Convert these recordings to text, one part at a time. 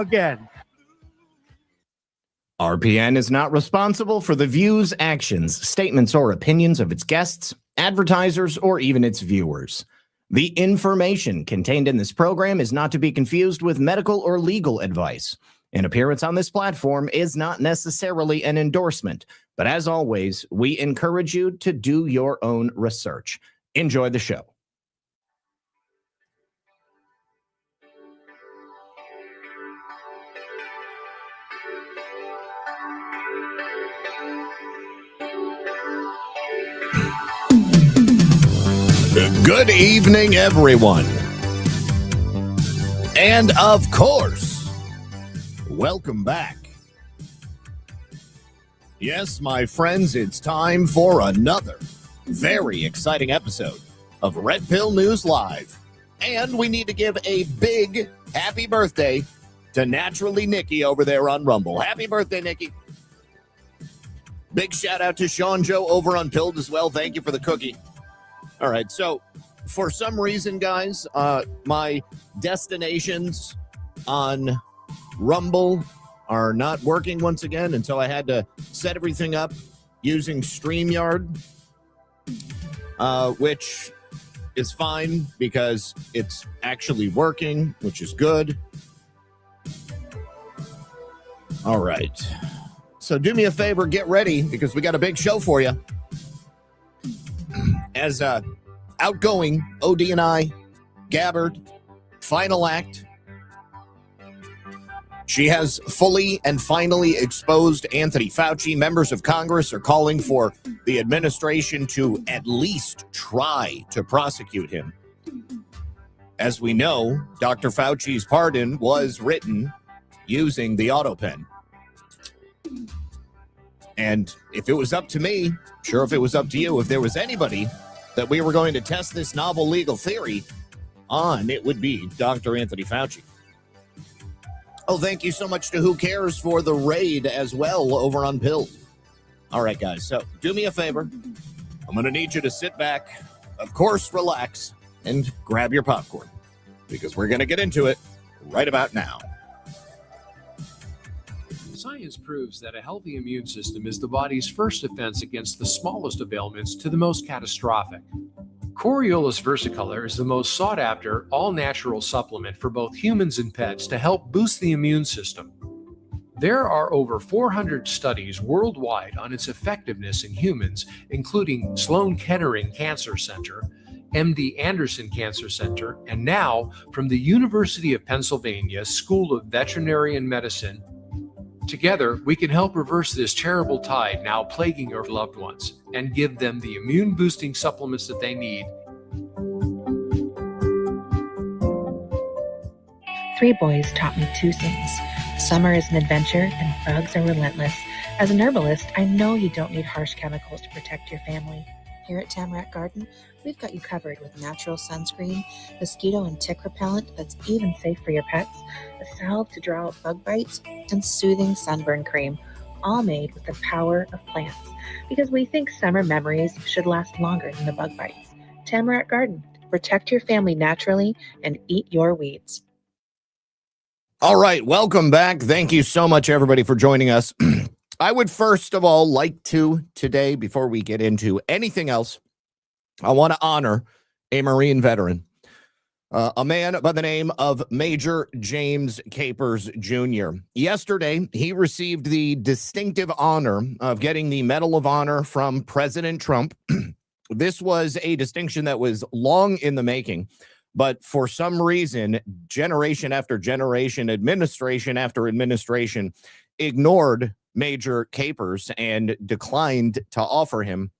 Again. RPN is not responsible for the views, actions, statements, or opinions of its guests, advertisers, or even its viewers. The information contained in this program is not to be confused with medical or legal advice. An appearance on this platform is not necessarily an endorsement, but as always, we encourage you to do your own research. Enjoy the show. Good evening, everyone. And of course, welcome back. Yes, my friends, it's time for another very exciting episode of Red Pill News Live. And we need to give a big happy birthday to Naturally Nikki over there on Rumble. Happy birthday, Nikki. Big shout out to Sean Joe over on Pilled as well. Thank you for the cookie. All right, so for some reason, guys, my destinations on Rumble are not working once again, and so I had to set everything up using StreamYard, which is fine because it's actually working, which is good. All right, so do me a favor, get ready, because we got a big show for you. As outgoing OD&I, Gabbard, final act, she has fully and finally exposed Anthony Fauci. Members of Congress are calling for the administration to at least try to prosecute him. As we know, Dr. Fauci's pardon was written using the auto pen. And if it was up to me, sure, if it was up to you, if there was anybody that we were going to test this novel legal theory on, it would be Dr. Anthony Fauci. Oh, thank you so much to Who Cares for the raid as well over on Pilled. All right, guys, so do me a favor. I'm going to need you to sit back, of course, relax, and grab your popcorn, because we're going to get into it right about now. Science proves that a healthy immune system is the body's first defense against the smallest of ailments to the most catastrophic. Coriolus Versicolor is the most sought-after, all-natural supplement for both humans and pets to help boost the immune system. There are over 400 studies worldwide on its effectiveness in humans, including Sloan Kettering Cancer Center, MD Anderson Cancer Center, and now from the University of Pennsylvania School of Veterinary Medicine. Together, we can help reverse this terrible tide now plaguing your loved ones and give them the immune-boosting supplements that they need. 3 boys taught me 2 things. Summer is an adventure and bugs are relentless. As an herbalist, I know you don't need harsh chemicals to protect your family. Here at Tamarack Garden, we've got you covered with natural sunscreen, mosquito and tick repellent that's even safe for your pets, a salve to draw out bug bites, and soothing sunburn cream, all made with the power of plants, because we think summer memories should last longer than the bug bites. Tamarack Garden, protect your family naturally and eat your weeds. All right, welcome back. Thank you so much, everybody, for joining us. I would first of all like to today, before we get into anything else, I want to honor a Marine veteran, a man by the name of Major James Capers Jr. Yesterday, he received the distinctive honor of getting the Medal of Honor from President Trump. This was a distinction that was long in the making, but for some reason, generation after generation, administration after administration ignored Major Capers and declined to offer him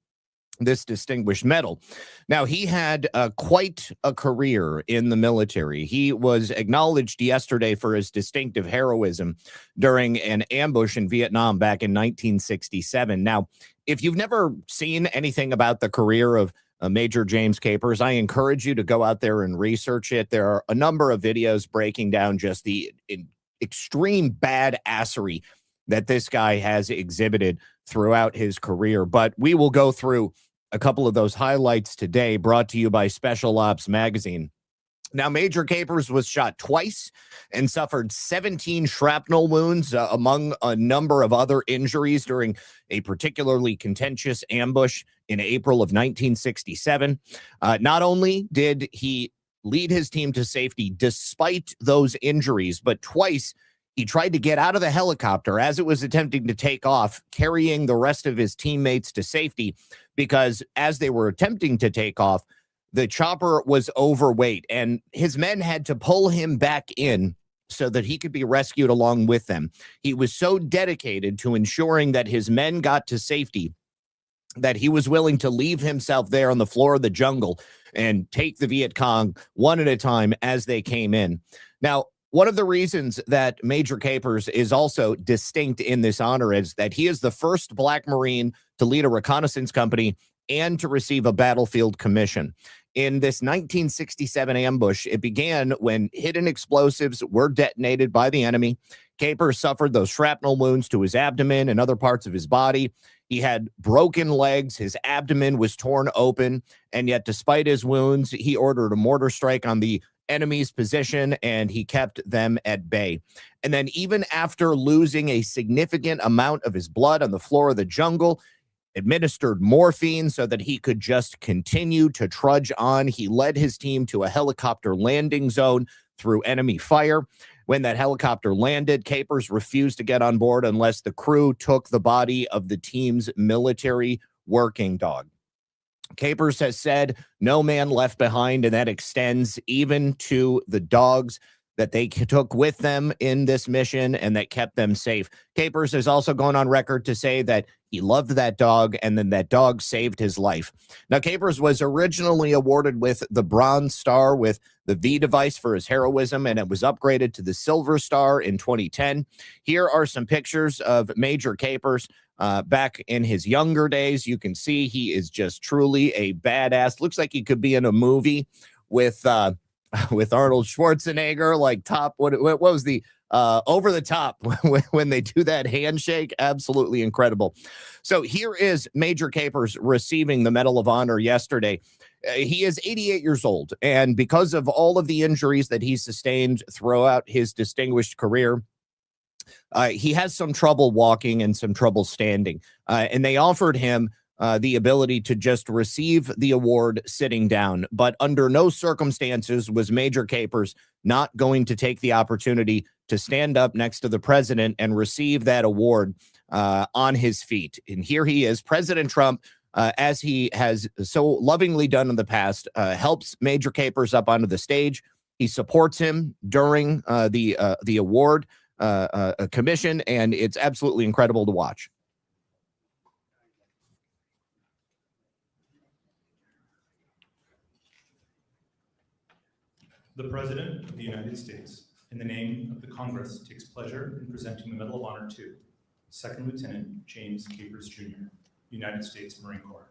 this distinguished medal. Now, he had quite a career in the military. He was acknowledged yesterday for his distinctive heroism during an ambush in Vietnam back in 1967. Now, if you've never seen anything about the career of Major James Capers, I encourage you to go out there and research it. There are a number of videos breaking down just the extreme badassery that this guy has exhibited throughout his career. But we will go through a couple of those highlights today, brought to you by Special Ops Magazine. Now, Major Capers was shot twice and suffered 17 shrapnel wounds, among a number of other injuries during a particularly contentious ambush in April of 1967. Not only did he lead his team to safety despite those injuries, but twice he tried to get out of the helicopter as it was attempting to take off, carrying the rest of his teammates to safety, because as they were attempting to take off, the chopper was overweight and his men had to pull him back in so that he could be rescued along with them. He was so dedicated to ensuring that his men got to safety that he was willing to leave himself there on the floor of the jungle and take the Viet Cong one at a time as they came in. Now, one of the reasons that Major Capers is also distinct in this honor is that he is the first Black Marine to lead a reconnaissance company and to receive a battlefield commission. In this 1967 ambush, it began when hidden explosives were detonated by the enemy. Capers suffered those shrapnel wounds to his abdomen and other parts of his body. He had broken legs. His abdomen was torn open. And yet, despite his wounds, he ordered a mortar strike on the enemy's position and he kept them at bay. And then even after losing a significant amount of his blood on the floor of the jungle, administered morphine so that he could just continue to trudge on. He led his team to a helicopter landing zone through enemy fire. When that helicopter landed, Capers refused to get on board unless the crew took the body of the team's military working dog. Capers has said no man left behind, and that extends even to the dogs that they took with them in this mission and that kept them safe. Capers has also gone on record to say that he loved that dog and then that dog saved his life. Now, Capers was originally awarded with the Bronze Star with the V device for his heroism, and it was upgraded to the Silver Star in 2010. Here are some pictures of Major Capers back in his younger days. You can see he is just truly a badass. Looks like he could be in a movie with Arnold Schwarzenegger, like top, what was the over the top when they do that handshake? Absolutely incredible. So here is Major Capers receiving the Medal of Honor yesterday. He is 88 years old, and because of all of the injuries that he sustained throughout his distinguished career, he has some trouble walking and some trouble standing, and they offered him the ability to just receive the award sitting down. But under no circumstances was Major Capers not going to take the opportunity to stand up next to the president and receive that award on his feet. And here he is, President Trump, as he has so lovingly done in the past, helps Major Capers up onto the stage. He supports him during the award commission, and it's absolutely incredible to watch. The President of the United States, in the name of the Congress, takes pleasure in presenting the Medal of Honor to Second Lieutenant James Capers, Jr., United States Marine Corps.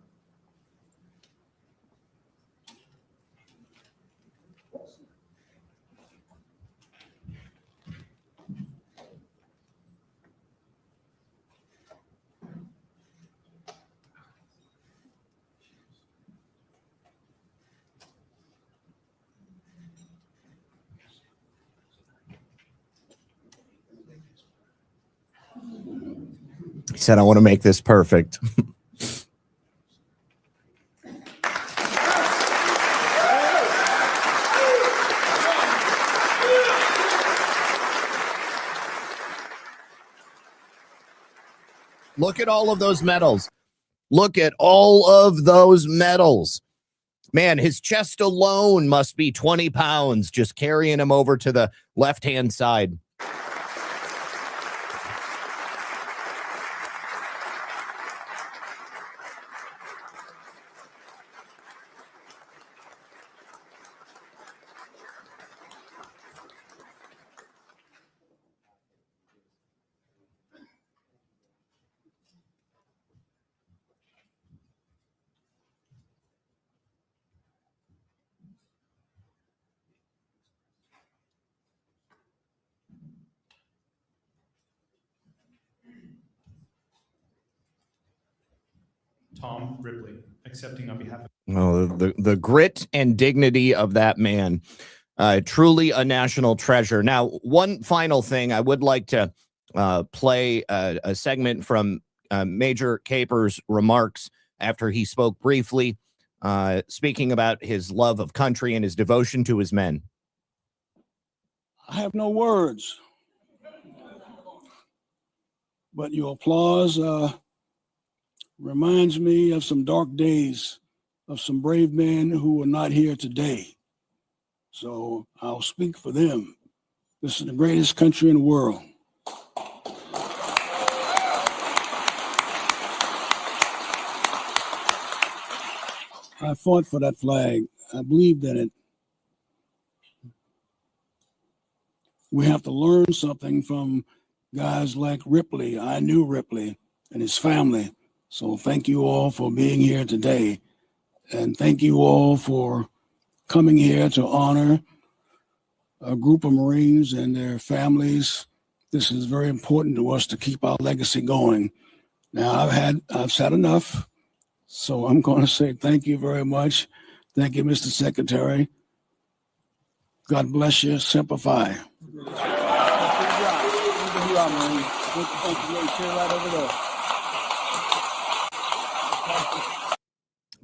He said, I want to make this perfect. Look at all of those medals. Look at all of those medals. Man, his chest alone must be 20 pounds just carrying him over to the left-hand side. Tom Ripley, accepting on behalf of... Oh, the grit and dignity of that man. Truly a national treasure. Now, one final thing, I would like to play a segment from Major Caper's remarks after he spoke briefly, speaking about his love of country and his devotion to his men. I have no words, but your applause reminds me of some dark days of some brave men who are not here today. So I'll speak for them. This is the greatest country in the world. I fought for that flag. I believed in it. We have to learn something from guys like Ripley. I knew Ripley and his family. So thank you all for being here today. And thank you all for coming here to honor a group of Marines and their families. This is very important to us to keep our legacy going. Now, I've said enough, so I'm going to say thank you very much. Thank you, Mr. Secretary. God bless you. Semper Fi.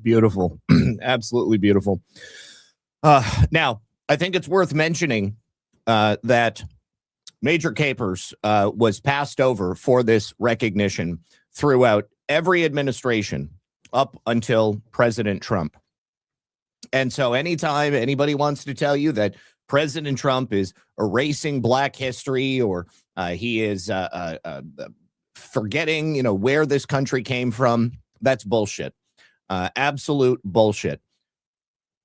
Beautiful. Absolutely beautiful. Now, I think it's worth mentioning that Major Capers was passed over for this recognition throughout every administration up until President Trump. And so anytime anybody wants to tell you that President Trump is erasing Black history or he is forgetting, where this country came from, that's bullshit. Absolute bullshit.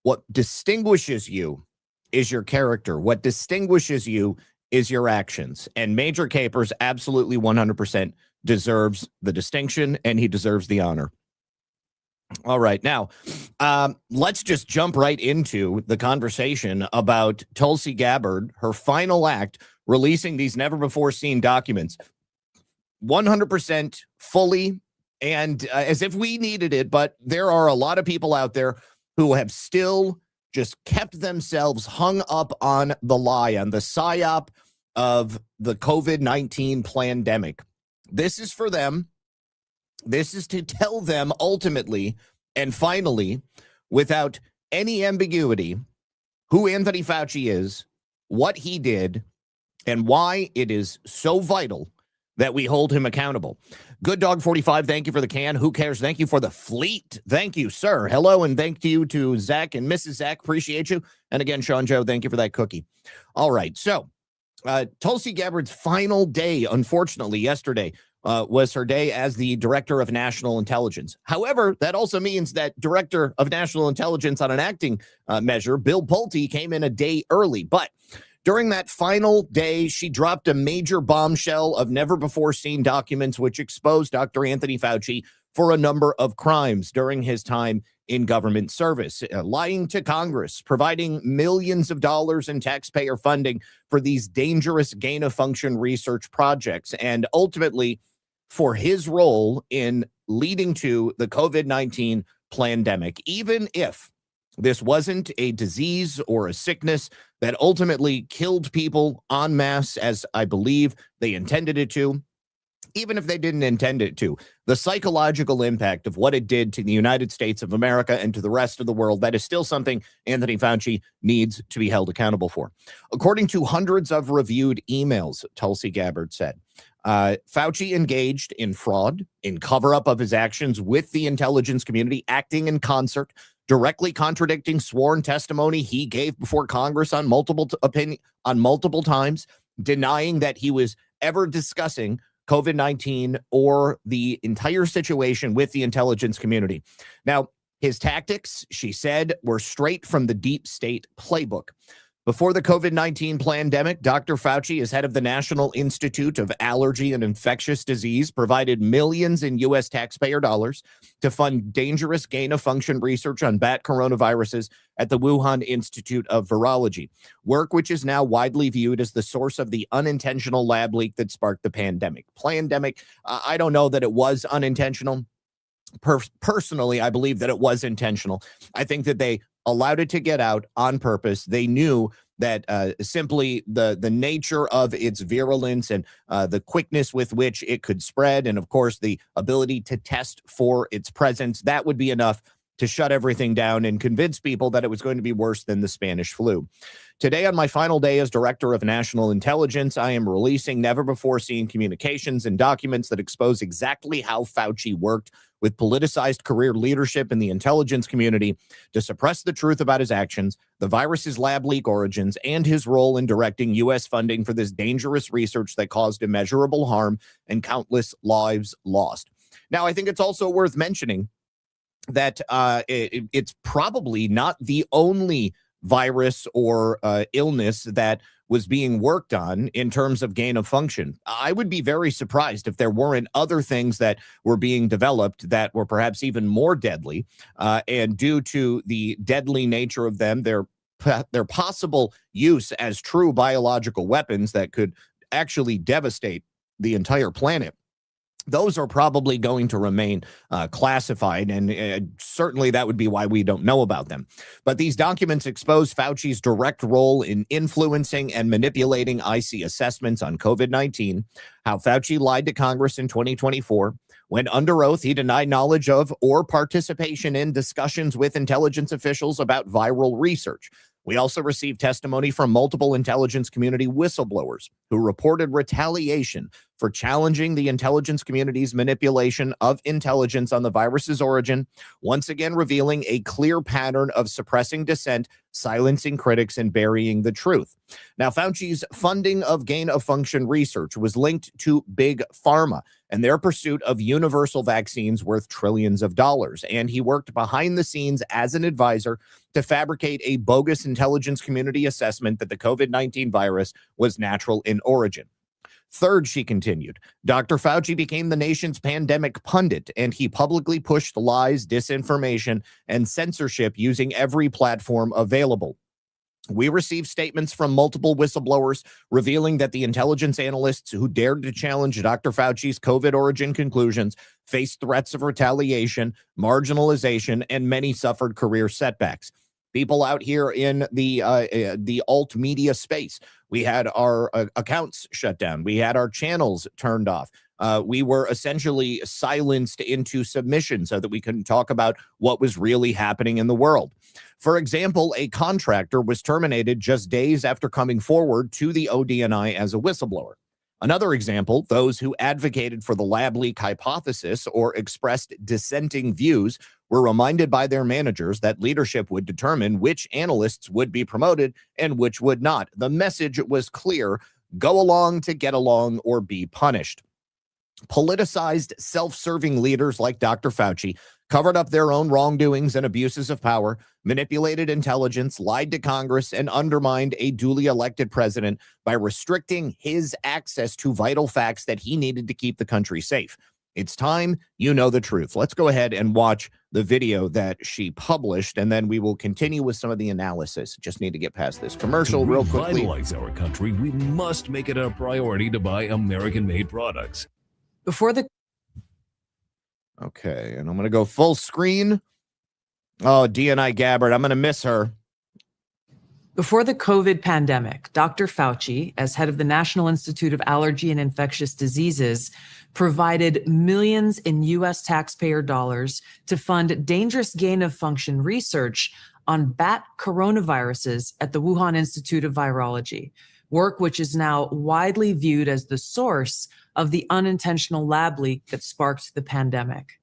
What distinguishes you is your character. What distinguishes you is your actions. And Major Capers absolutely 100% deserves the distinction and he deserves the honor. All right. Now, let's just jump right into the conversation about Tulsi Gabbard, her final act, releasing these never-before-seen documents. 100% fully and as if we needed it, but there are a lot of people out there who have still just kept themselves hung up on the lie, on the psyop of the COVID-19 pandemic. This is for them. This is to tell them ultimately and finally, without any ambiguity, who Anthony Fauci is, what he did, and why it is so vital that we hold him accountable. Good Dog 45, thank you for the can. Who cares? Thank you for the fleet. Thank you, sir. Hello, and thank you to Zach and Mrs. Zach. Appreciate you. And again, Sean Joe, thank you for that cookie. All right, so Tulsi Gabbard's final day, unfortunately, yesterday, was her day as the Director of National Intelligence. However, that also means that Director of National Intelligence on an acting measure, Bill Pulte, came in a day early. But during that final day, she dropped a major bombshell of never-before-seen documents which exposed Dr. Anthony Fauci for a number of crimes during his time in government service, lying to Congress, providing millions of dollars in taxpayer funding for these dangerous gain-of-function research projects, and ultimately for his role in leading to the COVID-19 pandemic, even if this wasn't a disease or a sickness that ultimately killed people en masse, as I believe they intended it to. Even if they didn't intend it to, the psychological impact of what it did to the United States of America and to the rest of the world, that is still something Anthony Fauci needs to be held accountable for. According to hundreds of reviewed emails, Tulsi Gabbard said, Fauci engaged in fraud, in cover-up of his actions with the intelligence community, acting in concert, directly contradicting sworn testimony he gave before Congress on multiple times, denying that he was ever discussing COVID-19 or the entire situation with the intelligence community. Now, his tactics, she said, were straight from the deep state playbook. Before the COVID-19 pandemic, Dr. Fauci, as head of the National Institute of Allergy and Infectious Disease, provided millions in U.S. taxpayer dollars to fund dangerous gain-of-function research on bat coronaviruses at the Wuhan Institute of Virology, work which is now widely viewed as the source of the unintentional lab leak that sparked the pandemic. I don't know that it was unintentional. Personally, I believe that it was intentional. I think that they allowed it to get out on purpose. They knew that simply the nature of its virulence and the quickness with which it could spread, and of course the ability to test for its presence, that would be enough to shut everything down and convince people that it was going to be worse than the Spanish flu. Today, on my final day as Director of National Intelligence, I am releasing never-before-seen communications and documents that expose exactly how Fauci worked with politicized career leadership in the intelligence community to suppress the truth about his actions, the virus's lab leak origins, and his role in directing U.S. funding for this dangerous research that caused immeasurable harm and countless lives lost. Now, I think it's also worth mentioning that it's probably not the only virus or illness that was being worked on in terms of gain of function. I would be very surprised if there weren't other things that were being developed that were perhaps even more deadly. And due to the deadly nature of them, their possible use as true biological weapons that could actually devastate the entire planet, those are probably going to remain classified, and certainly that would be why we don't know about them. But these documents expose Fauci's direct role in influencing and manipulating IC assessments on COVID-19, how Fauci lied to Congress in 2024. When under oath, he denied knowledge of or participation in discussions with intelligence officials about viral research. We also received testimony from multiple intelligence community whistleblowers who reported retaliation for challenging the intelligence community's manipulation of intelligence on the virus's origin, once again revealing a clear pattern of suppressing dissent, silencing critics, and burying the truth. Now, Fauci's funding of gain-of-function research was linked to Big Pharma and their pursuit of universal vaccines worth trillions of dollars, and he worked behind the scenes as an advisor to fabricate a bogus intelligence community assessment that the COVID-19 virus was natural in origin. Third, she continued, Dr. Fauci became the nation's pandemic pundit, and he publicly pushed lies, disinformation, and censorship using every platform available. We received statements from multiple whistleblowers revealing that the intelligence analysts who dared to challenge Dr. Fauci's COVID origin conclusions faced threats of retaliation, marginalization, and many suffered career setbacks. People out here in the alt media space, we had our accounts shut down. We had our channels turned off. We were essentially silenced into submission so that we couldn't talk about what was really happening in the world. For example, a contractor was terminated just days after coming forward to the ODNI as a whistleblower. Another example, those who advocated for the lab leak hypothesis or expressed dissenting views were reminded by their managers that leadership would determine which analysts would be promoted and which would not. The message was clear: go along to get along or be punished. Politicized, self-serving leaders like Dr. Fauci covered up their own wrongdoings and abuses of power, manipulated intelligence, lied to Congress, and undermined a duly elected president by restricting his access to vital facts that he needed to keep the country safe. It's time you know the truth. Let's go ahead and watch the video that she published, and then we will continue with some of the analysis. Just need to get past this commercial real quickly. To revitalize our country, we must make it a priority to buy American-made products. Okay, and I'm going to go full screen. Oh, DNI Gabbard, I'm going to miss her. Before the COVID pandemic, Dr. Fauci, as head of the National Institute of Allergy and Infectious Diseases, provided millions in U.S. taxpayer dollars to fund dangerous gain-of-function research on bat coronaviruses at the Wuhan Institute of Virology, work which is now widely viewed as the source of the unintentional lab leak that sparked the pandemic.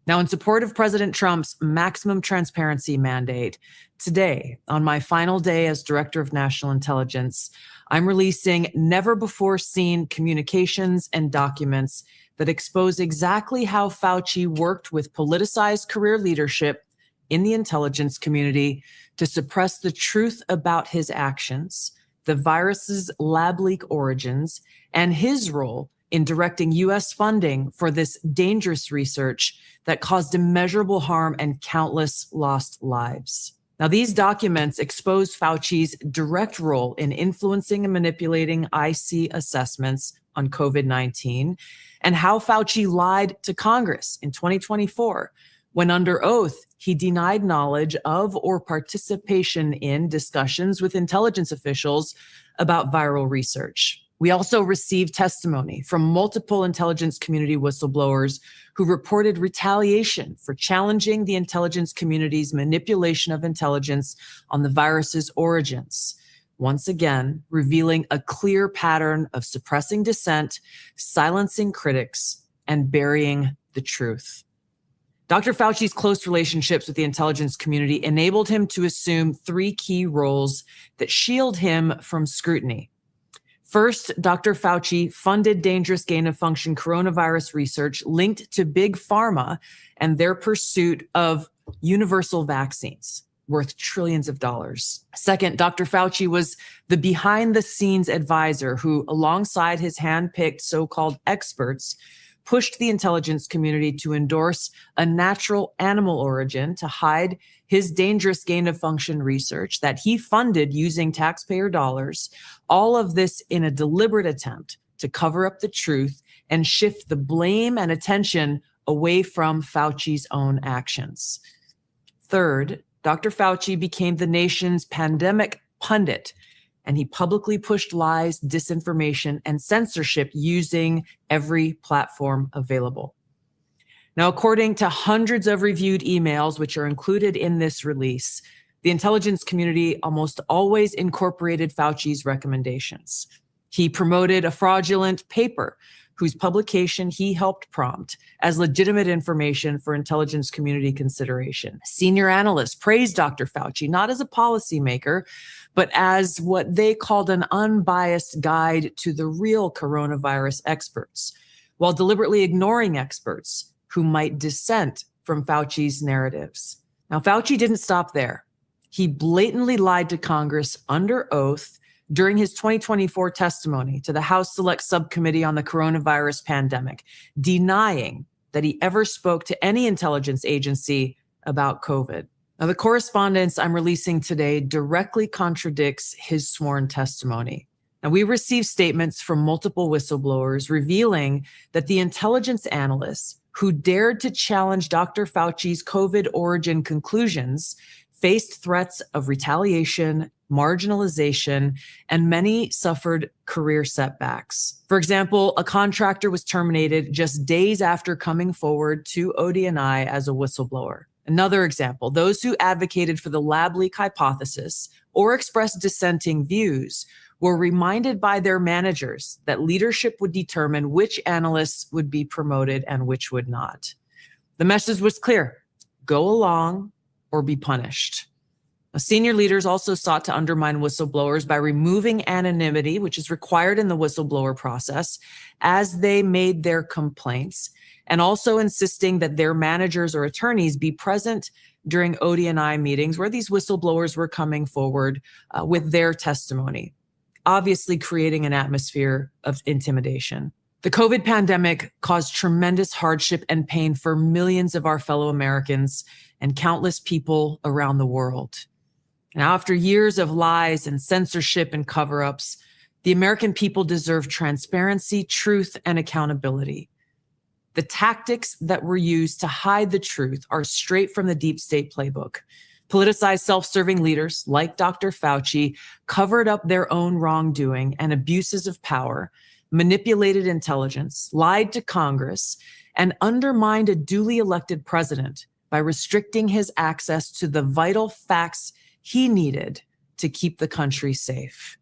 Now, in support of President Trump's maximum transparency mandate, today, on my final day as Director of National Intelligence, I'm releasing never-before-seen communications and documents that expose exactly how Fauci worked with politicized career leadership in the intelligence community to suppress the truth about his actions, the virus's lab leak origins, and his role in directing U.S. funding for this dangerous research that caused immeasurable harm and countless lost lives. Now, these documents expose Fauci's direct role in influencing and manipulating IC assessments on COVID-19 and how Fauci lied to Congress in 2024 When under oath, he denied knowledge of or participation in discussions with intelligence officials about viral research. We also received testimony from multiple intelligence community whistleblowers who reported retaliation for challenging the intelligence community's manipulation of intelligence on the virus's origins. Once again, revealing a clear pattern of suppressing dissent, silencing critics, and burying the truth. Dr. Fauci's close relationships with the intelligence community enabled him to assume three key roles that shield him from scrutiny. First, Dr. Fauci funded dangerous gain-of-function coronavirus research linked to Big Pharma and their pursuit of universal vaccines worth trillions of dollars. Second, Dr. Fauci was the behind-the-scenes advisor who, alongside his hand-picked so-called experts, pushed the intelligence community to endorse a natural animal origin to hide his dangerous gain-of-function research that he funded using taxpayer dollars, all of this in a deliberate attempt to cover up the truth and shift the blame and attention away from Fauci's own actions. Third, Dr. Fauci became the nation's pandemic pundit, and he publicly pushed lies, disinformation, and censorship using every platform available. Now, according to hundreds of reviewed emails, which are included in this release, the intelligence community almost always incorporated Fauci's recommendations. He promoted a fraudulent paper whose publication he helped prompt as legitimate information for intelligence community consideration. Senior analysts praised Dr. Fauci not as a policymaker, but as what they called an unbiased guide to the real coronavirus experts, while deliberately ignoring experts who might dissent from Fauci's narratives. Now, Fauci didn't stop there. He blatantly lied to Congress under oath during his 2024 testimony to the House Select Subcommittee on the Coronavirus Pandemic, denying that he ever spoke to any intelligence agency about COVID. Now, the correspondence I'm releasing today directly contradicts his sworn testimony. Now, we received statements from multiple whistleblowers revealing that the intelligence analysts who dared to challenge Dr. Fauci's COVID origin conclusions faced threats of retaliation, marginalization, and many suffered career setbacks. For example, a contractor was terminated just days after coming forward to ODNI as a whistleblower. Another example, those who advocated for the lab leak hypothesis or expressed dissenting views were reminded by their managers that leadership would determine which analysts would be promoted and which would not. The message was clear: go along or be punished. Senior leaders also sought to undermine whistleblowers by removing anonymity, which is required in the whistleblower process, as they made their complaints, and also insisting that their managers or attorneys be present during ODNI meetings where these whistleblowers were coming forward with their testimony, obviously creating an atmosphere of intimidation. The COVID pandemic caused tremendous hardship and pain for millions of our fellow Americans and countless people around the world. Now, after years of lies and censorship and cover-ups, the American people deserve transparency, truth, and accountability. The tactics that were used to hide the truth are straight from the deep state playbook. Politicized, self-serving leaders like Dr. Fauci covered up their own wrongdoing and abuses of power, manipulated intelligence, lied to Congress, and undermined a duly elected president by restricting his access to the vital facts he needed to keep the country safe.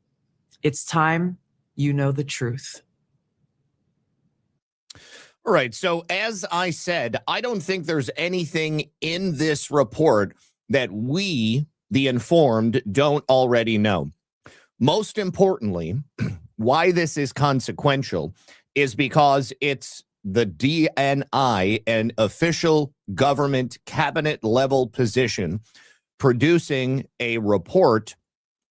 It's time you know the truth. All right. So as I said, I don't think there's anything in this report that we, the informed, don't already know. Most importantly, why this is consequential is because it's the DNI, an official government cabinet level position, producing a report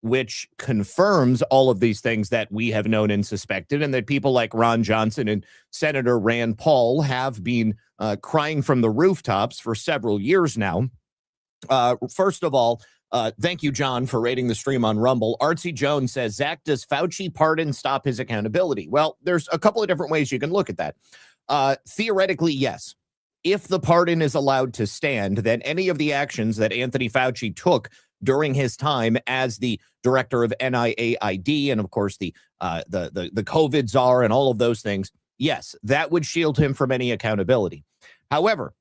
which confirms all of these things that we have known and suspected, and that people like Ron Johnson and Senator Rand Paul have been crying from the rooftops for several years now. First of all, thank you, John, for rating the stream on Rumble. Artsy Jones says, Zach, does Fauci pardon stop his accountability? Well, there's a couple of different ways you can look at that. Theoretically, yes. if the pardon is allowed to stand, then any of the actions that Anthony Fauci took during his time as the director of NIAID and, of course, the COVID czar and all of those things, yes, that would shield him from any accountability. However,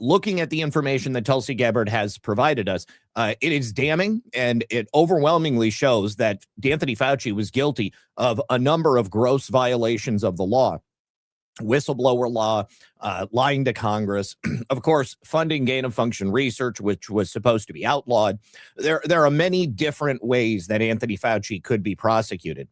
looking at the information that Tulsi Gabbard has provided us, it is damning, and it overwhelmingly shows that Anthony Fauci was guilty of a number of gross violations of the law. Whistleblower law, lying to Congress, of course, funding gain-of-function research, which was supposed to be outlawed. There are many different ways that Anthony Fauci could be prosecuted.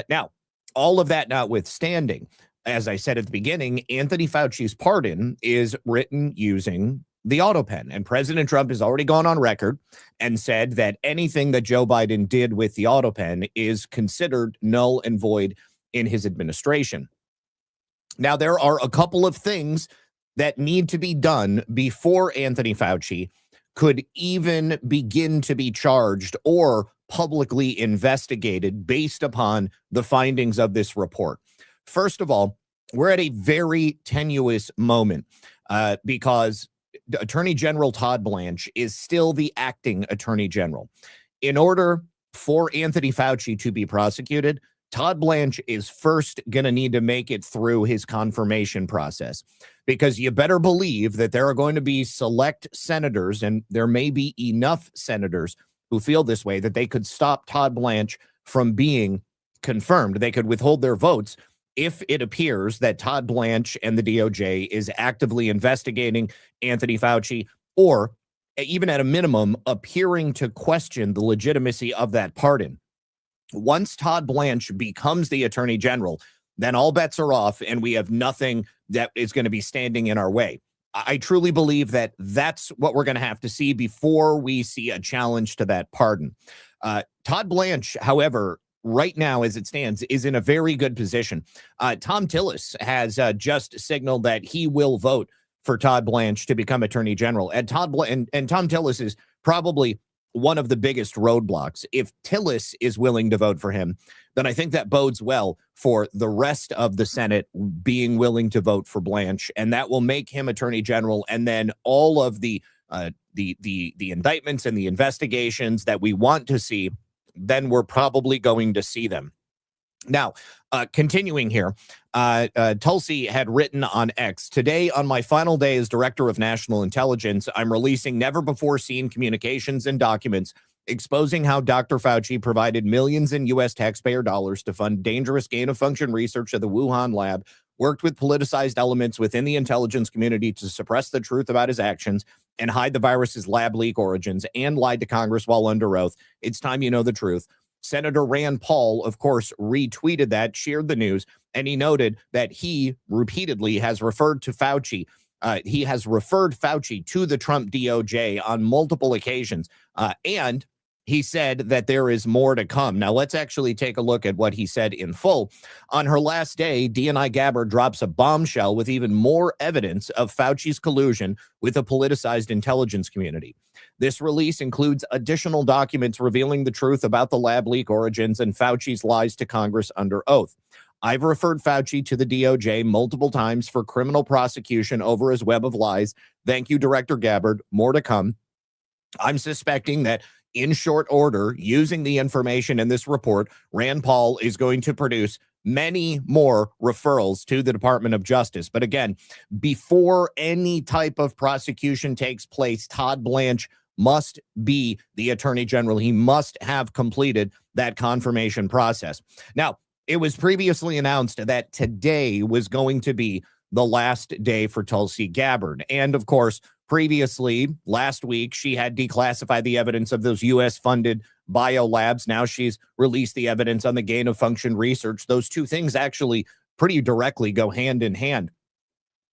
Now, all of that notwithstanding, as I said at the beginning, Anthony Fauci's pardon is written using the AutoPen, and President Trump has already gone on record and said that anything that Joe Biden did with the AutoPen is considered null and void in his administration. Now, there are a couple of things that need to be done before Anthony Fauci could even begin to be charged or publicly investigated based upon the findings of this report. First of all, we're at a very tenuous moment because Attorney General Todd Blanche is still the acting Attorney General. In order for Anthony Fauci to be prosecuted, Todd Blanche is first going to need to make it through his confirmation process, because you better believe that there are going to be select senators, and there may be enough senators who feel this way, that they could stop Todd Blanche from being confirmed. They could withhold their votes if it appears that Todd Blanche and the DOJ is actively investigating Anthony Fauci, or even at a minimum, appearing to question the legitimacy of that pardon. Once Todd Blanche becomes the Attorney General, then all bets are off, and we have nothing that is going to be standing in our way. I truly believe that that's what we're going to have to see before we see a challenge to that pardon. Todd Blanche, however, right now, as it stands, is in a very good position. Tom Tillis has just signaled that he will vote for Todd Blanche to become Attorney General. And Tom Tillis is probably one of the biggest roadblocks. If Tillis is willing to vote for him, then I think that bodes well for the rest of the Senate being willing to vote for Blanche, and that will make him Attorney General. And then all of the indictments and the investigations that we want to see, then we're probably going to see them. Now, continuing here, Tulsi had written on X, "Today, on my final day as Director of National Intelligence, I'm releasing never-before-seen communications and documents exposing how Dr. Fauci provided millions in U.S. taxpayer dollars to fund dangerous gain-of-function research at the Wuhan lab, worked with politicized elements within the intelligence community to suppress the truth about his actions and hide the virus's lab leak origins, and lied to Congress while under oath. It's time you know the truth." Senator Rand Paul, of course, retweeted that, shared the news, and he noted that he repeatedly has referred to Fauci. He has referred Fauci to the Trump DOJ on multiple occasions, and he said that there is more to come. Now, let's actually take a look at what he said in full. On her last day, DNI Gabbard drops a bombshell with even more evidence of Fauci's collusion with a politicized intelligence community. This release includes additional documents revealing the truth about the lab leak origins and Fauci's lies to Congress under oath. I've referred Fauci to the DOJ multiple times for criminal prosecution over his web of lies. Thank you, Director Gabbard. More to come. I'm suspecting that in short order, using the information in this report, Rand Paul is going to produce many more referrals to the Department of Justice. But again, before any type of prosecution takes place, Todd Blanche must be the Attorney General. He must have completed that confirmation process. Now, it was previously announced that today was going to be the last day for Tulsi Gabbard. And of course, previously, last week, she had declassified the evidence of those U.S.-funded biolabs. Now she's released the evidence on the gain-of-function research. Those two things actually pretty directly go hand in hand.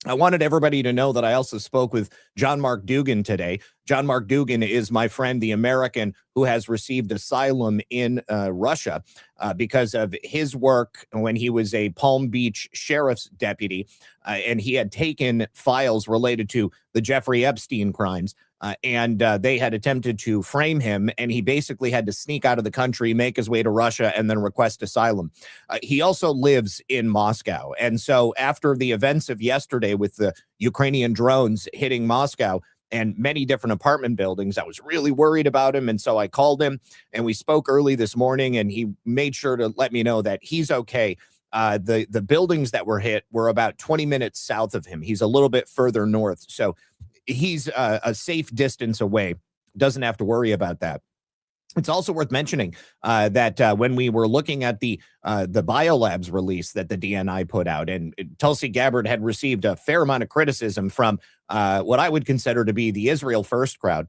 I wanted everybody to know that I also spoke with John Mark Dougan today. John Mark Dougan is my friend, the American who has received asylum in Russia because of his work when he was a Palm Beach sheriff's deputy, and he had taken files related to the Jeffrey Epstein crimes. and they had attempted to frame him, and he basically had to sneak out of the country, make his way to Russia, and then request asylum. He also lives in Moscow. And so after the events of yesterday with the Ukrainian drones hitting Moscow and many different apartment buildings, I was really worried about him. And so I called him, and we spoke early this morning, and he made sure to let me know that he's okay. The buildings that were hit were about 20 minutes south of him. He's a little bit further north. So he's a safe distance away. Doesn't have to worry about that. It's also worth mentioning that when we were looking at the biolabs release that the DNI put out, and Tulsi Gabbard had received a fair amount of criticism from what I would consider to be the Israel First crowd,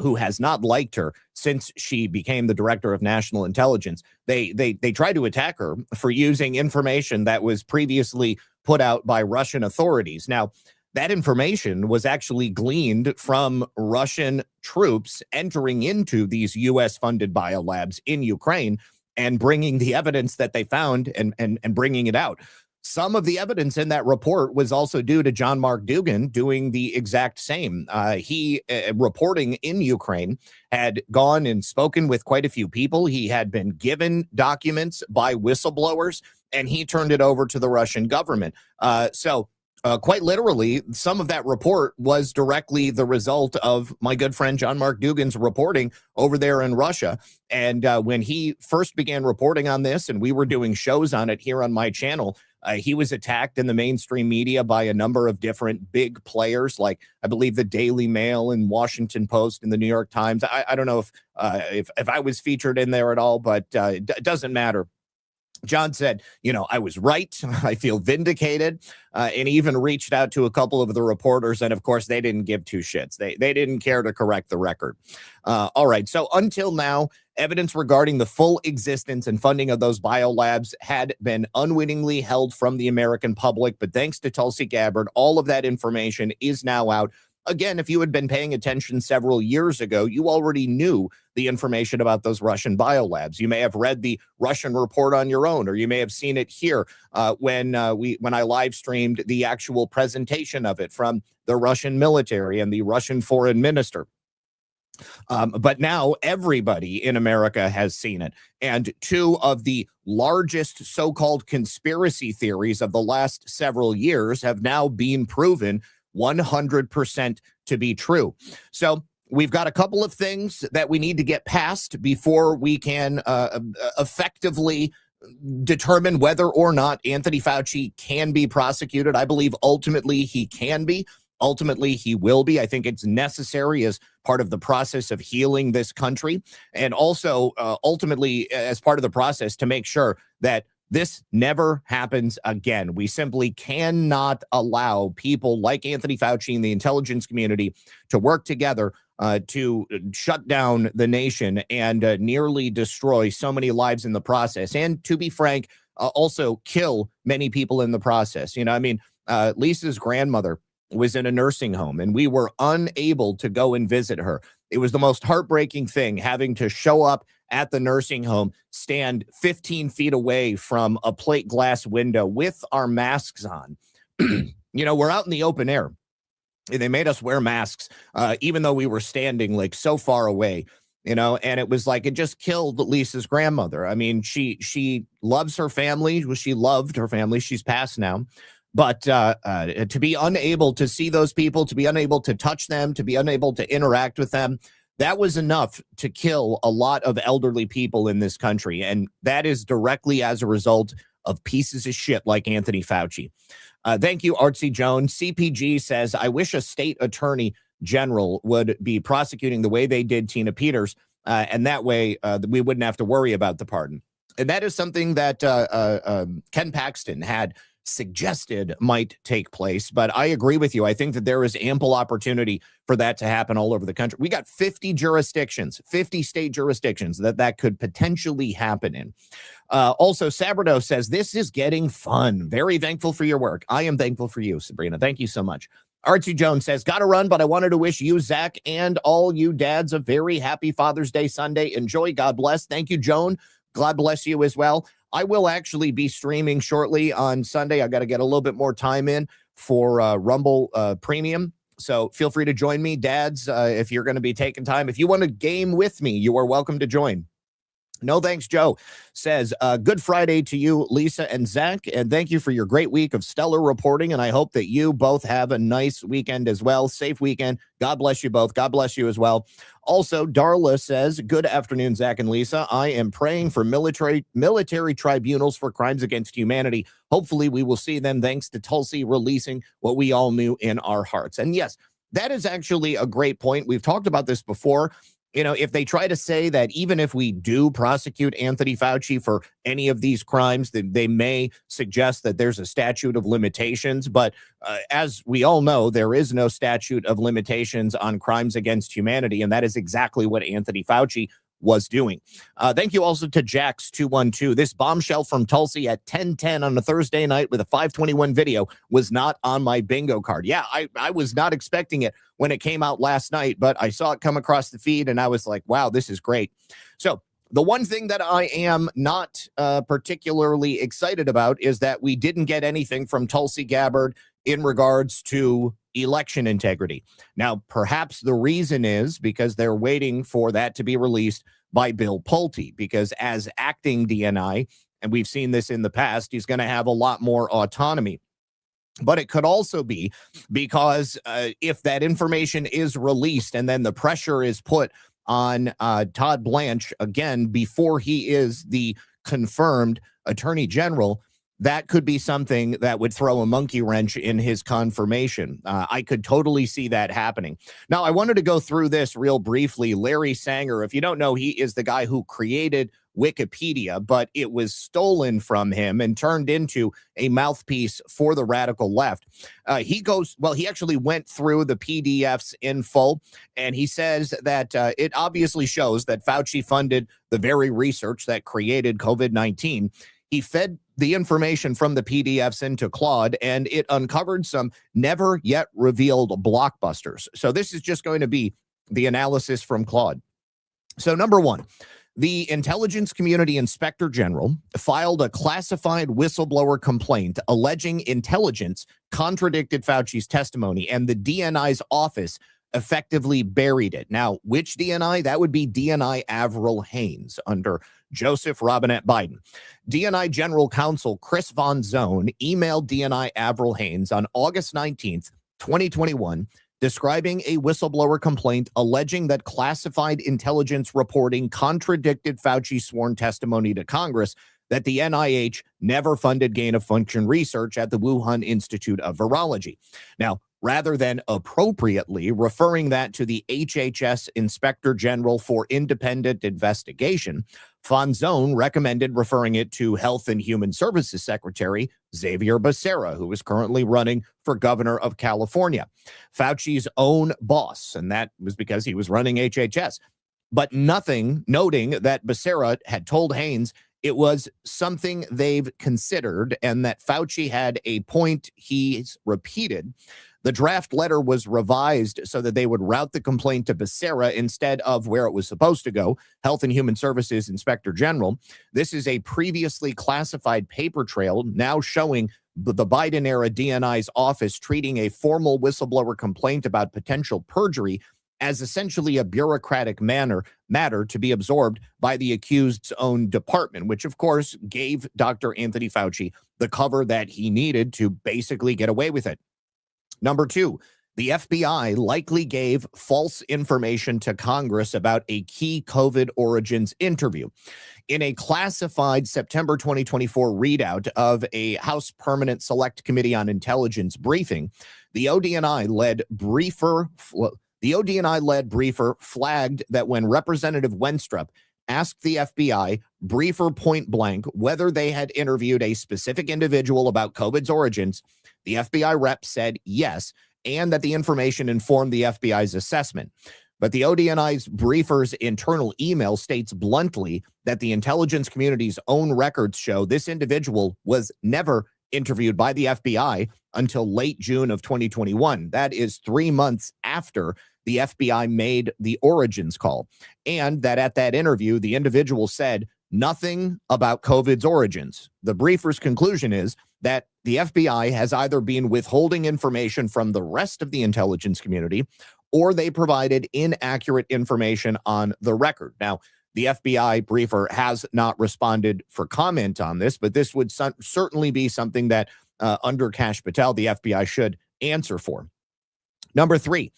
who has not liked her since she became the director of national intelligence. They tried to attack her for using information that was previously put out by Russian authorities. Now, that information was actually gleaned from Russian troops entering into these U.S.-funded biolabs in Ukraine and bringing the evidence that they found and bringing it out. Some of the evidence in that report was also due to John Mark Dougan doing the exact same. He, reporting in Ukraine, had gone and spoken with quite a few people. He had been given documents by whistleblowers, and he turned it over to the Russian government. Quite literally, some of that report was directly the result of my good friend John Mark Dougan's reporting over there in Russia. And when he first began reporting on this, and we were doing shows on it here on my channel, he was attacked in the mainstream media by a number of different big players, like I believe the Daily Mail and Washington Post and the New York Times. I don't know if I was featured in there at all, but it doesn't matter. John said, I was right. I feel vindicated, and even reached out to a couple of the reporters. And of course, they didn't give two shits. They didn't care to correct the record. All right. So until now, evidence regarding the full existence and funding of those biolabs had been unwittingly held from the American public. But thanks to Tulsi Gabbard, all of that information is now out. Again, if you had been paying attention several years ago, you already knew the information about those Russian biolabs. You may have read the Russian report on your own, or you may have seen it here when I live streamed the actual presentation of it from the Russian military and the Russian foreign minister. But now everybody in America has seen it. And two of the largest so-called conspiracy theories of the last several years have now been proven 100% to be true. So we've got a couple of things that we need to get past before we can effectively determine whether or not Anthony Fauci can be prosecuted. I believe ultimately he can be. Ultimately, he will be. I think it's necessary as part of the process of healing this country, and also ultimately as part of the process to make sure that this never happens again. We simply cannot allow people like Anthony Fauci and the intelligence community to work together to shut down the nation and nearly destroy so many lives in the process. And to be frank, also kill many people in the process. Lisa's grandmother was in a nursing home, and we were unable to go and visit her. It was the most heartbreaking thing, having to show up at the nursing home, stand 15 feet away from a plate glass window with our masks on. We're out in the open air. They made us wear masks, even though we were standing like so far away, and it was like, it just killed Lisa's grandmother. I mean, she loves her family. She loved her family. She's passed now. But to be unable to see those people, to be unable to touch them, to be unable to interact with them, that was enough to kill a lot of elderly people in this country. And that is directly as a result of pieces of shit like Anthony Fauci. Thank you, Artsy Jones. CPG says, I wish a state attorney general would be prosecuting the way they did Tina Peters. And that way we wouldn't have to worry about the pardon. And that is something that Ken Paxton had suggested might take place. But I agree with you. I think that there is ample opportunity for that to happen all over the country. We got 50 jurisdictions, 50 state jurisdictions that could potentially happen in. Also, Sabrado says, this is getting fun. Very thankful for your work. I am thankful for you, Sabrina. Thank you so much. Archie Jones says, gotta run, but I wanted to wish you, Zach, and all you dads a very happy Father's Day Sunday. Enjoy. God bless. Thank you, Joan. God bless you as well. I will actually be streaming shortly on Sunday. I got to get a little bit more time in for Rumble Premium. So feel free to join me, dads, if you're going to be taking time. If you want to game with me, you are welcome to join. No thanks, Joe says, good Friday to you, Lisa and Zach, and thank you for your great week of stellar reporting, and I hope that you both have a nice weekend as well. Safe weekend. God bless you both. God bless you as well. Also, Darla says, good afternoon, Zach and Lisa. I am praying for military tribunals for crimes against humanity. Hopefully, we will see them thanks to Tulsi releasing what we all knew in our hearts. And yes, that is actually a great point. We've talked about this before. You know, if they try to say that even if we do prosecute Anthony Fauci for any of these crimes, they may suggest that there's a statute of limitations. But as we all know, there is no statute of limitations on crimes against humanity. And that is exactly what Anthony Fauci was doing. Thank you also to Jax212. This bombshell from Tulsi at 10:10 on a Thursday night with a 521 video was not on my bingo card. Yeah, I was not expecting it when it came out last night, but I saw it come across the feed and I was like, wow, this is great. So the one thing that I am not particularly excited about is that we didn't get anything from Tulsi Gabbard in regards to election integrity. Now, perhaps the reason is because they're waiting for that to be released by Bill Pulte, because as acting DNI, and we've seen this in the past, he's going to have a lot more autonomy. But it could also be because if that information is released and then the pressure is put on Todd Blanche, again, before he is the confirmed attorney general, that could be something that would throw a monkey wrench in his confirmation. I could totally see that happening. Now, I wanted to go through this real briefly. Larry Sanger, if you don't know, he is the guy who created Wikipedia, but it was stolen from him and turned into a mouthpiece for the radical left. He actually went through the PDFs in full, and he says that it obviously shows that Fauci funded the very research that created COVID-19. He fed the information from the PDFs into Claude, and it uncovered some never yet revealed blockbusters. So this is just going to be the analysis from Claude. So number one, the Intelligence Community Inspector General filed a classified whistleblower complaint alleging intelligence contradicted Fauci's testimony, and the DNI's office effectively buried it. Now, which DNI? That would be DNI Avril Haines under Joseph Robinette Biden. DNI General Counsel Chris Von Zone emailed DNI Avril Haines on August 19th, 2021, describing a whistleblower complaint alleging that classified intelligence reporting contradicted Fauci's sworn testimony to Congress that the NIH never funded gain-of-function research at the Wuhan Institute of Virology. Now, rather than appropriately referring that to the HHS Inspector General for Independent Investigation, Von Zone recommended referring it to Health and Human Services Secretary Xavier Becerra, who is currently running for governor of California, Fauci's own boss, and that was because he was running HHS. But nothing noting that Becerra had told Haines it was something they've considered and that Fauci had a point he's repeated. The draft letter was revised so that they would route the complaint to Becerra instead of where it was supposed to go, Health and Human Services Inspector General. This is a previously classified paper trail now showing the Biden-era DNI's office treating a formal whistleblower complaint about potential perjury as essentially a bureaucratic matter to be absorbed by the accused's own department, which, of course, gave Dr. Anthony Fauci the cover that he needed to basically get away with it. Number two, the FBI likely gave false information to Congress about a key COVID origins interview. In a classified September 2024 readout of a House Permanent Select Committee on Intelligence briefing, the ODNI-led briefer flagged that when Representative Wenstrup asked the FBI, briefer point blank, whether they had interviewed a specific individual about COVID's origins, the FBI rep said yes, and that the information informed the FBI's assessment. But the ODNI's briefer's internal email states bluntly that the intelligence community's own records show this individual was never interviewed by the FBI until late June of 2021. That is 3 months after the FBI made the origins call. And that at that interview, the individual said nothing about COVID's origins. The briefer's conclusion is that the FBI has either been withholding information from the rest of the intelligence community, or they provided inaccurate information on the record. Now, the FBI briefer has not responded for comment on this, but this would certainly be something that under Kash Patel, the FBI should answer for. Number 3,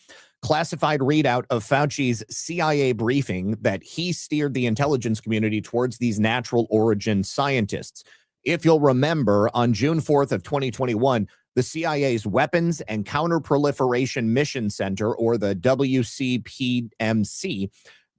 classified readout of Fauci's CIA briefing that he steered the intelligence community towards these natural origin scientists. If you'll remember, on June 4th of 2021, the CIA's Weapons and Counterproliferation Mission Center, or the WCPMC,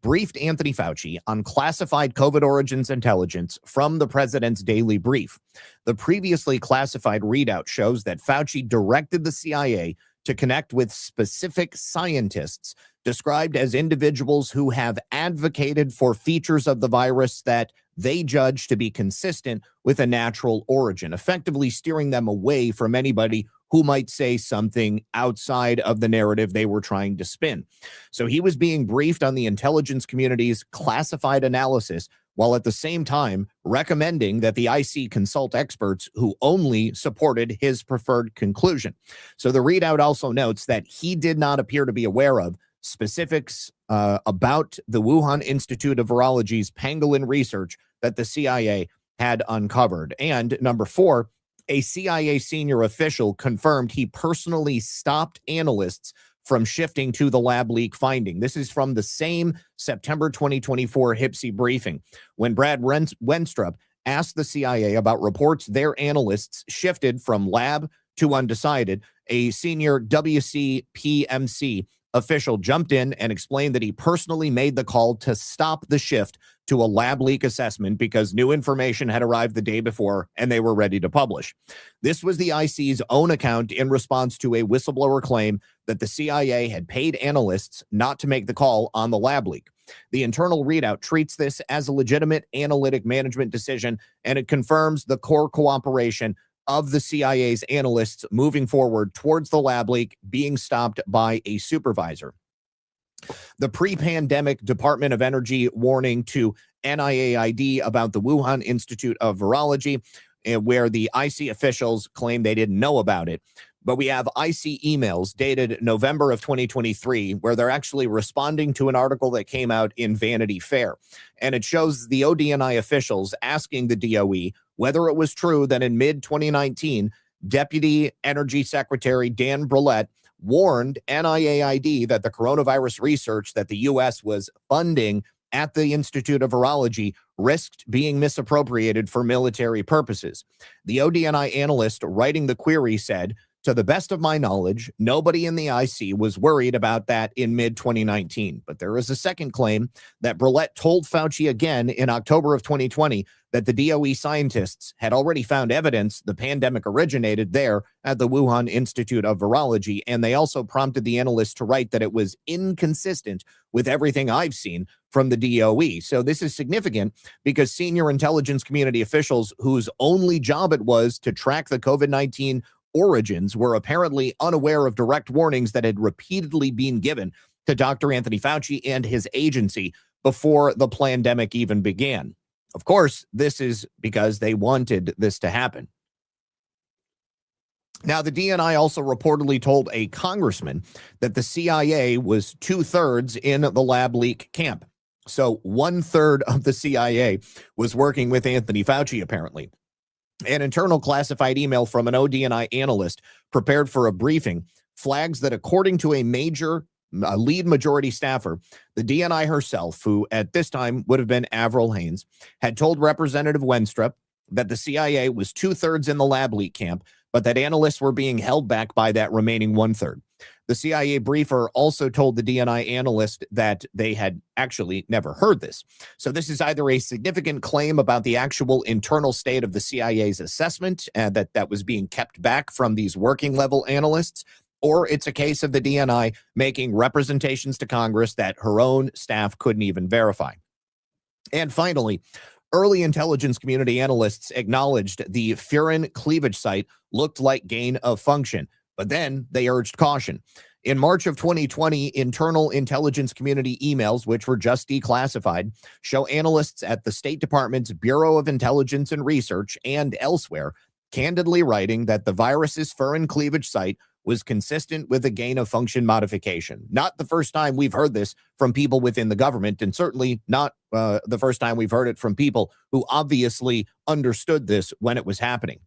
briefed Anthony Fauci on classified COVID origins intelligence from the president's daily brief. The previously classified readout shows that Fauci directed the CIA to connect with specific scientists described as individuals who have advocated for features of the virus that they judge to be consistent with a natural origin, effectively steering them away from anybody who might say something outside of the narrative they were trying to spin. So he was being briefed on the intelligence community's classified analysis, while at the same time recommending that the IC consult experts who only supported his preferred conclusion. So the readout also notes that he did not appear to be aware of specifics about the Wuhan Institute of Virology's pangolin research that the CIA had uncovered. And number 4, a CIA senior official confirmed he personally stopped analysts from shifting to the lab leak finding. This is from the same September 2024 HIPSI briefing, when Brad Wenstrup asked the CIA about reports their analysts shifted from lab to undecided. A senior WCPMC official jumped in and explained that he personally made the call to stop the shift to a lab leak assessment because new information had arrived the day before and they were ready to publish. This was the IC's own account in response to a whistleblower claim that the CIA had paid analysts not to make the call on the lab leak. The internal readout treats this as a legitimate analytic management decision, and it confirms the core cooperation of the CIA's analysts moving forward towards the lab leak being stopped by a supervisor. The pre-pandemic Department of Energy warning to NIAID about the Wuhan Institute of Virology, where the IC officials claim they didn't know about it. But we have IC emails dated November of 2023, where they're actually responding to an article that came out in Vanity Fair. And it shows the ODNI officials asking the DOE whether it was true that in mid-2019, Deputy Energy Secretary Dan Brouillette warned NIAID that the coronavirus research that the U.S. was funding at the Institute of Virology risked being misappropriated for military purposes. The ODNI analyst writing the query said, "To the best of my knowledge, nobody in the IC was worried about that in mid-2019. But there is a second claim that Brouillette told Fauci again in October of 2020 that the DOE scientists had already found evidence the pandemic originated there at the Wuhan Institute of Virology, and they also prompted the analyst to write that it was inconsistent with everything I've seen from the DOE." So this is significant because senior intelligence community officials whose only job it was to track the COVID-19 origins were apparently unaware of direct warnings that had repeatedly been given to Dr. Anthony Fauci and his agency before the pandemic even began. Of course, this is because they wanted this to happen. Now, the DNI also reportedly told a congressman that the CIA was 2/3 in the lab leak camp. So 1/3 of the CIA was working with Anthony Fauci, apparently. An internal classified email from an ODNI analyst prepared for a briefing flags that according to a lead majority staffer, the DNI herself, who at this time would have been Avril Haines, had told Representative Wenstrup that the CIA was 2/3 in the lab leak camp, but that analysts were being held back by that remaining 1/3. The CIA briefer also told the DNI analyst that they had actually never heard this. So this is either a significant claim about the actual internal state of the CIA's assessment that was being kept back from these working level analysts, or it's a case of the DNI making representations to Congress that her own staff couldn't even verify. And finally, early intelligence community analysts acknowledged the furin cleavage site looked like gain of function, but then they urged caution. In March of 2020, internal intelligence community emails, which were just declassified, show analysts at the State Department's Bureau of Intelligence and Research and elsewhere candidly writing that the virus's fur and cleavage site was consistent with a gain-of-function modification. Not the first time we've heard this from people within the government, and certainly not the first time we've heard it from people who obviously understood this when it was happening.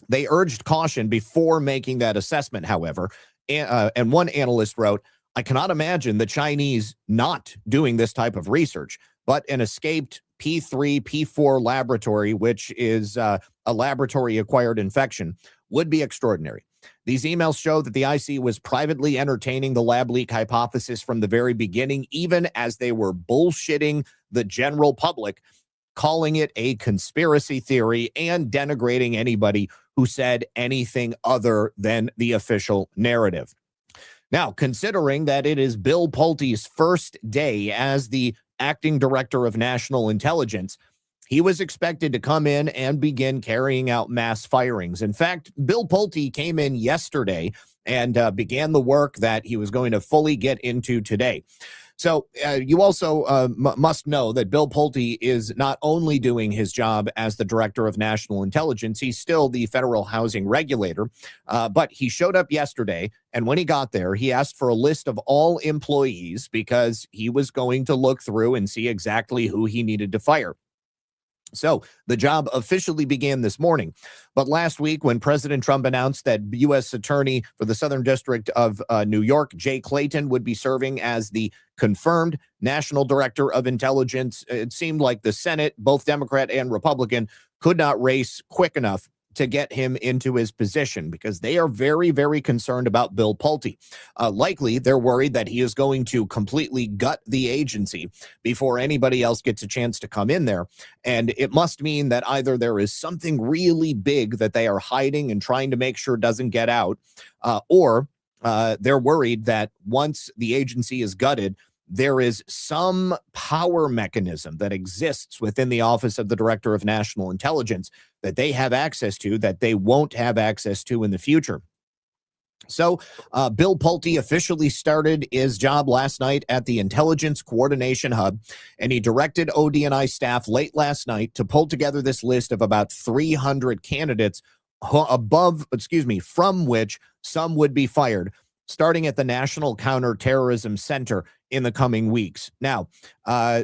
They urged caution before making that assessment, however, and one analyst wrote, "I cannot imagine the Chinese not doing this type of research, but an escaped P3, P4 laboratory, which is a laboratory-acquired infection, would be extraordinary." These emails show that the IC was privately entertaining the lab leak hypothesis from the very beginning, even as they were bullshitting the general public, calling it a conspiracy theory and denigrating anybody who said anything other than the official narrative. Now, considering that it is Bill Pulte's first day as the acting director of national intelligence, he was expected to come in and begin carrying out mass firings. In fact, Bill Pulte came in yesterday and began the work that he was going to fully get into today. So you also must know that Bill Pulte is not only doing his job as the director of national intelligence, he's still the federal housing regulator, but he showed up yesterday, and when he got there, he asked for a list of all employees because he was going to look through and see exactly who he needed to fire. So the job officially began this morning. But last week, when President Trump announced that U.S. Attorney for the Southern District of New York, Jay Clayton, would be serving as the confirmed National Director of Intelligence, it seemed like the Senate, both Democrat and Republican, could not race quick enough to get him into his position because they are very, very concerned about Bill Pulte. Likely, they're worried that he is going to completely gut the agency before anybody else gets a chance to come in there. And it must mean that either there is something really big that they are hiding and trying to make sure doesn't get out, or they're worried that once the agency is gutted, there is some power mechanism that exists within the Office of the Director of National Intelligence that they have access to that they won't have access to in the future. So Bill Pulte officially started his job last night at the Intelligence Coordination Hub, and he directed ODNI staff late last night to pull together this list of about 300 candidates from which some would be fired, starting at the National Counterterrorism Center in the coming weeks. Now,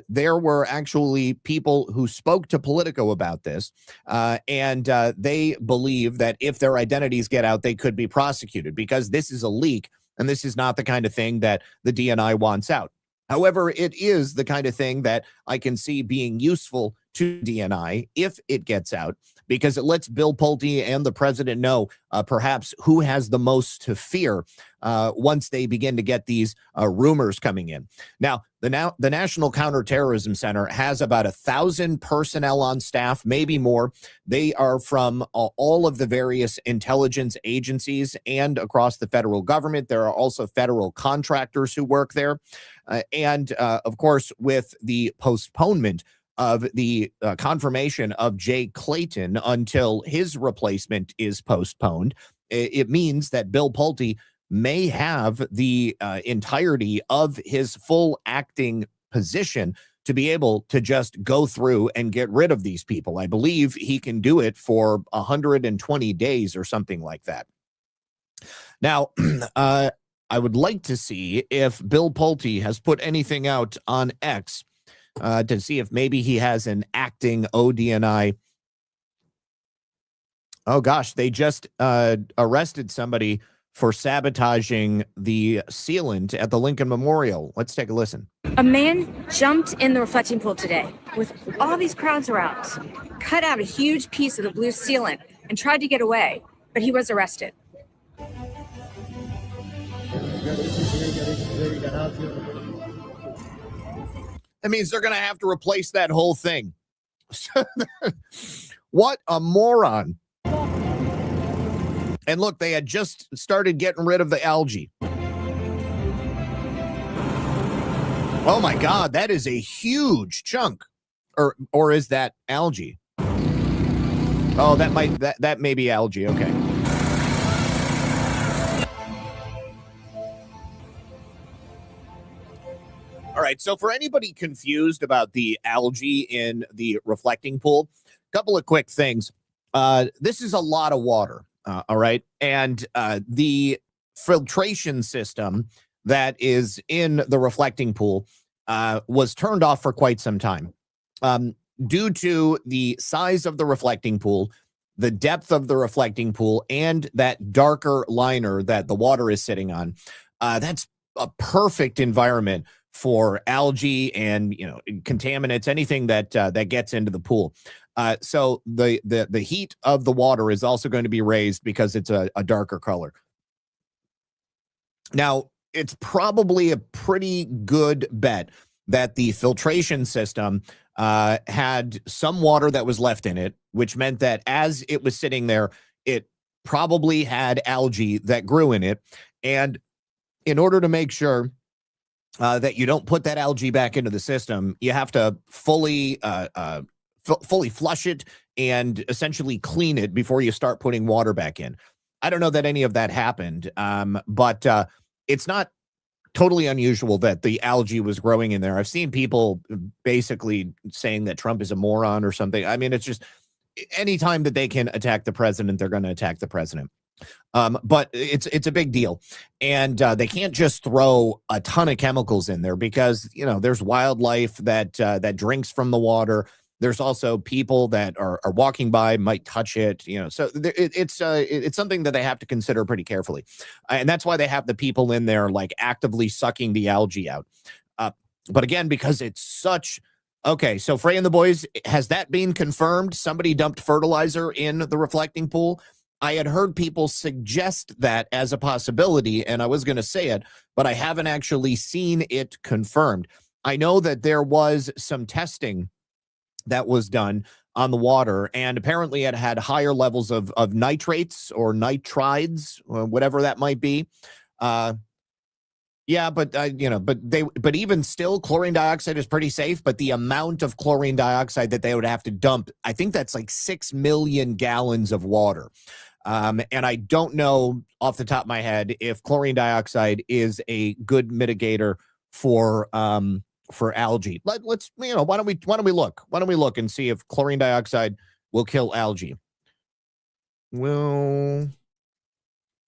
there were actually people who spoke to Politico about this, and they believe that if their identities get out, they could be prosecuted because this is a leak, and this is not the kind of thing that the DNI wants out. However, it is the kind of thing that I can see being useful to DNI if it gets out, because it lets Bill Pulte and the president know perhaps who has the most to fear once they begin to get these rumors coming in. Now, the National Counterterrorism Center has about 1,000 personnel on staff, maybe more. They are from all of the various intelligence agencies and across the federal government. There are also federal contractors who work there. And of course, with the postponement of the confirmation of Jay Clayton until his replacement is postponed, it means that Bill Pulte may have the entirety of his full acting position to be able to just go through and get rid of these people. I believe he can do it for 120 days or something like that. Now, I would like to see if Bill Pulte has put anything out on X to see if maybe he has an acting ODNI. Oh, gosh, they just arrested somebody for sabotaging the sealant at the Lincoln Memorial. Let's take a listen. A man jumped in the reflecting pool today with all these crowds around, cut out a huge piece of the blue sealant, and tried to get away, but he was arrested. That means they're going to have to replace that whole thing. What a moron. And look, they had just started getting rid of the algae. Oh my God, that is a huge chunk. Or is that algae? Oh, that may be algae. Okay. All right, so for anybody confused about the algae in the reflecting pool, a couple of quick things. This is a lot of water. All right. And the filtration system that is in the reflecting pool was turned off for quite some time. Due to the size of the reflecting pool, the depth of the reflecting pool, and that darker liner that the water is sitting on, that's a perfect environment for algae and contaminants, anything that that gets into the pool. So the heat of the water is also going to be raised because it's a darker color. Now, it's probably a pretty good bet that the filtration system had some water that was left in it, which meant that as it was sitting there, it probably had algae that grew in it. And in order to make sure that you don't put that algae back into the system, you have to fully flush it and essentially clean it before you start putting water back in. I don't know that any of that happened, but it's not totally unusual that the algae was growing in there. I've seen people basically saying that Trump is a moron or something. I mean, it's just anytime that they can attack the president, they're going to attack the president. But it's a big deal, and they can't just throw a ton of chemicals in there because there's wildlife that drinks from the water. There's also people that are walking by, might touch it, so it's something that they have to consider pretty carefully. And that's why they have the people in there like actively sucking the algae out. But again, because it's such, okay, so Frey and the boys, has that been confirmed? Somebody dumped fertilizer in the reflecting pool. I had heard people suggest that as a possibility, and I was going to say it, but I haven't actually seen it confirmed. I know that there was some testing that was done on the water, and apparently it had higher levels of nitrates or nitrides, or whatever that might be. Yeah, but but even still, chlorine dioxide is pretty safe. But the amount of chlorine dioxide that they would have to dump, I think that's like 6 million gallons of water. And I don't know off the top of my head if chlorine dioxide is a good mitigator for algae. Let's why don't we look and see if chlorine dioxide will kill algae. Will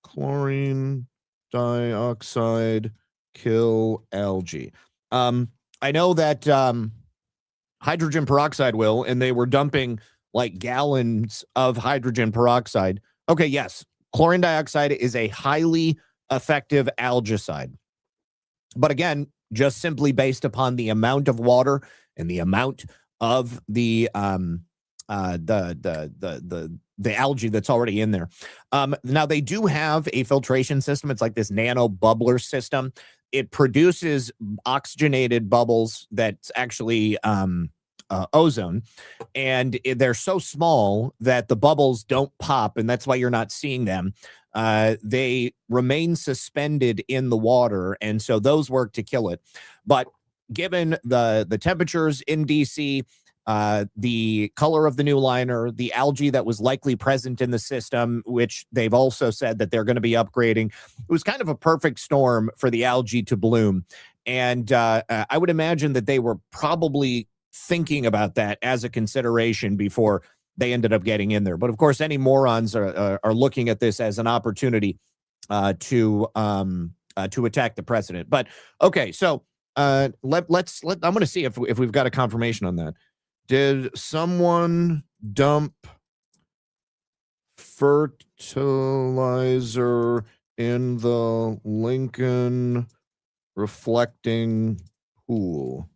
chlorine dioxide kill algae? I know that hydrogen peroxide will, and they were dumping like gallons of hydrogen peroxide. Okay, yes, chlorine dioxide is a highly effective algicide. But again, just simply based upon the amount of water and the amount of the algae that's already in there. Now they do have a filtration system. It's like this nano bubbler system. It produces oxygenated bubbles that's actually ozone, and they're so small that the bubbles don't pop, and that's why you're not seeing them. They remain suspended in the water, and so those work to kill it. But given the temperatures in DC, the color of the new liner, the algae that was likely present in the system, which they've also said that they're going to be upgrading, it was kind of a perfect storm for the algae to bloom. And I would imagine that they were probably thinking about that as a consideration before they ended up getting in there. But of course, any morons are looking at this as an opportunity to attack the president. But okay, so I'm going to see if we've got a confirmation on that. Did someone dump fertilizer in the Lincoln reflecting pool?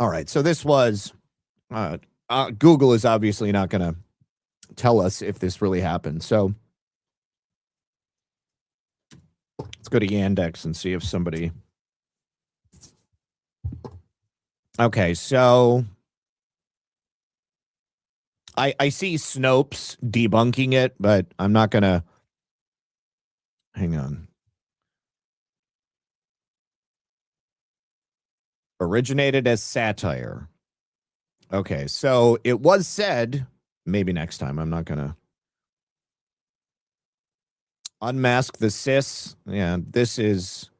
All right, so this was Google is obviously not going to tell us if this really happened. So let's go to Yandex and see if somebody. Okay, so I see Snopes debunking it, but I'm not going to. Hang on. Originated as satire. Okay, so it was said, maybe next time, I'm not going to. Unmask the cis. Yeah, this is.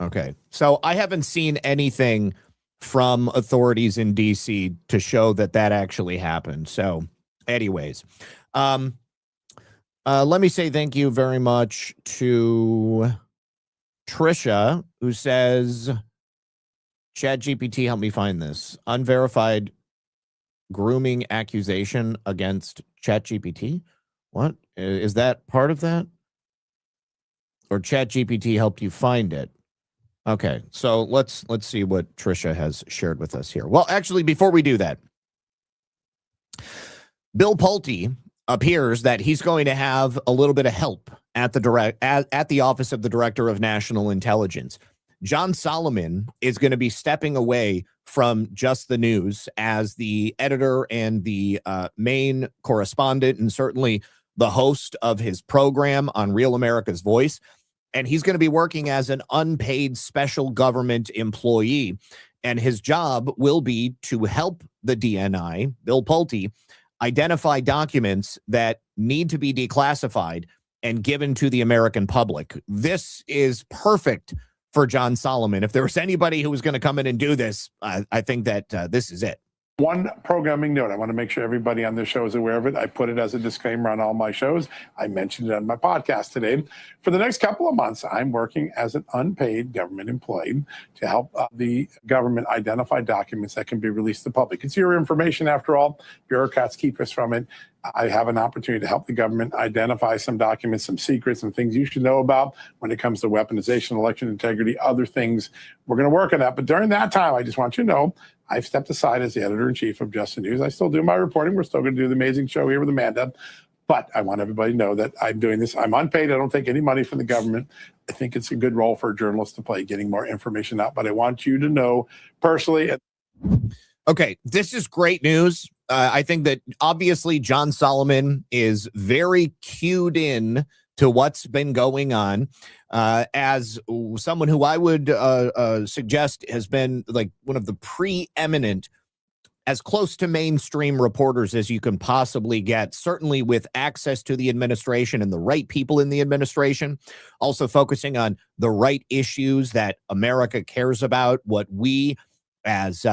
Okay. So I haven't seen anything from authorities in DC to show that that actually happened. So anyways, let me say thank you very much to Trisha, who says, ChatGPT, help me find this. Unverified grooming accusation against ChatGPT. What? Is that part of that? Or ChatGPT helped you find it? Okay, so let's see what Trisha has shared with us here. Well, actually, before we do that, Bill Pulte appears that he's going to have a little bit of help at the office of the Director of National Intelligence. John Solomon is going to be stepping away from Just the News as the editor and the main correspondent, and certainly the host of his program on Real America's Voice. And he's going to be working as an unpaid special government employee. And his job will be to help the DNI, Bill Pulte, identify documents that need to be declassified and given to the American public. This is perfect for John Solomon. If there was anybody who was going to come in and do this, I think that this is it. One programming note, I want to make sure everybody on this show is aware of it. I put it as a disclaimer on all my shows. I mentioned it on my podcast today. For the next couple of months, I'm working as an unpaid government employee to help the government identify documents that can be released to the public. It's your information, after all. Bureaucrats keep us from it. I have an opportunity to help the government identify some documents, some secrets, and things you should know about when it comes to weaponization, election integrity, other things. We're going to work on that. But during that time, I just want you to know, I've stepped aside as the editor-in-chief of Just the News. I still do my reporting. We're still going to do the amazing show here with Amanda. But I want everybody to know that I'm doing this. I'm unpaid. I don't take any money from the government. I think it's a good role for a journalist to play, getting more information out. But I want you to know personally. Okay, this is great news. I think that obviously John Solomon is very cued in to what's been going on. As someone who I would suggest has been like one of the preeminent, as close to mainstream reporters as you can possibly get, certainly with access to the administration and the right people in the administration, also focusing on the right issues that America cares about, what we as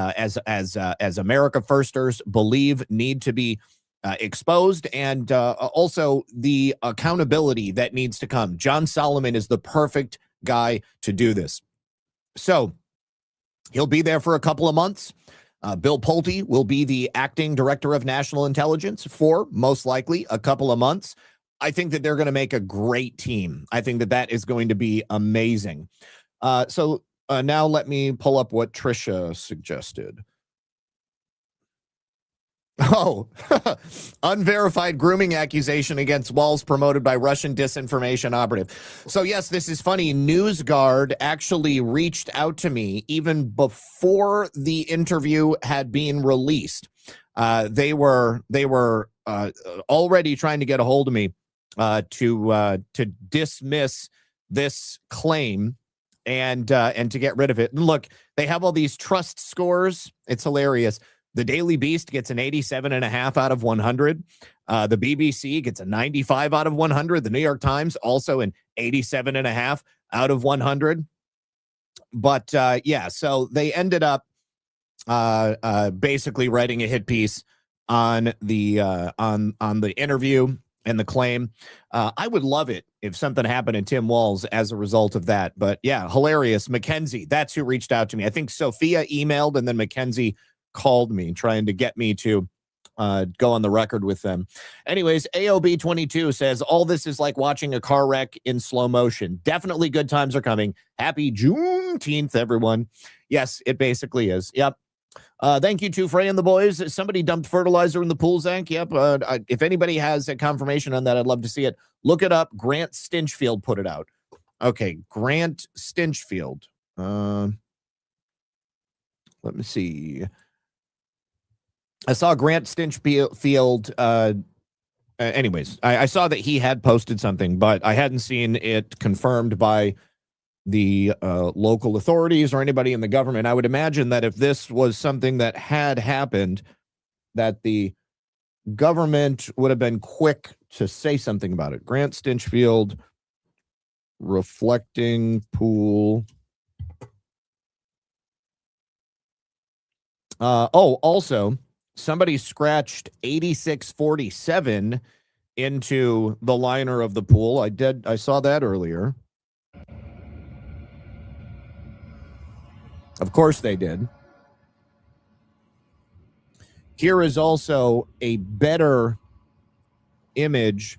America Firsters believe need to be exposed, and also the accountability that needs to come. John Solomon is the perfect guy to do this. So he'll be there for a couple of months. Bill Pulte will be the acting director of national intelligence for most likely a couple of months. I think that they're going to make a great team. I think that that is going to be amazing. So now let me pull up what Trisha suggested. Oh, unverified grooming accusation against Walz promoted by Russian disinformation operative. So yes, this is funny. NewsGuard actually reached out to me even before the interview had been released. They were already trying to get a hold of me to dismiss this claim and to get rid of it. And look, they have all these trust scores. It's hilarious. The Daily Beast gets an 87.5 out of 100. The BBC gets a 95 out of 100. The New York Times also an 87.5 out of 100. But yeah, so they ended up basically writing a hit piece on the interview and the claim. I would love it if something happened to Tim Walz as a result of that. But yeah, hilarious. Mackenzie, that's who reached out to me. I think Sophia emailed and then Mackenzie called me trying to get me to go on the record with them. Anyways, AOB22 says, all this is like watching a car wreck in slow motion. Definitely good times are coming. Happy Juneteenth, everyone. Yes, it basically is. Yep. Thank you to Frey and the boys. Somebody dumped fertilizer in the pool, Zach. Yep. If anybody has a confirmation on that, I'd love to see it. Look it up. Grant Stinchfield put it out. Okay, Grant Stinchfield. Let me see. I saw Grant Stinchfield. Anyways, I saw that he had posted something, but I hadn't seen it confirmed by the local authorities or anybody in the government. I would imagine that if this was something that had happened, that the government would have been quick to say something about it. Grant Stinchfield reflecting pool Also, somebody scratched 8647 into the liner of the pool. I saw that earlier. Of course they did. Here is also a better image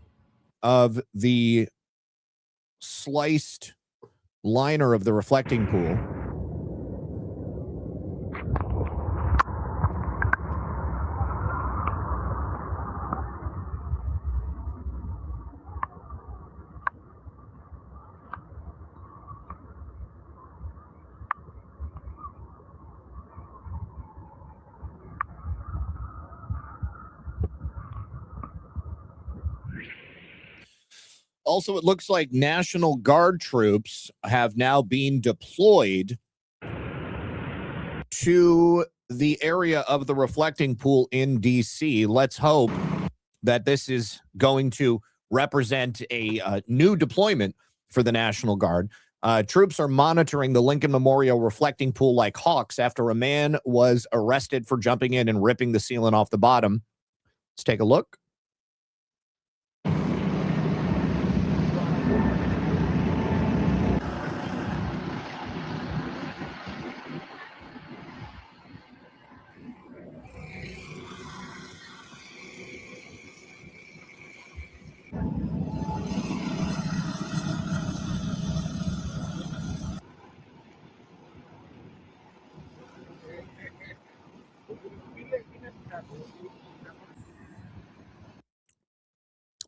of the sliced liner of the reflecting pool. Also, it looks like National Guard troops have now been deployed to the area of the reflecting pool in D.C. Let's hope that this is going to represent a new deployment for the National Guard. Troops are monitoring the Lincoln Memorial reflecting pool like hawks after a man was arrested for jumping in and ripping the sealant off the bottom. Let's take a look.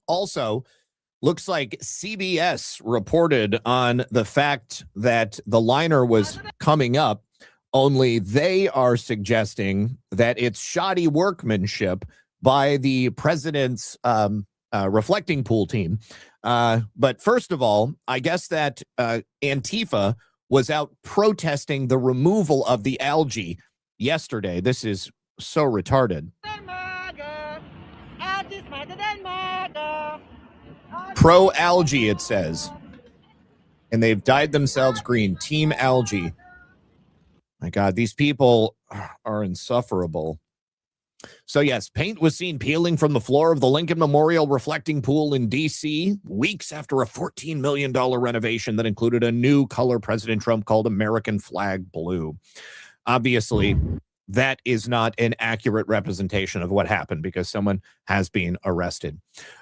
Also, looks like CBS reported on the fact that the liner was coming up, only they are suggesting that it's shoddy workmanship by the president's reflecting pool team. But first of all, I guess that Antifa was out protesting the removal of the algae yesterday. This is so retarded. Pro algae, it says. And they've dyed themselves green. Team algae. My God, these people are insufferable. So yes, paint was seen peeling from the floor of the Lincoln Memorial reflecting pool in D.C. weeks after a $14 million renovation that included a new color President Trump called American flag blue. Obviously, that is not an accurate representation of what happened because someone has been arrested.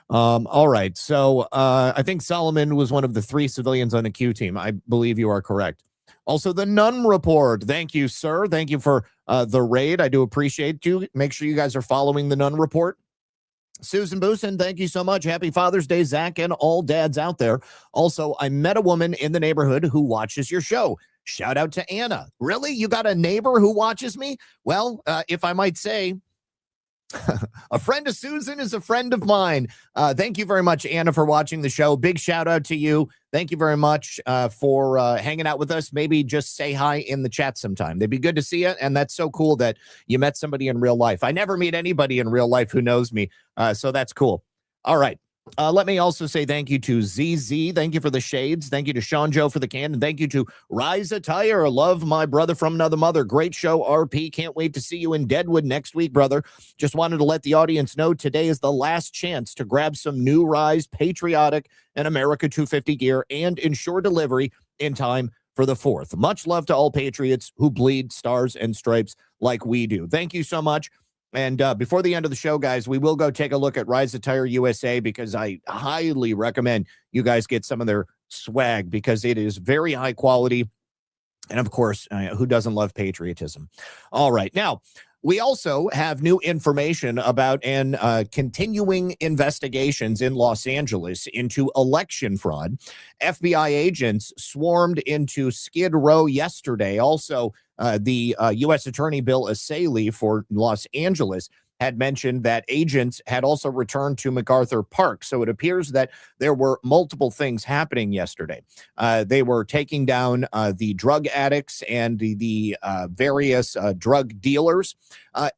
All right. So I think Solomon was one of the 3 civilians on the Q team. I believe you are correct. Also, the Nun Report. Thank you, sir. Thank you for the raid. I do appreciate you. Make sure you guys are following the Nun Report. Susan Boosin, thank you so much. Happy Father's Day, Zach, and all dads out there. Also, I met a woman in the neighborhood who watches your show. Shout out to Anna. Really? You got a neighbor who watches me? Well, if I might say, a friend of Susan is a friend of mine. Thank you very much, Anna, for watching the show. Big shout out to you. Thank you very much for hanging out with us. Maybe just say hi in the chat sometime. They'd be good to see you. And that's so cool that you met somebody in real life. I never meet anybody in real life who knows me. So that's cool. All right. Let me also say thank you to ZZ. Thank you for the shades. Thank you to Sean Joe for the can. And thank you to Rise Attire. Love my brother from another mother. Great show, RP. Can't wait to see you in Deadwood next week, brother. Just wanted to let the audience know today is the last chance to grab some new Rise Patriotic and America 250 gear and ensure delivery in time for the 4th. Much love to all patriots who bleed stars and stripes like we do. Thank you so much. And before the end of the show, guys, we will go take a look at Rise Attire USA because I highly recommend you guys get some of their swag because it is very high quality. And of course, who doesn't love patriotism? All right. Now, we also have new information about continuing investigations in Los Angeles into election fraud. FBI agents swarmed into Skid Row yesterday. Also, the U.S. Attorney Bill Asaley for Los Angeles had mentioned that agents had also returned to MacArthur Park. So it appears that there were multiple things happening yesterday. They were taking down the drug addicts and the various drug dealers.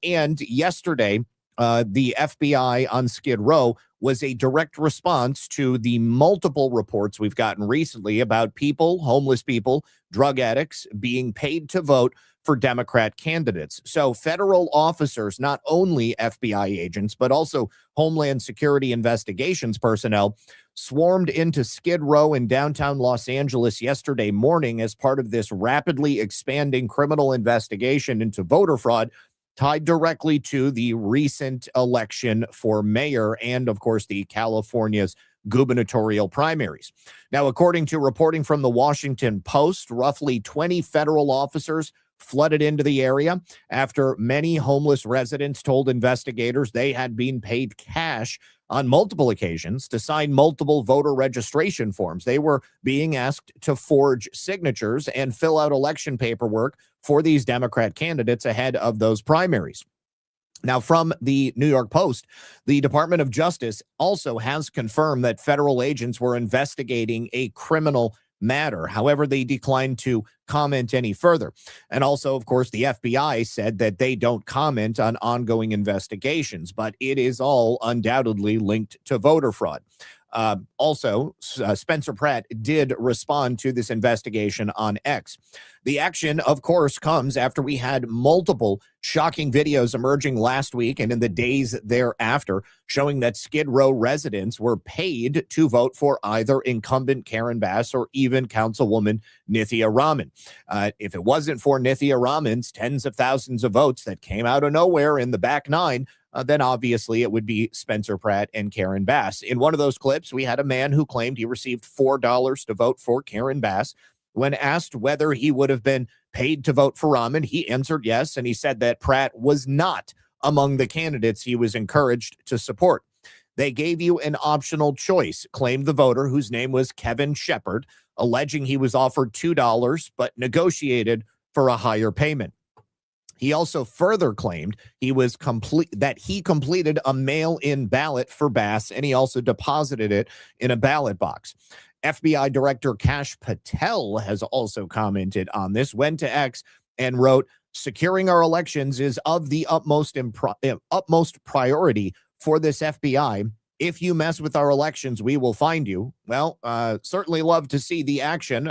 And yesterday, the FBI on Skid Row was a direct response to the multiple reports we've gotten recently about people, homeless people, drug addicts being paid to vote for Democrat candidates. So federal officers, not only FBI agents, but also Homeland Security investigations personnel, swarmed into Skid Row in downtown Los Angeles yesterday morning as part of this rapidly expanding criminal investigation into voter fraud tied directly to the recent election for mayor and, of course, the California's gubernatorial primaries. Now, according to reporting from the Washington Post, roughly 20 federal officers flooded into the area after many homeless residents told investigators they had been paid cash on multiple occasions to sign multiple voter registration forms. They were being asked to forge signatures and fill out election paperwork for these Democrat candidates ahead of those primaries. Now, from the New York Post, the Department of Justice also has confirmed that federal agents were investigating a criminal matter. However, they declined to comment any further. And also, of course, the FBI said that they don't comment on ongoing investigations, but it is all undoubtedly linked to voter fraud. Spencer Pratt did respond to this investigation on X. The action, of course, comes after we had multiple shocking videos emerging last week and in the days thereafter showing that Skid Row residents were paid to vote for either incumbent Karen Bass or even Councilwoman Nithya Raman. If it wasn't for Nithya Raman's tens of thousands of votes that came out of nowhere in the back nine, then obviously it would be Spencer Pratt and Karen Bass. In one of those clips, we had a man who claimed he received $4 to vote for Karen Bass. When asked whether he would have been paid to vote for Raman, he answered yes, and he said that Pratt was not among the candidates he was encouraged to support. They gave you an optional choice, claimed the voter, whose name was Kevin Shepard, alleging he was offered $2 but negotiated for a higher payment. He also further claimed that he completed a mail-in ballot for Bass, and he also deposited it in a ballot box. FBI Director Kash Patel has also commented on this, went to X and wrote, "Securing our elections is of the utmost priority for this FBI. If you mess with our elections, we will find you." Well, certainly love to see the action.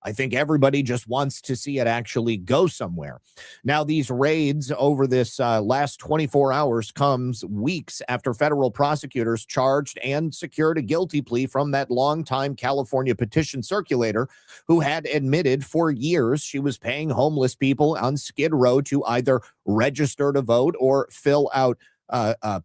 I think everybody just wants to see it actually go somewhere. Now, these raids over this last 24 hours comes weeks after federal prosecutors charged and secured a guilty plea from that longtime California petition circulator who had admitted for years she was paying homeless people on Skid Row to either register to vote or fill out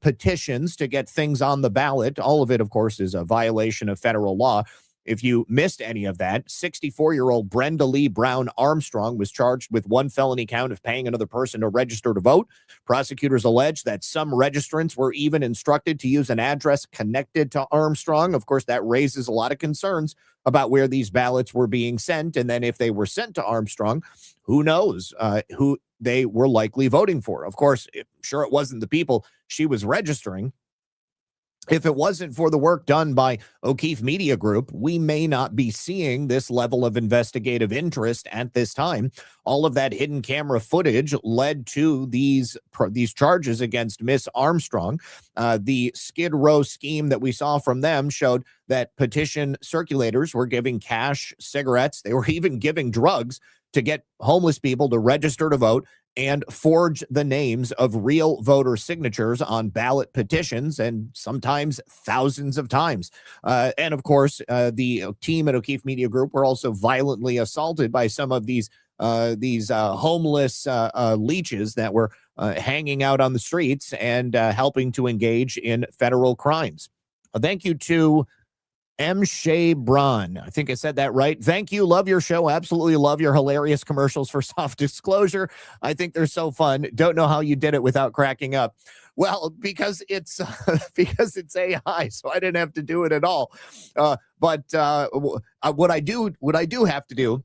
petitions to get things on the ballot. All of it, of course, is a violation of federal law. If you missed any of that, 64-year-old Brenda Lee Brown Armstrong was charged with one felony count of paying another person to register to vote. Prosecutors allege that some registrants were even instructed to use an address connected to Armstrong. Of course, that raises a lot of concerns about where these ballots were being sent. And then if they were sent to Armstrong, who knows who they were likely voting for. Of course, sure, it wasn't the people she was registering. If it wasn't for the work done by O'Keefe Media Group, we may not be seeing this level of investigative interest at this time. All of that hidden camera footage led to these charges against Miss Armstrong. The Skid Row scheme that we saw from them showed that petition circulators were giving cash, cigarettes. They were even giving drugs to get homeless people to register to vote and forge the names of real voter signatures on ballot petitions, and sometimes thousands of times. And of course, the team at O'Keefe Media Group were also violently assaulted by some of these homeless leeches that were hanging out on the streets and helping to engage in federal crimes. Thank you to M. Shea Braun. I think I said that right. Thank you. Love your show. Absolutely love your hilarious commercials for soft disclosure. I think they're so fun. Don't know how you did it without cracking up. Well, because it's AI, so I didn't have to do it at all. But what I do have to do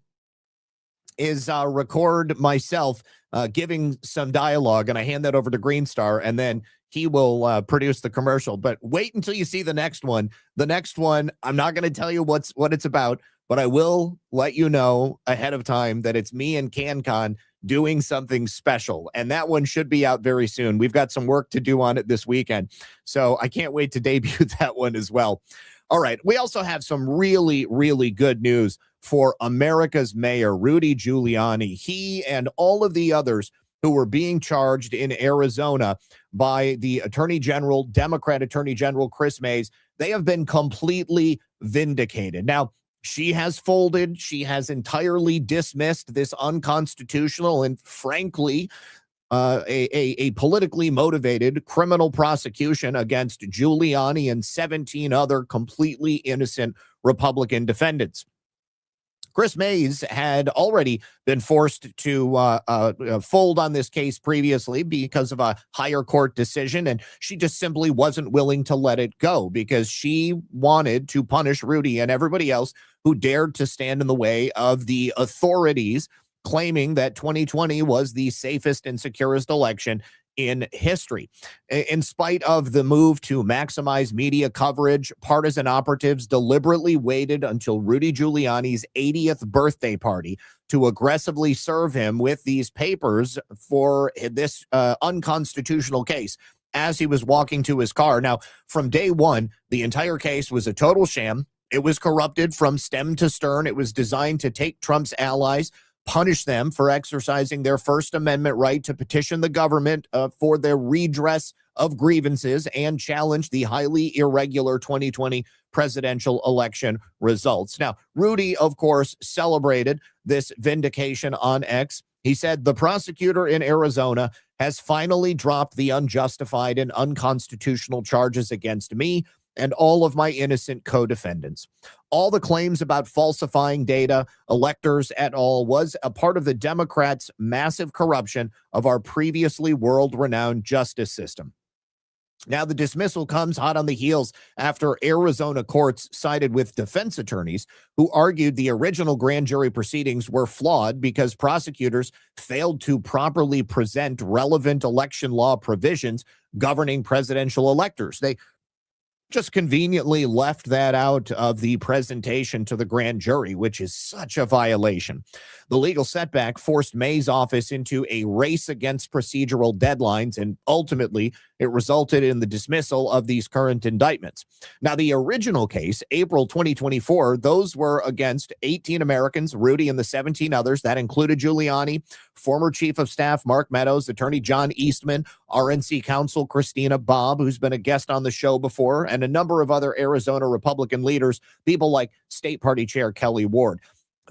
is record myself giving some dialogue, and I hand that over to Green Star, and then he will produce the commercial. But wait until you see the next one. The next one, I'm not going to tell you what it's about, but I will let you know ahead of time that it's me and CanCon doing something special. And that one should be out very soon. We've got some work to do on it this weekend, so I can't wait to debut that one as well. All right. We also have some really, really good news for America's mayor, Rudy Giuliani. He and all of the others who were being charged in Arizona by the Attorney General, Democrat Attorney General Chris Mays, they have been completely vindicated. Now, she has folded. She has entirely dismissed this unconstitutional and, frankly, a politically motivated criminal prosecution against Giuliani and 17 other completely innocent Republican defendants. Chris Mays had already been forced to fold on this case previously because of a higher court decision, and she just simply wasn't willing to let it go because she wanted to punish Rudy and everybody else who dared to stand in the way of the authorities claiming that 2020 was the safest and securest election in history. In spite of the move to maximize media coverage, partisan operatives deliberately waited until Rudy Giuliani's 80th birthday party to aggressively serve him with these papers for this unconstitutional case as he was walking to his car. Now, from day one, the entire case was a total sham. It was corrupted from stem to stern. It was designed to take Trump's allies, punish them for exercising their First Amendment right to petition the government for their redress of grievances and challenge the highly irregular 2020 presidential election results. Now, Rudy, of course, celebrated this vindication on X. He said, "The prosecutor in Arizona has finally dropped the unjustified and unconstitutional charges against me and all of my innocent co-defendants. All the claims about falsifying data, electors et al. Was a part of the Democrats' massive corruption of our previously world-renowned justice system." Now, the dismissal comes hot on the heels after Arizona courts sided with defense attorneys who argued the original grand jury proceedings were flawed because prosecutors failed to properly present relevant election law provisions governing presidential electors. They just conveniently left that out of the presentation to the grand jury, which is such a violation. The legal setback forced May's office into a race against procedural deadlines, and ultimately it resulted in the dismissal of these current indictments. Now, the original case, April 2024, those were against 18 Americans, Rudy and the 17 others. That included Giuliani, former Chief of Staff Mark Meadows, Attorney John Eastman, RNC Counsel Christina Bobb, who's been a guest on the show before, and a number of other Arizona Republican leaders, people like State Party Chair Kelly Ward.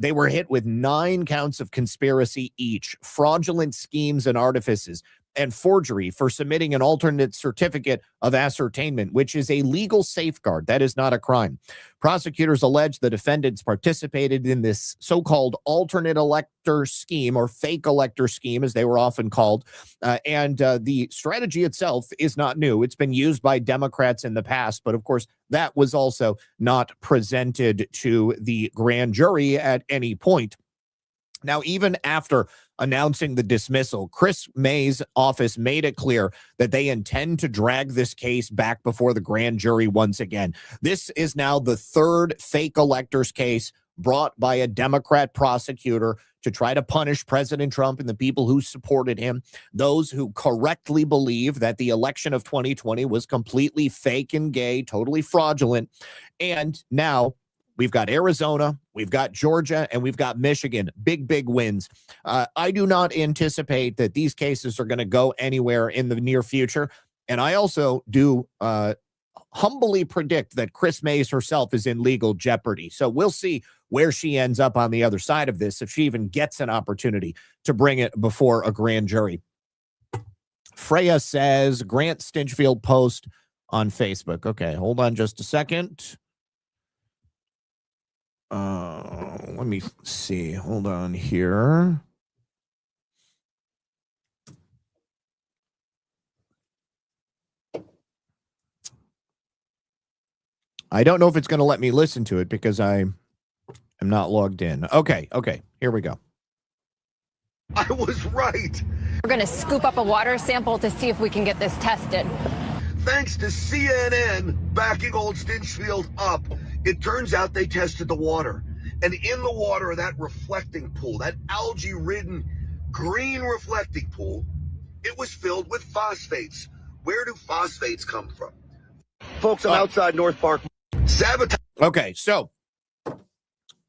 They were hit with 9 counts of conspiracy each, fraudulent schemes and artifices, and forgery for submitting an alternate certificate of ascertainment, which is a legal safeguard. That is not a crime. Prosecutors allege the defendants participated in this so-called alternate elector scheme, or fake elector scheme, as they were often called. And the strategy itself is not new. It's been used by Democrats in the past, but of course, that was also not presented to the grand jury at any point. Now, even after announcing the dismissal, Chris May's office made it clear that they intend to drag this case back before the grand jury once again. This is now the third fake electors case brought by a Democrat prosecutor to try to punish President Trump and the people who supported him, those who correctly believe that the election of 2020 was completely fake and gay, totally fraudulent. And now we've got Arizona, we've got Georgia, and we've got Michigan. Big, big wins. I do not anticipate that these cases are going to go anywhere in the near future. And I also do humbly predict that Chris Mays herself is in legal jeopardy. So we'll see where she ends up on the other side of this, if she even gets an opportunity to bring it before a grand jury. Freya says, Grant Stinchfield post on Facebook. Okay, hold on just a second. Let me see. Hold on here. I don't know if it's going to let me listen to it because I am not logged in. Okay, here we go. I was right. We're going to scoop up a water sample to see if we can get this tested. Thanks to CNN backing old Stinchfield up, it turns out they tested the water. And in the water, that reflecting pool, that algae-ridden green reflecting pool, it was filled with phosphates. Where do phosphates come from? Folks, I'm outside North Park. Sabotage. Okay, so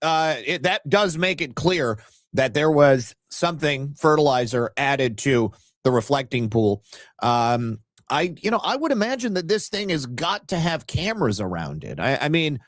that does make it clear that there was something fertilizer added to the reflecting pool. I would imagine that this thing has got to have cameras around it. I mean,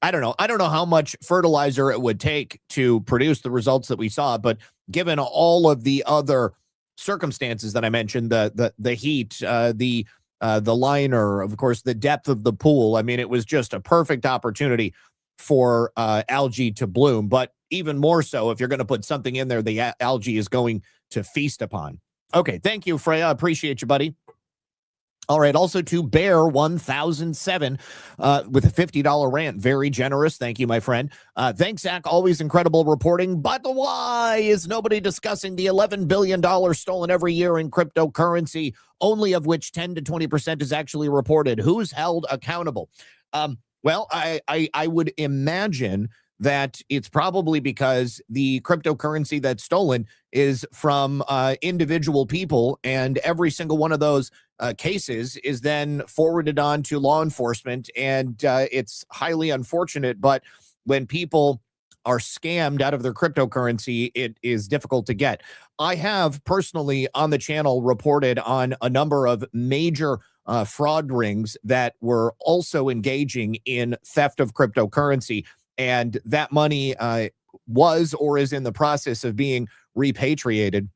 I don't know. I don't know how much fertilizer it would take to produce the results that we saw, but given all of the other circumstances that I mentioned, the heat, the liner, of course, the depth of the pool. I mean, it was just a perfect opportunity for algae to bloom. But even more so, if you're going to put something in there, the algae is going to feast upon. Okay, thank you, Freya. Appreciate you, buddy. All right, also to Bear 1007 with a $50 rant. Very generous. Thank you, my friend. Thanks, Zach. Always incredible reporting. But why is nobody discussing the $11 billion stolen every year in cryptocurrency, only of which 10 to 20% is actually reported? Who's held accountable? Well, I would imagine that it's probably because the cryptocurrency that's stolen is from individual people, and every single one of those cases is then forwarded on to law enforcement, and it's highly unfortunate. But when people are scammed out of their cryptocurrency, it is difficult to get. I have personally on the channel reported on a number of major fraud rings that were also engaging in theft of cryptocurrency. And that money was or is in the process of being repatriated.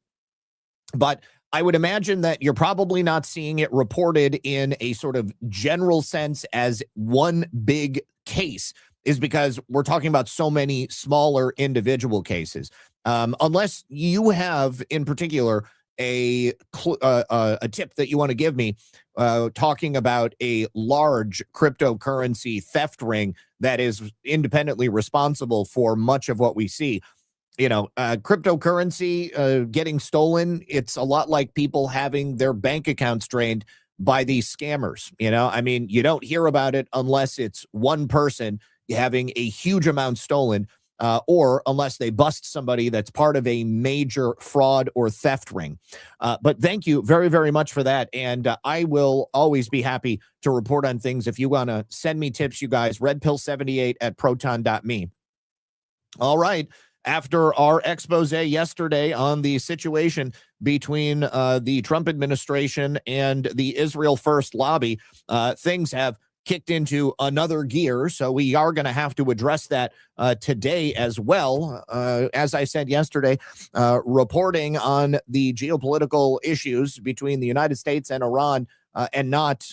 But I would imagine that you're probably not seeing it reported in a sort of general sense as one big case, is because we're talking about so many smaller individual cases. Unless you have in particular a tip that you want to give me, talking about a large cryptocurrency theft ring that is independently responsible for much of what we see. Cryptocurrency getting stolen, it's a lot like people having their bank accounts drained by these scammers. I mean, you don't hear about it unless it's one person having a huge amount stolen, or unless they bust somebody that's part of a major fraud or theft ring. But thank you very, very much for that. And I will always be happy to report on things. If you want to send me tips, you guys, redpill78@proton.me. All right. After our expose yesterday on the situation between the Trump administration and the Israel First lobby, things have kicked into another gear. So we are going to have to address that today as well. As I said yesterday, reporting on the geopolitical issues between the United States and Iran, and not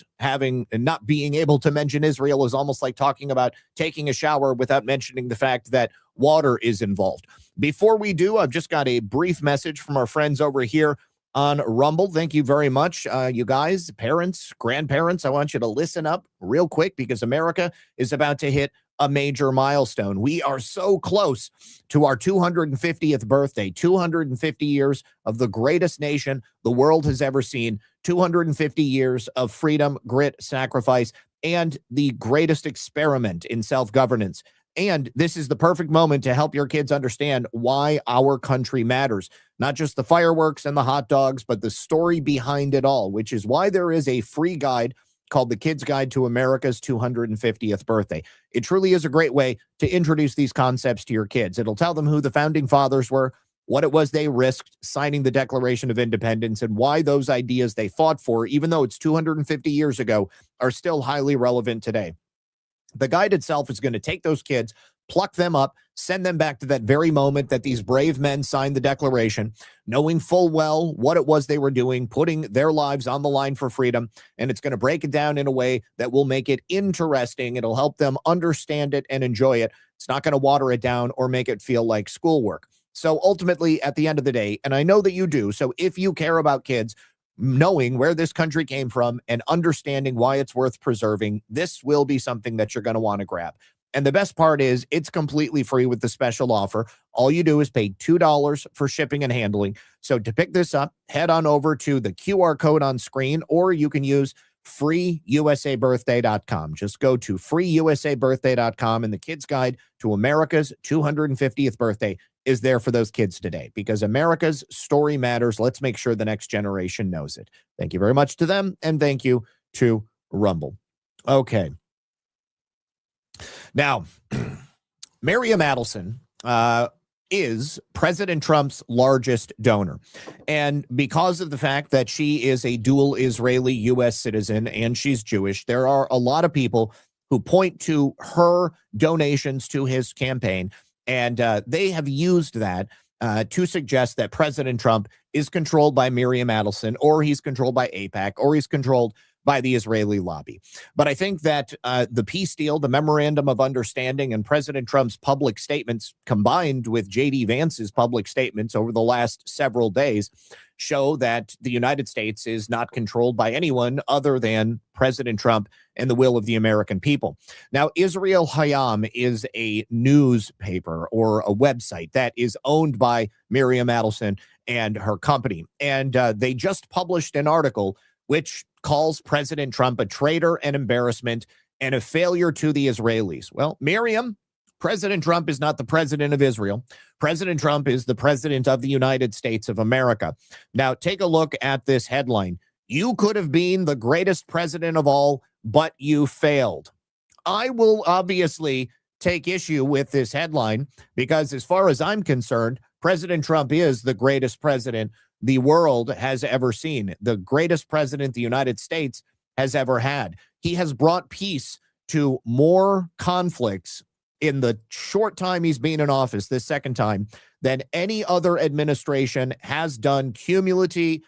being able to mention Israel is almost like talking about taking a shower without mentioning the fact that water is involved. Before we do, I've just got a brief message from our friends over here on Rumble. Thank you very much, you guys, parents, grandparents. I want you to listen up real quick because America is about to hit a major milestone. We are so close to our 250th birthday, 250 years of the greatest nation the world has ever seen, 250 years of freedom, grit, sacrifice, and the greatest experiment in self-governance. And this is the perfect moment to help your kids understand why our country matters. Not just the fireworks and the hot dogs, but the story behind it all, which is why there is a free guide called The Kid's Guide to America's 250th Birthday. It truly is a great way to introduce these concepts to your kids. It'll tell them who the founding fathers were, what it was they risked signing the Declaration of Independence, and why those ideas they fought for, even though it's 250 years ago, are still highly relevant today. The guide itself is going to take those kids, pluck them up, send them back to that very moment that these brave men signed the Declaration, knowing full well what it was they were doing, putting their lives on the line for freedom. And it's going to break it down in a way that will make it interesting. It'll help them understand it and enjoy it. It's not going to water it down or make it feel like schoolwork. So ultimately, at the end of the day, and I know that you do, so if you care about kids, knowing where this country came from and understanding why it's worth preserving, this will be something that you're going to want to grab. And the best part is it's completely free with the special offer. All you do is pay $2 for shipping and handling. So to pick this up, head on over to the QR code on screen, or you can use freeusabirthday.com. Just go to freeusabirthday.com, and the Kids Guide to America's 250th birthday is there for those kids today, because America's story matters. Let's make sure the next generation knows it. Thank you very much to them, and thank you to Rumble. Okay. Now, Miriam Adelson is President Trump's largest donor. And because of the fact that she is a dual Israeli U.S. citizen and she's Jewish, there are a lot of people who point to her donations to his campaign, and they have used that to suggest that President Trump is controlled by Miriam Adelson, or he's controlled by AIPAC, or he's controlled by the Israeli lobby. But I think that the peace deal, the memorandum of understanding, and President Trump's public statements combined with J.D. Vance's public statements over the last several days show that the United States is not controlled by anyone other than President Trump and the will of the American people. Now, Israel Hayam is a newspaper or a website that is owned by Miriam Adelson and her company. And they just published an article which calls President Trump a traitor, an embarrassment, and a failure to the Israelis. Well, Miriam, President Trump is not the president of Israel. President Trump is the president of the United States of America. Now, take a look at this headline. You could have been the greatest president of all, but you failed. I will obviously take issue with this headline because, as far as I'm concerned, President Trump is the greatest president the world has ever seen, the greatest president the United States has ever had. He has brought peace to more conflicts in the short time he's been in office, this second time, than any other administration has done cumulatively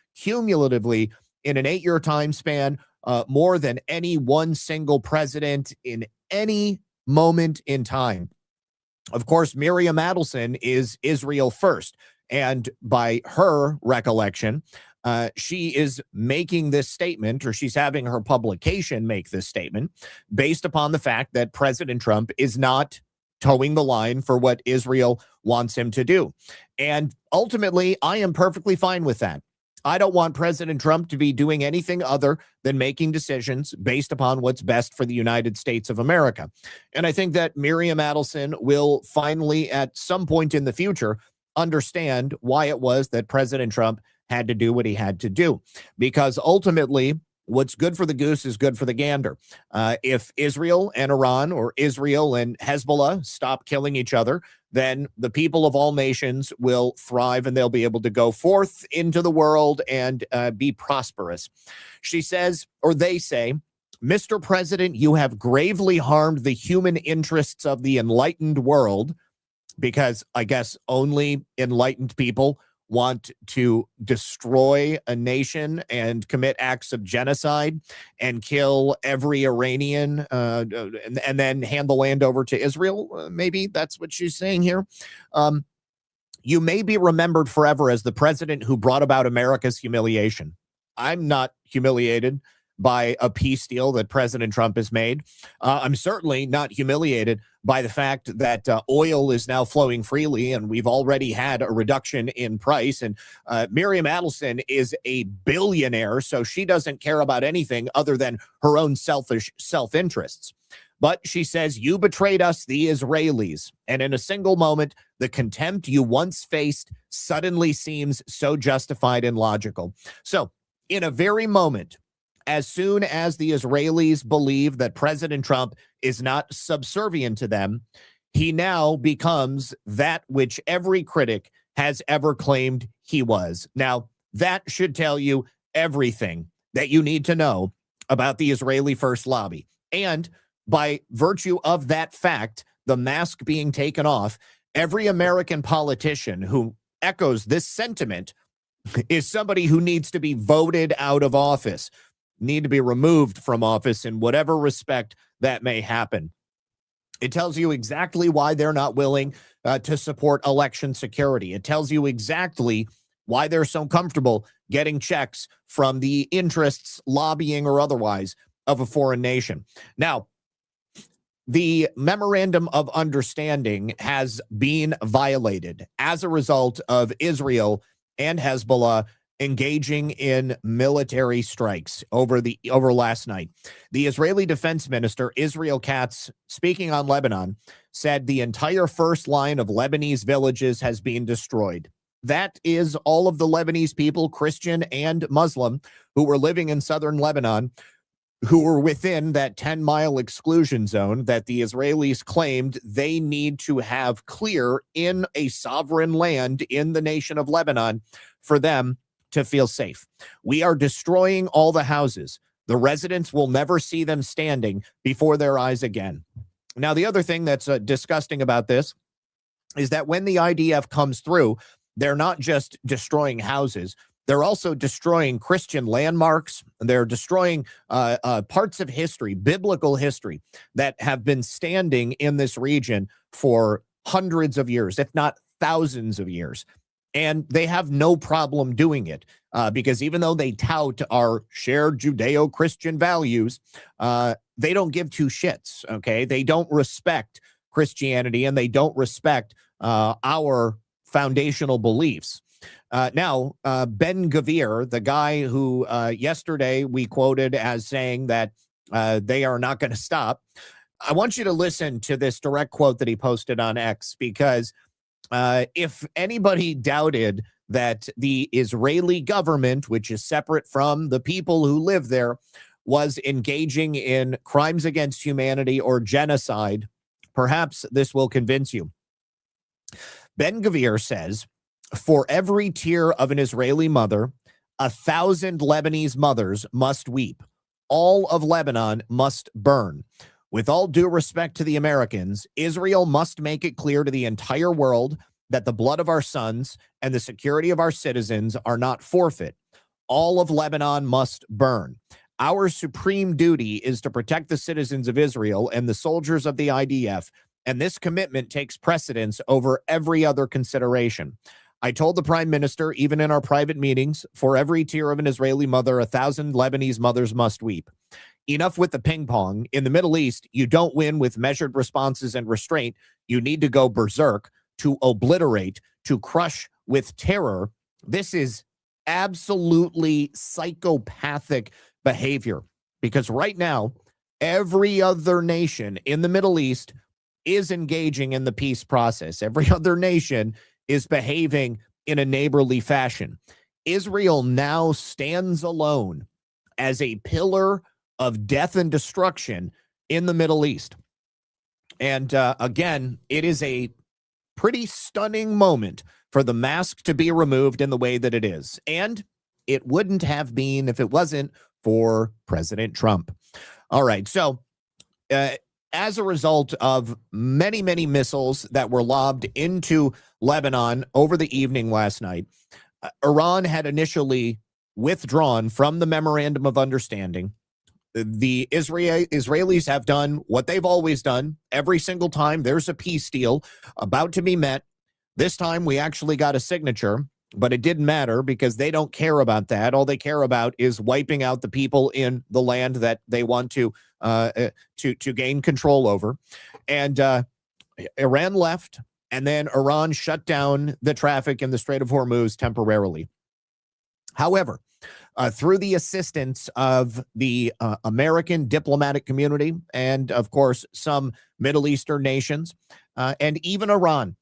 in an 8-year time span, more than any one single president in any moment in time. Of course, Miriam Adelson is Israel first. And by her recollection, she is making this statement, or she's having her publication make this statement based upon the fact that President Trump is not towing the line for what Israel wants him to do. And ultimately, I am perfectly fine with that. I don't want President Trump to be doing anything other than making decisions based upon what's best for the United States of America. And I think that Miriam Adelson will finally, at some point in the future, understand why it was that President Trump had to do what he had to do. Because ultimately, what's good for the goose is good for the gander. If Israel and Iran, or Israel and Hezbollah, stop killing each other, then the people of all nations will thrive and they'll be able to go forth into the world and be prosperous. She says, or they say, Mr. President, you have gravely harmed the human interests of the enlightened world, because I guess only enlightened people want to destroy a nation and commit acts of genocide and kill every Iranian and then hand the land over to Israel. Maybe that's what she's saying here. You may be remembered forever as the president who brought about America's humiliation. I'm not humiliated by a peace deal that President Trump has made. I'm certainly not humiliated by the fact that oil is now flowing freely, and we've already had a reduction in price. And Miriam Adelson is a billionaire, so she doesn't care about anything other than her own selfish self-interests. But she says, you betrayed us, the Israelis. And in a single moment, the contempt you once faced suddenly seems so justified and logical. So in a very moment, as soon as the Israelis believe that President Trump is not subservient to them, he now becomes that which every critic has ever claimed he was. Now, that should tell you everything that you need to know about the Israeli First Lobby. And by virtue of that fact, the mask being taken off, every American politician who echoes this sentiment is somebody who needs to be voted out of office, need to be removed from office in whatever respect that may happen. It tells you exactly why they're not willing to support election security. It tells you exactly why they're so comfortable getting checks from the interests, lobbying or otherwise, of a foreign nation. Now, the memorandum of understanding has been violated as a result of Israel and Hezbollah engaging in military strikes over last night. The Israeli defense minister, Israel Katz, speaking on Lebanon, said the entire first line of Lebanese villages has been destroyed. That is all of the Lebanese people, Christian and Muslim, who were living in southern Lebanon, who were within that 10-mile exclusion zone that the Israelis claimed they need to have clear in a sovereign land in the nation of Lebanon for them to feel safe. We are destroying all the houses. The residents will never see them standing before their eyes again. Now, the other thing that's disgusting about this is that when the IDF comes through, they're not just destroying houses. They're also destroying Christian landmarks. They're destroying parts of history, biblical history, that have been standing in this region for hundreds of years, if not thousands of years. And they have no problem doing it because even though they tout our shared Judeo-Christian values, they don't give two shits, okay? They don't respect Christianity and they don't respect our foundational beliefs. Now, Ben-Gvir, the guy who yesterday we quoted as saying that they are not going to stop, I want you to listen to this direct quote that he posted on X, because if anybody doubted that the Israeli government, which is separate from the people who live there, was engaging in crimes against humanity or genocide, perhaps this will convince you. Ben-Gvir says, for every tear of an Israeli mother, 1,000 Lebanese mothers must weep. All of Lebanon must burn. With all due respect to the Americans, Israel must make it clear to the entire world that the blood of our sons and the security of our citizens are not forfeit. All of Lebanon must burn. Our supreme duty is to protect the citizens of Israel and the soldiers of the IDF, and this commitment takes precedence over every other consideration. I told the prime minister, even in our private meetings, for every tear of an Israeli mother, 1,000 Lebanese mothers must weep. Enough with the ping pong. In the Middle East, you don't win with measured responses and restraint. You need to go berserk, to obliterate, to crush with terror. This is absolutely psychopathic behavior, because right now, every other nation in the Middle East is engaging in the peace process. Every other nation is behaving in a neighborly fashion. Israel now stands alone as a pillar of death and destruction in the Middle East. And again, it is a pretty stunning moment for the mask to be removed in the way that it is. And it wouldn't have been if it wasn't for President Trump. All right, so as a result of many, many missiles that were lobbed into Lebanon over the evening last night, Iran had initially withdrawn from the Memorandum of Understanding. The Israelis have done what they've always done. Every single time there's a peace deal about to be met, this time we actually got a signature, but it didn't matter because they don't care about that. All they care about is wiping out the people in the land that they want to gain control over. And Iran left, and then Iran shut down the traffic in the Strait of Hormuz temporarily. However, through the assistance of the American diplomatic community and, of course, some Middle Eastern nations and even Iran,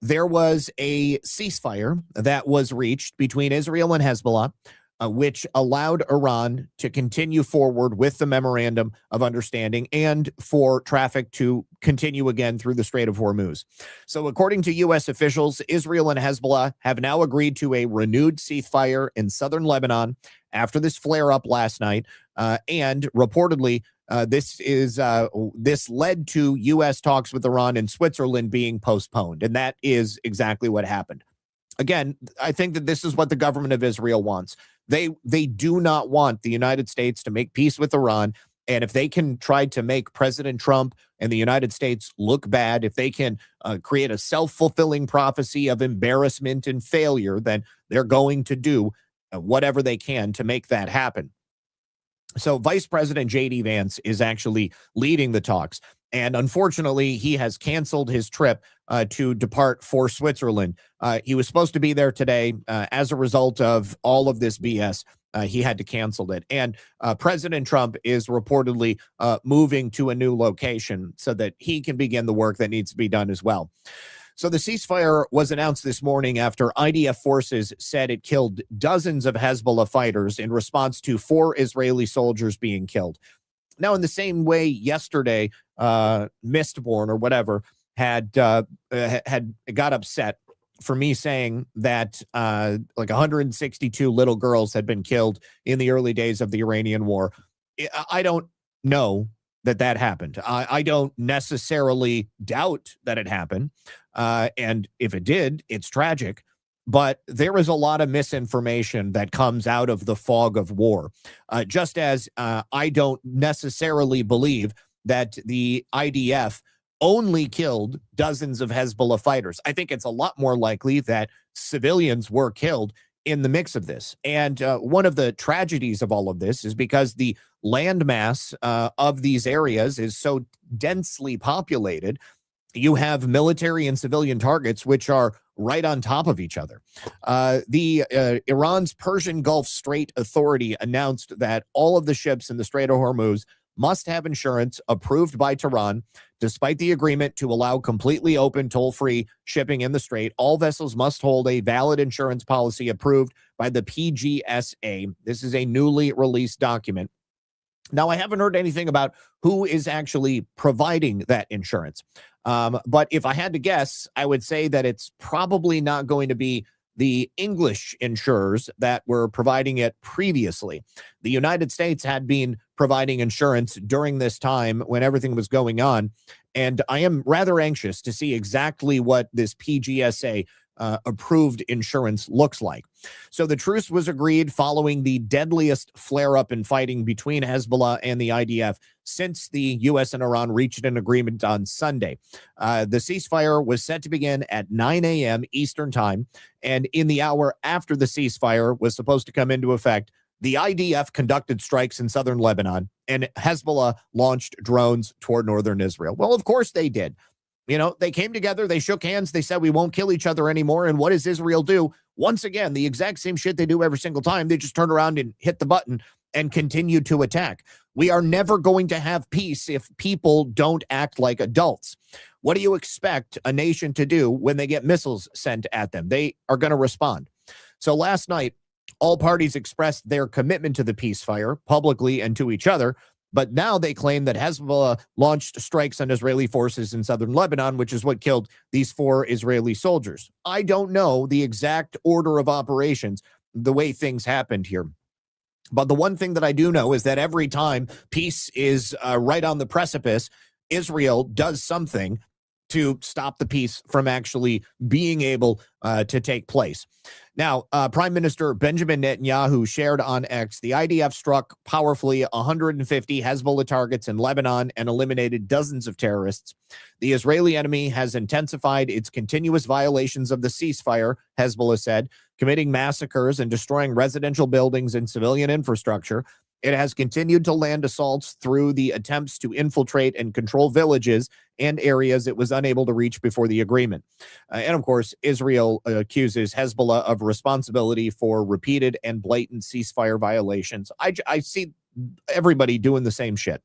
there was a ceasefire that was reached between Israel and Hezbollah, which allowed Iran to continue forward with the Memorandum of Understanding and for traffic to continue again through the Strait of Hormuz. So according to U.S. officials, Israel and Hezbollah have now agreed to a renewed ceasefire in southern Lebanon after this flare-up last night. And reportedly, this led to U.S. talks with Iran and Switzerland being postponed. And that is exactly what happened. Again, I think that this is what the government of Israel wants. They do not want the United States to make peace with Iran. And if they can try to make President Trump and the United States look bad, if they can create a self-fulfilling prophecy of embarrassment and failure, then they're going to do whatever they can to make that happen. So Vice President J.D. Vance is actually leading the talks. And unfortunately, he has canceled his trip to depart for Switzerland. He was supposed to be there today. As a result of all of this BS, he had to cancel it. And President Trump is reportedly moving to a new location so that he can begin the work that needs to be done as well. So the ceasefire was announced this morning after IDF forces said it killed dozens of Hezbollah fighters in response to 4 Israeli soldiers being killed. Now, in the same way yesterday, Mistborn or whatever had got upset for me saying that like 162 little girls had been killed in the early days of the Iranian war. I don't know that happened. I don't necessarily doubt that it happened. And if it did, it's tragic. But there is a lot of misinformation that comes out of the fog of war. Just as I don't necessarily believe that the IDF only killed dozens of Hezbollah fighters. I think it's a lot more likely that civilians were killed in the mix of this. And one of the tragedies of all of this is because the landmass of these areas is so densely populated, you have military and civilian targets which are right on top of each other. Iran's Persian Gulf Strait Authority announced that all of the ships in the Strait of Hormuz must have insurance approved by Tehran. Despite the agreement to allow completely open, toll-free shipping in the strait, all vessels must hold a valid insurance policy approved by the PGSA. This is a newly released document. Now, I haven't heard anything about who is actually providing that insurance. But if I had to guess, I would say that it's probably not going to be the English insurers that were providing it previously. The United States had been providing insurance during this time when everything was going on. And I am rather anxious to see exactly what this PGSA approved insurance looks like. So the truce was agreed following the deadliest flare-up in fighting between Hezbollah and the IDF since the U.S. and Iran reached an agreement on Sunday. The ceasefire was set to begin at 9 a.m. Eastern time, and in the hour after the ceasefire was supposed to come into effect, the IDF conducted strikes in southern Lebanon, and Hezbollah launched drones toward northern Israel. Well, of course they did. You know, they came together, they shook hands, they said we won't kill each other anymore. And what does Israel do? Once again, the exact same shit they do every single time. They just turn around and hit the button and continue to attack. We are never going to have peace if people don't act like adults. What do you expect a nation to do when they get missiles sent at them? They are going to respond. So last night, all parties expressed their commitment to the ceasefire publicly and to each other. But now they claim that Hezbollah launched strikes on Israeli forces in southern Lebanon, which is what killed these 4 Israeli soldiers. I don't know the exact order of operations, the way things happened here. But the one thing that I do know is that every time peace is right on the precipice, Israel does something to stop the peace from actually being able to take place. Now, Prime Minister Benjamin Netanyahu shared on X, the IDF struck powerfully 150 Hezbollah targets in Lebanon and eliminated dozens of terrorists. The Israeli enemy has intensified its continuous violations of the ceasefire, Hezbollah said, committing massacres and destroying residential buildings and civilian infrastructure. It has continued to land assaults through the attempts to infiltrate and control villages and areas it was unable to reach before the agreement. And of course, Israel accuses Hezbollah of responsibility for repeated and blatant ceasefire violations. I see everybody doing the same shit.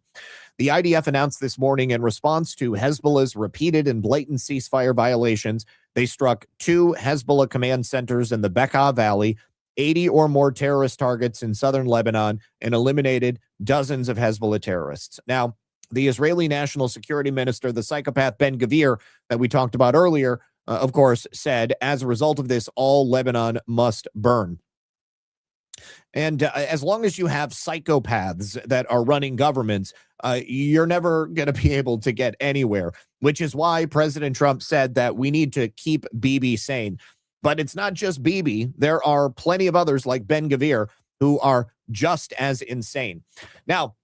The IDF announced this morning in response to Hezbollah's repeated and blatant ceasefire violations, they struck 2 Hezbollah command centers in the Bekaa Valley, 80 or more terrorist targets in southern Lebanon, and eliminated dozens of Hezbollah terrorists. Now, the Israeli National Security Minister, the psychopath Ben-Gvir that we talked about earlier, of course, said, as a result of this, all Lebanon must burn. And as long as you have psychopaths that are running governments, you're never going to be able to get anywhere, which is why President Trump said that we need to keep Bibi sane. But it's not just Bibi. There are plenty of others like Ben-Gvir who are just as insane. Now,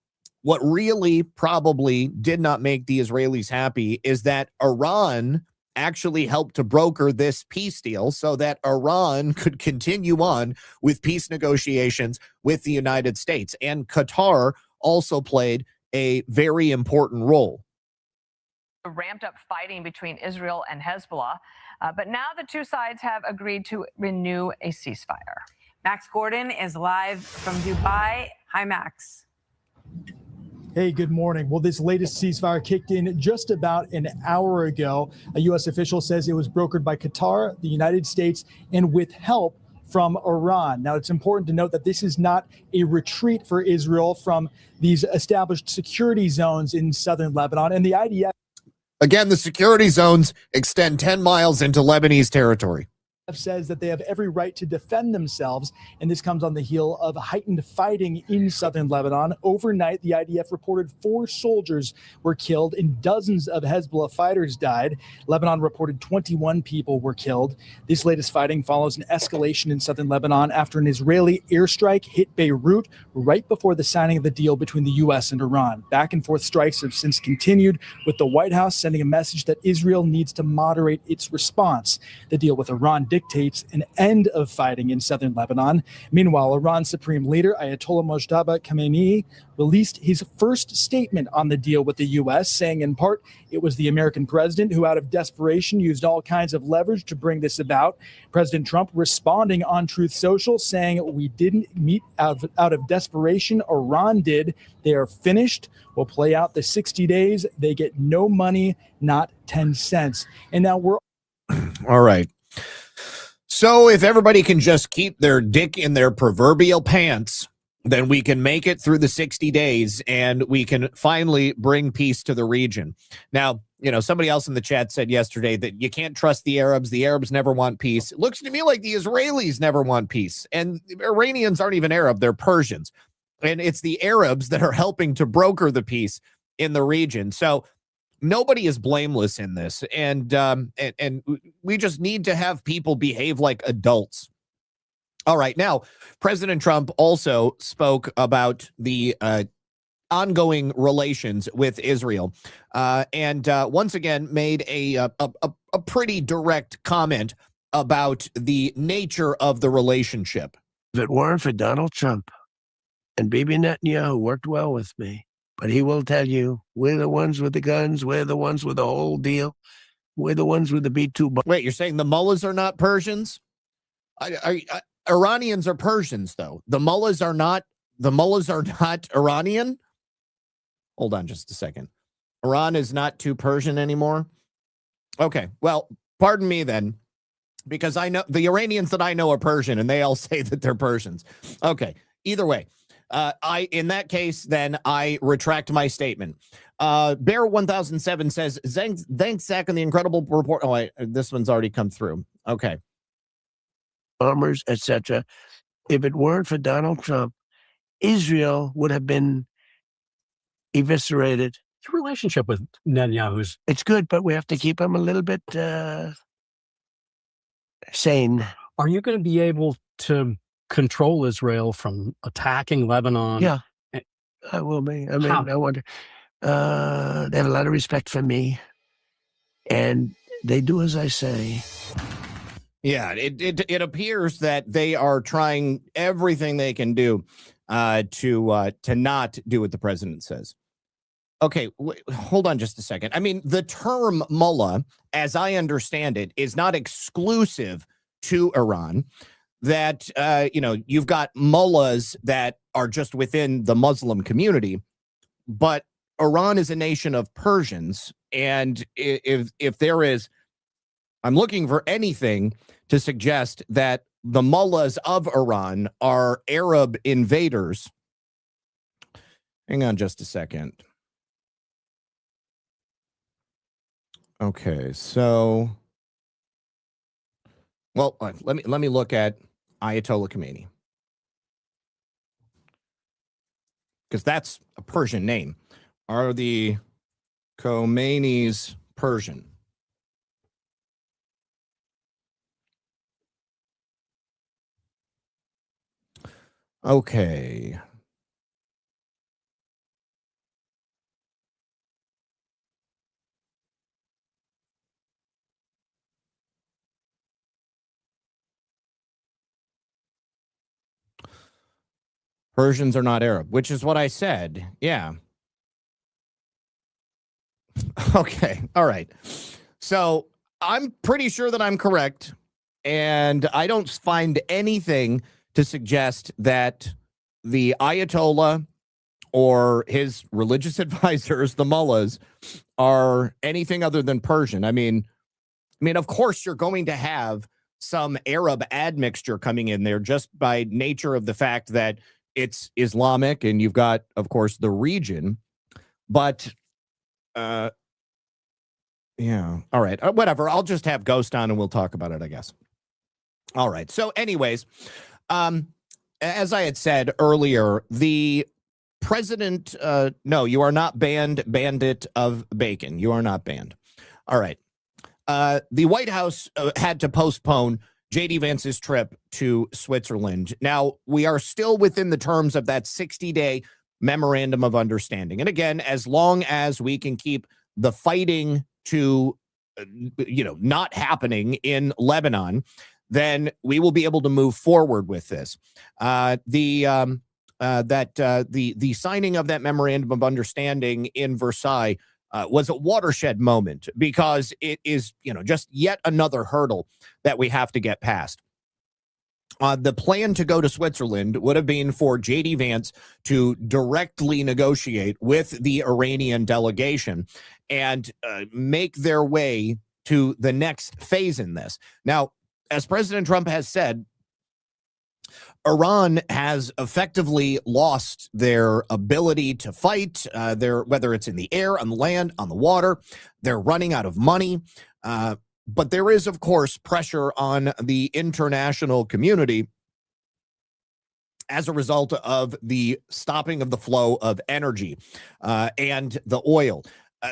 what really probably did not make the Israelis happy is that Iran actually helped to broker this peace deal so that Iran could continue on with peace negotiations with the United States. And Qatar also played a very important role. Ramped up fighting between Israel and Hezbollah, but now the two sides have agreed to renew a ceasefire. Max Gordon is live from Dubai. Hi, Max. Hey, good morning. Well, this latest ceasefire kicked in just about an hour ago. A U.S. official says it was brokered by Qatar, the United States, and with help from Iran. Now, it's important to note that this is not a retreat for Israel from these established security zones in southern Lebanon. And the IDF Again, the security zones extend 10 miles into Lebanese territory. says that they have every right to defend themselves, and this comes on the heel of heightened fighting in southern Lebanon. Overnight, the IDF reported 4 soldiers were killed and dozens of Hezbollah fighters died. Lebanon reported 21 people were killed. This latest fighting follows an escalation in southern Lebanon after an Israeli airstrike hit Beirut right before the signing of the deal between the U.S. and Iran. Back and forth strikes have since continued, with the White House sending a message that Israel needs to moderate its response. The deal with Iran dictates an end of fighting in southern Lebanon. Meanwhile, Iran's supreme leader, Ayatollah Mojtaba Khamenei, released his first statement on the deal with the U.S., saying in part, it was the American president who, out of desperation, used all kinds of leverage to bring this about. President Trump responding on Truth Social, saying, we didn't meet out of desperation. Iran did. They are finished. We'll play out the 60 days. They get no money, not 10 cents. And now we're all right. So if everybody can just keep their dick in their proverbial pants, then we can make it through the 60 days and we can finally bring peace to the region. Now, you know, somebody else in the chat said yesterday that you can't trust the Arabs. The Arabs never want peace. It looks to me like the Israelis never want peace. And the Iranians aren't even Arab. They're Persians. And it's the Arabs that are helping to broker the peace in the region. So nobody is blameless in this, and we just need to have people behave like adults. All right, now, President Trump also spoke about the ongoing relations with Israel, and once again made a pretty direct comment about the nature of the relationship. If it weren't for Donald Trump and Bibi Netanyahu worked well with me, but he will tell you, we're the ones with the guns. We're the ones with the whole deal. We're the ones with the B-2. Wait, you're saying the mullahs are not Persians? Iranians are Persians, though. The mullahs are not Iranian? Hold on just a second. Iran is not too Persian anymore? Okay, well, pardon me then, because I know the Iranians that I know are Persian, and they all say that they're Persians. Okay, either way. In that case, then I retract my statement. Bear 1007 says, thanks, Zach, on the incredible report. Oh, this one's already come through. Okay. Bombers, etc. If it weren't for Donald Trump, Israel would have been eviscerated. Your relationship with Netanyahu it's good, but we have to keep him a little bit sane. Are you going to be able to control Israel from attacking Lebanon? Yeah, I will be. I mean, I wonder. They have a lot of respect for me, and they do as I say. Yeah, it appears that they are trying everything they can do to not do what the president says. Okay, hold on just a second. I mean, the term mullah, as I understand it, is not exclusive to Iran. That, you've got mullahs that are just within the Muslim community, but Iran is a nation of Persians. And if there is, I'm looking for anything to suggest that the mullahs of Iran are Arab invaders. Hang on just a second. Okay, so, well, let me look at Ayatollah Khamenei, because that's a Persian name. Are the Khomeinis Persian? Okay. Persians are not Arab, which is what I said. Yeah. Okay. All right. So I'm pretty sure that I'm correct. And I don't find anything to suggest that the Ayatollah or his religious advisors, the mullahs, are anything other than Persian. I mean, of course, you're going to have some Arab admixture coming in there just by nature of the fact that it's Islamic and you've got, of course, the region. But, yeah, all right, whatever. I'll just have Ghost on and we'll talk about it, I guess. All right. So anyways, as I had said earlier, the president, no, you are not banned, bandit of bacon. You are not banned. All right. The White House had to postpone J.D. Vance's trip to Switzerland. Now, we are still within the terms of that 60-day memorandum of understanding. And again, as long as we can keep the fighting to, not happening in Lebanon, then we will be able to move forward with this. The signing of that memorandum of understanding in Versailles was a watershed moment because it is, just yet another hurdle that we have to get past. The plan to go to Switzerland would have been for J.D. Vance to directly negotiate with the Iranian delegation and make their way to the next phase in this. Now, as President Trump has said, Iran has effectively lost their ability to fight, whether it's in the air, on the land, on the water. They're running out of money. But there is, of course, pressure on the international community as a result of the stopping of the flow of energy and the oil.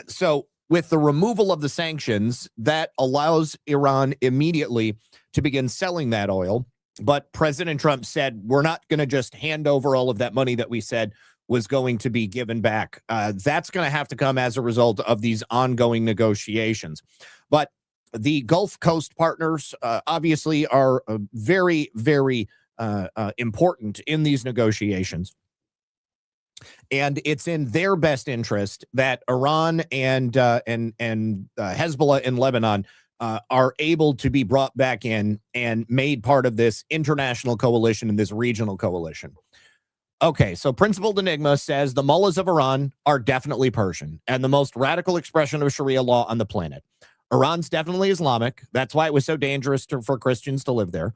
So with the removal of the sanctions, that allows Iran immediately to begin selling that oil. But President Trump said, we're not going to just hand over all of that money that we said was going to be given back. That's going to have to come as a result of these ongoing negotiations. But the Gulf Coast partners obviously are very, very important in these negotiations. And it's in their best interest that Iran and Hezbollah in Lebanon are able to be brought back in and made part of this international coalition and this regional coalition. Okay, so Principled Enigma says the mullahs of Iran are definitely Persian and the most radical expression of Sharia law on the planet. Iran's definitely Islamic. That's why it was so dangerous for Christians to live there.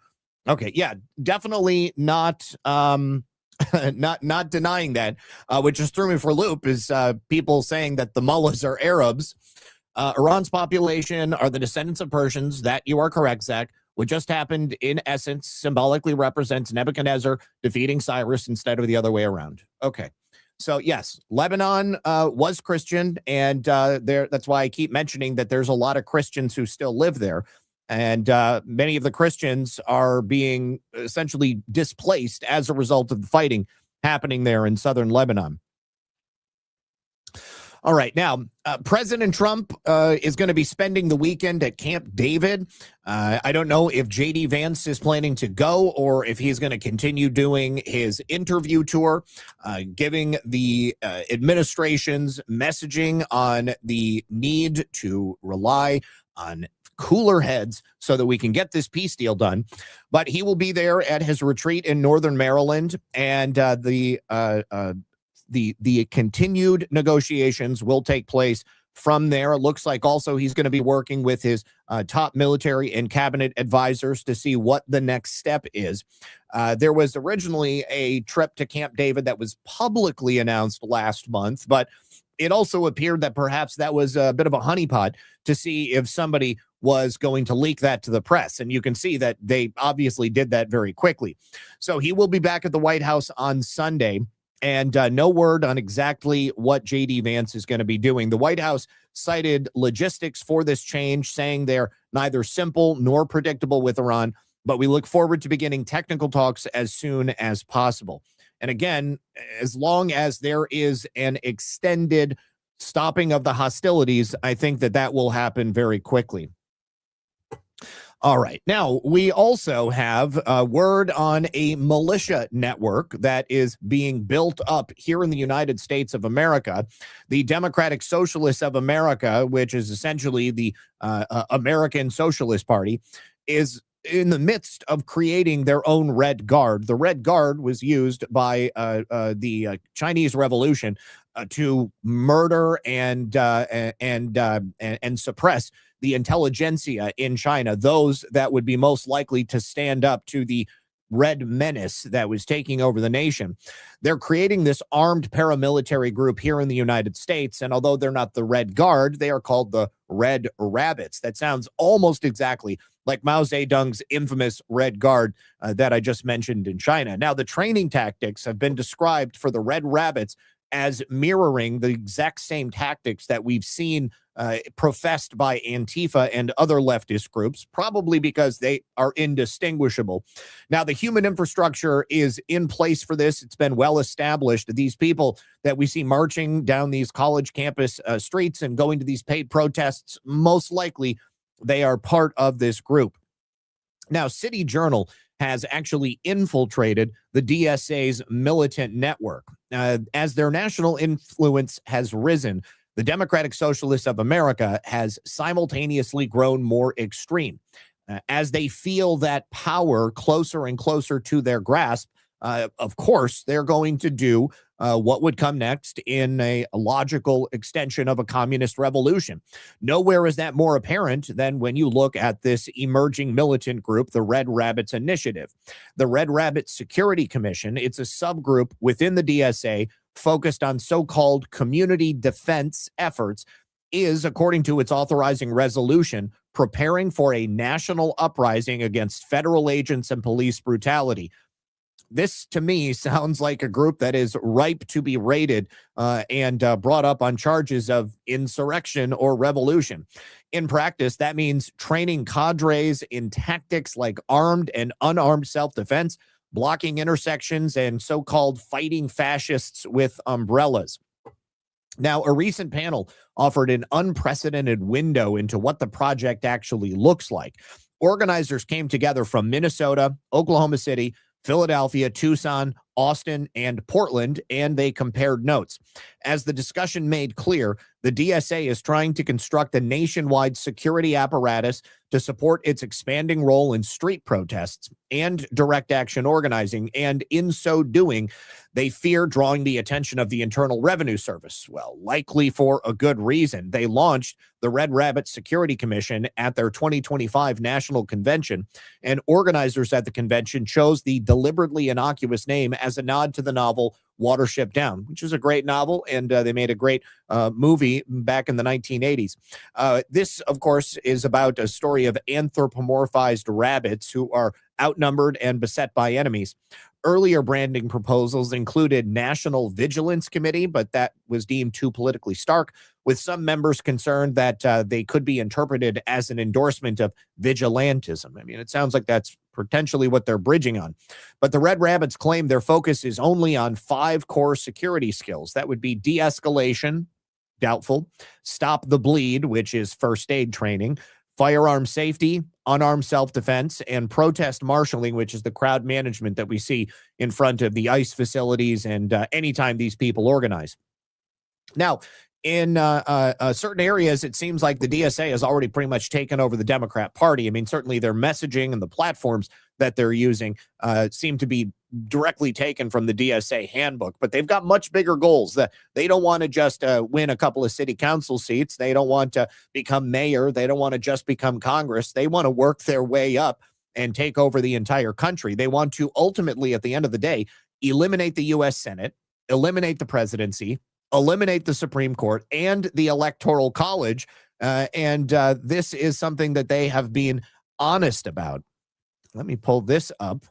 Okay, yeah, definitely not not denying that. What just threw me for a loop is people saying that the mullahs are Arabs. Iran's population are the descendants of Persians. That you are correct, Zach. What just happened, in essence, symbolically represents Nebuchadnezzar defeating Cyrus instead of the other way around. Okay. So, yes, Lebanon was Christian, and that's why I keep mentioning that there's a lot of Christians who still live there. And many of the Christians are being essentially displaced as a result of the fighting happening there in southern Lebanon. All right. Now, President Trump is going to be spending the weekend at Camp David. I don't know if J.D. Vance is planning to go or if he's going to continue doing his interview tour, giving the administration's messaging on the need to rely on cooler heads so that we can get this peace deal done. But he will be there at his retreat in Northern Maryland, and the continued negotiations will take place from there. It looks like also he's going to be working with his top military and cabinet advisors to see what the next step is. There was originally a trip to Camp David that was publicly announced last month, but it also appeared that perhaps that was a bit of a honeypot to see if somebody was going to leak that to the press. And you can see that they obviously did that very quickly. So he will be back at the White House on Sunday. And no word on exactly what J.D. Vance is going to be doing. The White House cited logistics for this change, saying they're neither simple nor predictable with Iran, but we look forward to beginning technical talks as soon as possible. And again, as long as there is an extended stopping of the hostilities, I think that will happen very quickly. All right. Now, we also have word on a militia network that is being built up here in the United States of America. The Democratic Socialists of America, which is essentially the American Socialist Party, is in the midst of creating their own Red Guard. The Red Guard was used by the Chinese Revolution to murder and suppress the intelligentsia in China, those that would be most likely to stand up to the Red Menace that was taking over the nation. They're creating this armed paramilitary group here in the United States, and although they're not the Red Guard, they are called the Red Rabbits. That sounds almost exactly like Mao Zedong's infamous Red Guard that I just mentioned in China. Now, the training tactics have been described for the Red Rabbits as mirroring the exact same tactics that we've seen professed by Antifa and other leftist groups, probably because they are indistinguishable. Now, the human infrastructure is in place for this. It's been well established. These people that we see marching down these college campus streets and going to these paid protests, most likely they are part of this group. Now, City Journal has actually infiltrated the DSA's militant network. As their national influence has risen, the Democratic Socialists of America has simultaneously grown more extreme. As they feel that power closer and closer to their grasp, of course, they're going to do what would come next in a logical extension of a communist revolution. Nowhere is that more apparent than when you look at this emerging militant group, the Red Rabbits Initiative. The Red Rabbit Security Commission, it's a subgroup within the DSA focused on so-called community defense efforts, is, according to its authorizing resolution, preparing for a national uprising against federal agents and police brutality. This, to me, sounds like a group that is ripe to be raided and brought up on charges of insurrection or revolution. In practice, that means training cadres in tactics like armed and unarmed self-defense, blocking intersections, and so-called fighting fascists with umbrellas. Now, a recent panel offered an unprecedented window into what the project actually looks like. Organizers came together from Minnesota, Oklahoma City, Philadelphia, Tucson, Austin, and Portland, and they compared notes. As the discussion made clear, the DSA is trying to construct a nationwide security apparatus to support its expanding role in street protests and direct action organizing, and in so doing, they fear drawing the attention of the Internal Revenue Service. Well, likely for a good reason. They launched the Red Rabbit Security Commission at their 2025 National Convention, and organizers at the convention chose the deliberately innocuous name as a nod to the novel Watership Down, which is a great novel, and they made a great movie back in the 1980s. This, of course, is about a story of anthropomorphized rabbits who are outnumbered and beset by enemies. Earlier branding proposals included National Vigilance Committee, but that was deemed too politically stark, with some members concerned that they could be interpreted as an endorsement of vigilantism. I mean, it sounds like that's potentially what they're bridging on. But the Red Rabbits claim their focus is only on 5 core security skills. That would be de-escalation, doubtful, stop the bleed, which is first aid training, firearm safety, unarmed self-defense, and protest marshaling, which is the crowd management that we see in front of the ICE facilities and anytime these people organize. Now, in certain areas, it seems like the DSA has already pretty much taken over the Democrat Party. I mean, certainly their messaging and the platforms that they're using seem to be directly taken from the DSA handbook, but they've got much bigger goals. That they don't want to just win a couple of city council seats. They don't want to become mayor. They don't want to just become Congress. They want to work their way up and take over the entire country. They want to ultimately, at the end of the day, eliminate the U.S. Senate, eliminate the presidency, eliminate the Supreme Court and the Electoral College. And this is something that they have been honest about. Let me pull this up.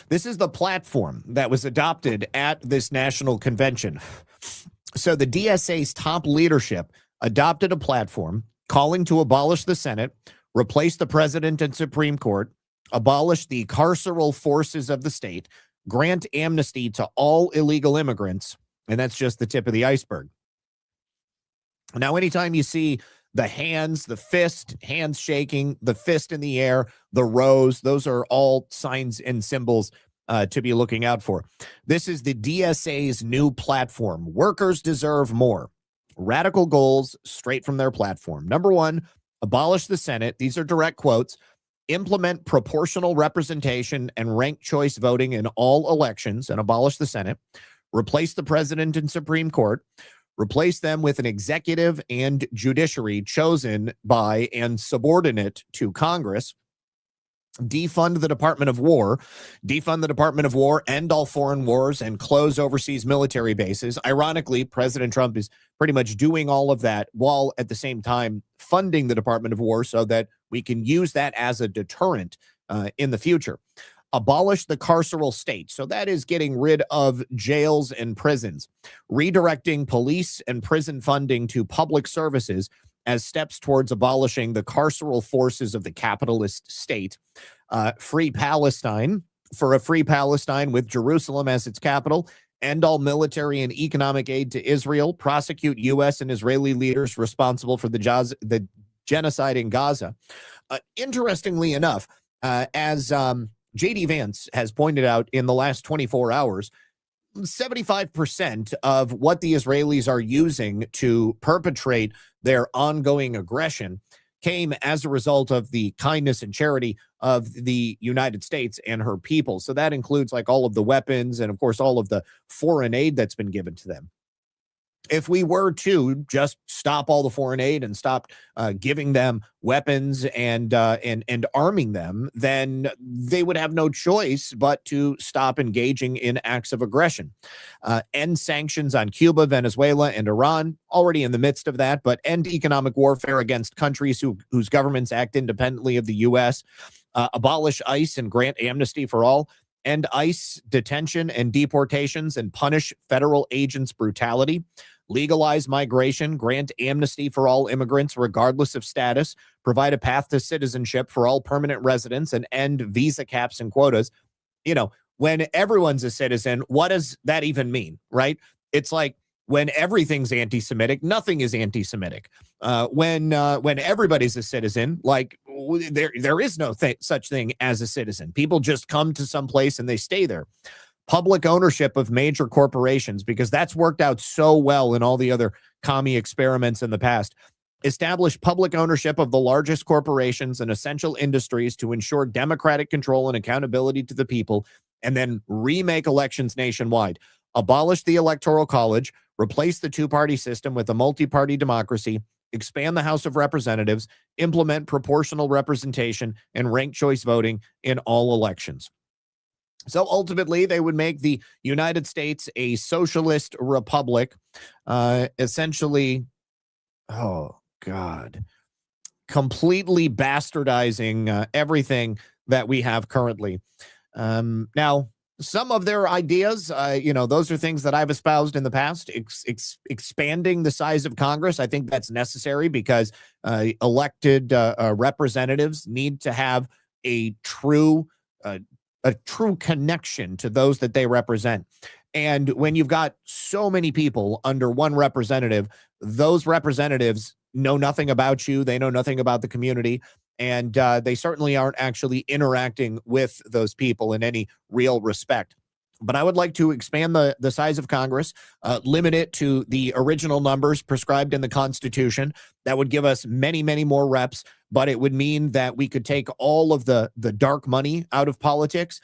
This is the platform that was adopted at this national convention. So the DSA's top leadership adopted a platform calling to abolish the Senate, replace the president and Supreme Court, abolish the carceral forces of the state, grant amnesty to all illegal immigrants, and that's just the tip of the iceberg. Now, anytime you see the hands, the fist, hands shaking, the fist in the air, the rose, those are all signs and symbols to be looking out for. This is the DSA's new platform. Workers deserve more. Radical goals straight from their platform. Number 1, abolish the Senate. These are direct quotes. Implement proportional representation and ranked choice voting in all elections and abolish the Senate. Replace the president and Supreme Court. Replace them with an executive and judiciary chosen by and subordinate to Congress. Defund the Department of War, end all foreign wars, and close overseas military bases. Ironically, President Trump is pretty much doing all of that while at the same time funding the Department of War so that we can use that as a deterrent in the future. Abolish the carceral state. So that is getting rid of jails and prisons, redirecting police and prison funding to public services as steps towards abolishing the carceral forces of the capitalist state. Free Palestine, for a free Palestine with Jerusalem as its capital. End all military and economic aid to Israel. Prosecute U.S. and Israeli leaders responsible for the genocide in Gaza. Interestingly enough, as J.D. Vance has pointed out in the last 24 hours, 75% of what the Israelis are using to perpetrate their ongoing aggression came as a result of the kindness and charity of the United States and her people. So that includes like all of the weapons and, of course, all of the foreign aid that's been given to them. If we were to just stop all the foreign aid and stop giving them weapons and arming them, then they would have no choice but to stop engaging in acts of aggression. End sanctions on Cuba, Venezuela, and Iran, already in the midst of that, but end economic warfare against countries whose governments act independently of the U.S., abolish ICE and grant amnesty for all, end ICE detention and deportations and punish federal agents' brutality, legalize migration, grant amnesty for all immigrants regardless of status, provide a path to citizenship for all permanent residents, and end visa caps and quotas. You know, when everyone's a citizen, what does that even mean, right? It's like when everything's anti-Semitic, nothing is anti-Semitic. When everybody's a citizen, like there is no such thing as a citizen. People just come to some place and they stay there. Public ownership of major corporations, because that's worked out so well in all the other commie experiments in the past. Establish public ownership of the largest corporations and essential industries to ensure democratic control and accountability to the people, and then remake elections nationwide. Abolish the Electoral College, replace the two-party system with a multi-party democracy, expand the House of Representatives, implement proportional representation, and ranked choice voting in all elections. So ultimately, they would make the United States a socialist republic, essentially, oh, God, completely bastardizing everything that we have currently. Now, some of their ideas, those are things that I've espoused in the past. Expanding the size of Congress, I think that's necessary because elected representatives need to have a true connection to those that they represent. And when you've got so many people under one representative, those representatives know nothing about you. They know nothing about the community. And they certainly aren't actually interacting with those people in any real respect. But I would like to expand the size of Congress, limit it to the original numbers prescribed in the Constitution. That would give us many, many more reps, but it would mean that we could take all of the dark money out of politics.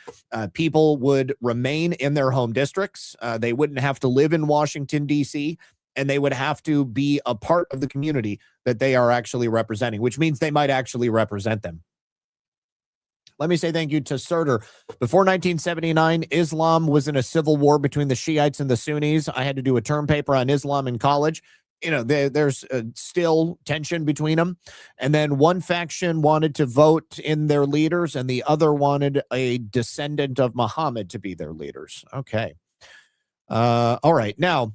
People would remain in their home districts. They wouldn't have to live in Washington, D.C., and they would have to be a part of the community that they are actually representing, which means they might actually represent them. Let me say thank you to Surtur. Before 1979, Islam was in a civil war between the Shiites and the Sunnis. I had to do a term paper on Islam in college. There's still tension between them. And then one faction wanted to vote in their leaders, and the other wanted a descendant of Muhammad to be their leaders. Okay. All right. Now,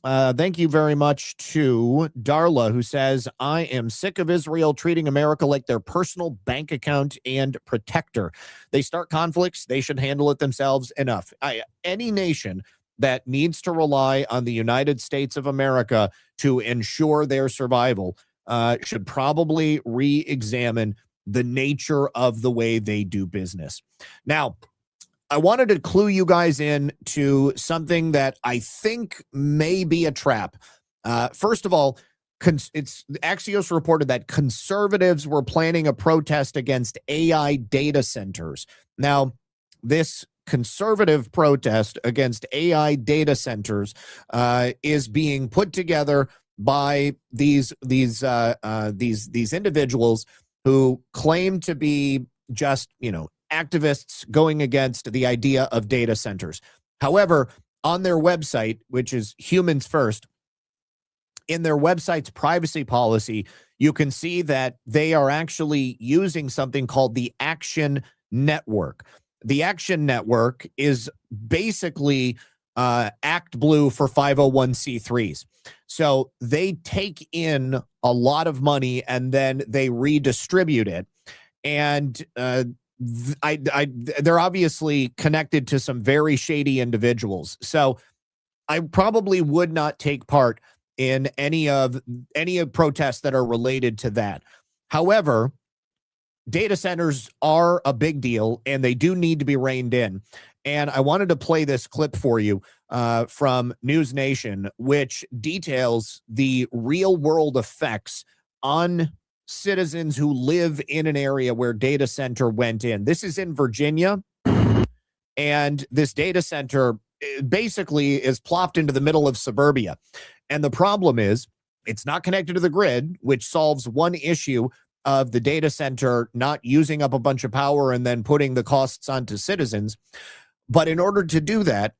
thank you very much to Darla, who says, I am sick of Israel treating America like their personal bank account and protector. They start conflicts. They should handle it themselves. Enough. Any nation that needs to rely on the United States of America to ensure their survival should probably re-examine the nature of the way they do business. Now, I wanted to clue you guys in to something that I think may be a trap. First of all, Axios reported that conservatives were planning a protest against AI data centers. Now, this conservative protest against AI data centers is being put together by these individuals who claim to be just, activists going against the idea of data centers. However, on their website, which is Humans First, in their website's privacy policy, you can see that they are actually using something called the Action Network. The Action Network is basically Act Blue for 501c3s. So they take in a lot of money and then they redistribute it. And they're obviously connected to some very shady individuals. So I probably would not take part in any of protests that are related to that. However, data centers are a big deal and they do need to be reined in. And I wanted to play this clip for you from News Nation, which details the real world effects on citizens who live in an area where data center went in. This is in Virginia, and this data center basically is plopped into the middle of suburbia. And the problem is it's not connected to the grid, which solves one issue of the data center not using up a bunch of power and then putting the costs onto citizens. But in order to do that,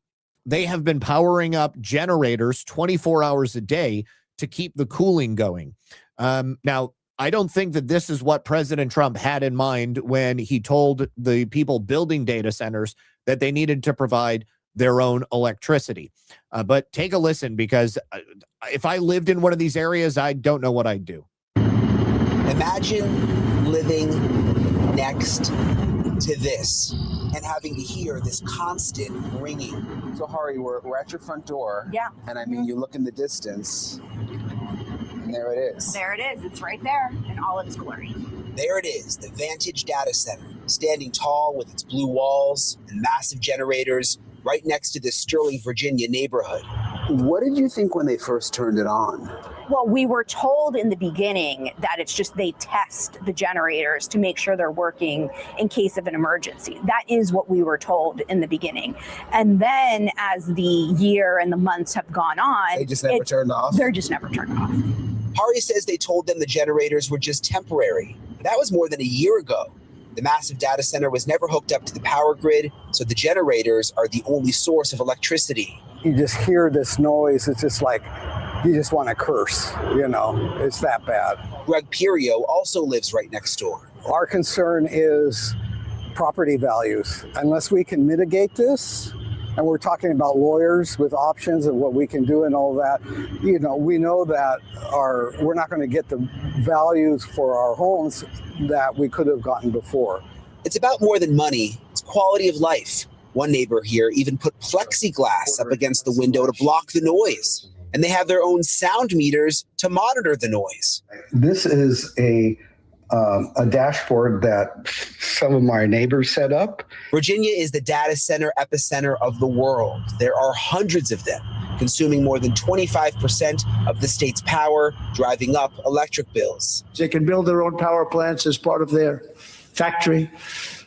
they have been powering up generators 24 hours a day to keep the cooling going. Now, I don't think that this is what President Trump had in mind when he told the people building data centers that they needed to provide their own electricity. But take a listen, because if I lived in one of these areas, I don't know what I'd do. Imagine living next to this and having to hear this constant ringing. So, Hari, we're at your front door. Yeah. And I mean, you look in the distance, and there it is. There it is. It's right there in all of its glory. There it is, the Vantage Data Center, standing tall with its blue walls and massive generators right next to this Sterling, Virginia neighborhood. What did you think when they first turned it on? Well, we were told in the beginning that it's just they test the generators to make sure they're working in case of an emergency. That is what we were told in the beginning. And then as the year and the months have gone on, they just never turned off? They're just never turned off. Hari says they told them the generators were just temporary. That was more than a year ago. The massive data center was never hooked up to the power grid, so the generators are the only source of electricity. You just hear this noise. It's just like you just want to curse, it's that bad. Greg Pirio also lives right next door. Our concern is property values. Unless we can mitigate this, and we're talking about lawyers with options of what we can do and all that, we know that we're not going to get the values for our homes that we could have gotten before. It's about more than money. It's quality of life. One neighbor here even put plexiglass up against the window to block the noise. And they have their own sound meters to monitor the noise. This is a dashboard that some of my neighbors set up. Virginia is the data center epicenter of the world. There are hundreds of them, consuming more than 25% of the state's power, driving up electric bills. They can build their own power plants as part of their factory,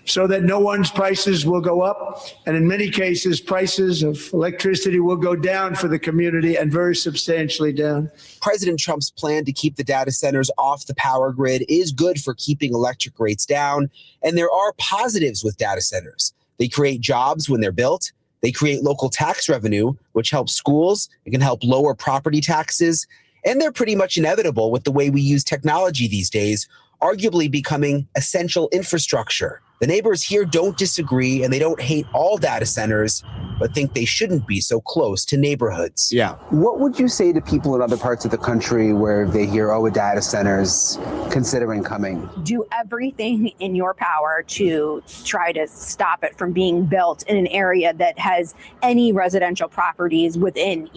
so that no one's prices will go up. And in many cases, prices of electricity will go down for the community, and very substantially down. President Trump's plan to keep the data centers off the power grid is good for keeping electric rates down. And there are positives with data centers. They create jobs when they're built. They create local tax revenue, which helps schools. It can help lower property taxes. And they're pretty much inevitable with the way we use technology these days, arguably becoming essential infrastructure. The neighbors here don't disagree, and they don't hate all data centers, but think they shouldn't be so close to neighborhoods. Yeah. What would you say to people in other parts of the country where they hear, a data center's considering coming? Do everything in your power to try to stop it from being built in an area that has any residential properties within,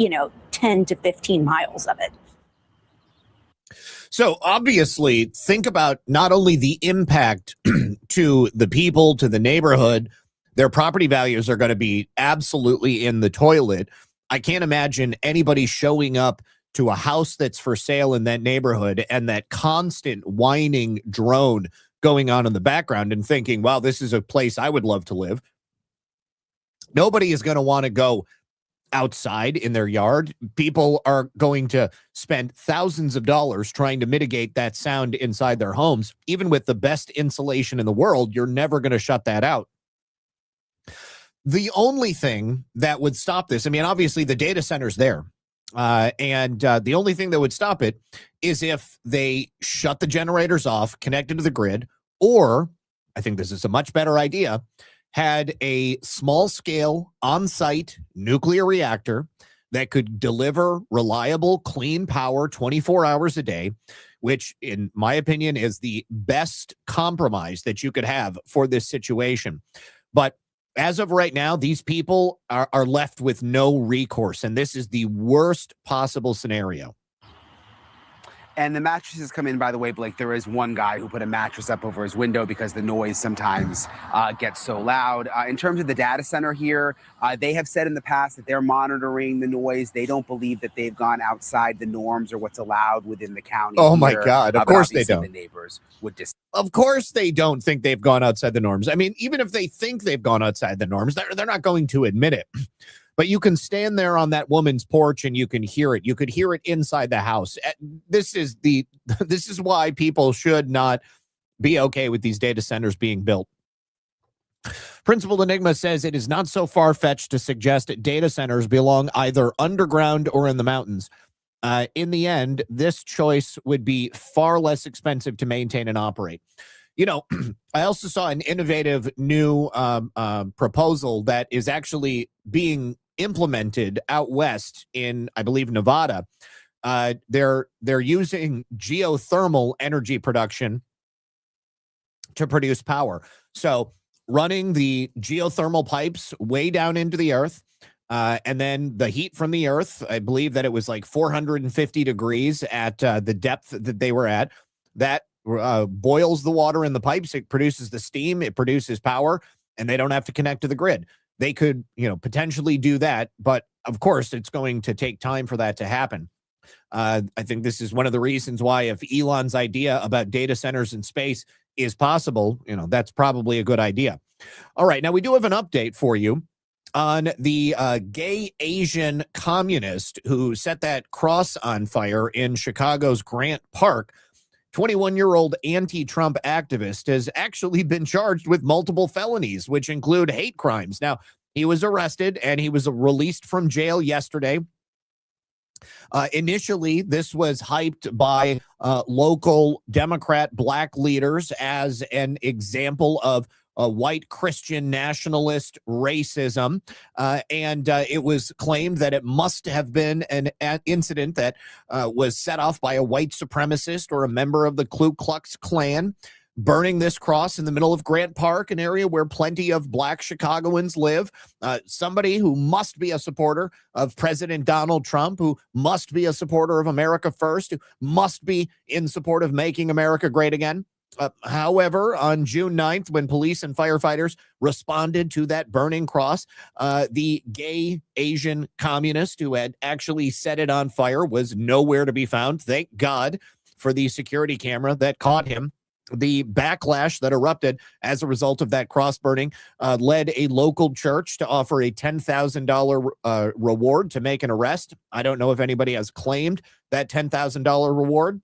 10 to 15 miles of it. So obviously, think about not only the impact to the people, to the neighborhood. Their property values are going to be absolutely in the toilet. I can't imagine anybody showing up to a house that's for sale in that neighborhood and that constant whining drone going on in the background and thinking, wow, this is a place I would love to live. Nobody is going to want to go outside in their yard. People are going to spend thousands of dollars trying to mitigate that sound inside their homes. Even with the best insulation in the world, you're never going to shut that out. The only thing that would stop this, I mean, obviously the data center's there. And the only thing that would stop it is if they shut the generators off, connected to the grid, or, I think this is a much better idea, had a small-scale, on-site nuclear reactor that could deliver reliable, clean power 24 hours a day, which, in my opinion, is the best compromise that you could have for this situation. But as of right now, these people are left with no recourse, and this is the worst possible scenario. And the mattresses come in, by the way, Blake, there is one guy who put a mattress up over his window because the noise sometimes gets so loud. In terms of the data center here, they have said in the past that they're monitoring the noise. They don't believe that they've gone outside the norms or what's allowed within the county. Oh, here. my God. Of course they don't. The neighbors would Of course they don't think they've gone outside the norms. I mean, even if they think they've gone outside the norms, they're not going to admit it. But you can stand there on that woman's porch and you can hear it. You could hear it inside the house. This is why people should not be okay with these data centers being built. Principal Enigma says it is not so far-fetched to suggest that data centers belong either underground or in the mountains. In the end, this choice would be far less expensive to maintain and operate. You know, I also saw an innovative new proposal that is actually being implemented out west in, I believe, Nevada. They're using geothermal energy production to produce power. So running the geothermal pipes way down into the earth, and then the heat from the earth, I believe that it was like 450 degrees at the depth that they were at, that boils the water in the pipes. It produces the steam, it produces power, and they don't have to connect to the grid. They could, potentially do that, but of course it's going to take time for that to happen. I think this is one of the reasons why, if Elon's idea about data centers in space is possible, that's probably a good idea. All right, now we do have an update for you on the gay Asian communist who set that cross on fire in Chicago's Grant Park. 21-year-old anti-Trump activist has actually been charged with multiple felonies, which include hate crimes. Now, he was arrested and he was released from jail yesterday. Initially, this was hyped by local Democrat black leaders as an example of white Christian nationalist racism. And it was claimed that it must have been an incident that was set off by a white supremacist or a member of the Ku Klux Klan, burning this cross in the middle of Grant Park, an area where plenty of black Chicagoans live. Somebody who must be a supporter of President Donald Trump, who must be a supporter of America First, who must be in support of making America great again. However, on June 9th, when police and firefighters responded to that burning cross, the gay Asian communist who had actually set it on fire was nowhere to be found. Thank God for the security camera that caught him. The backlash that erupted as a result of that cross burning led a local church to offer a $10,000 reward to make an arrest. I don't know if anybody has claimed that $10,000 reward.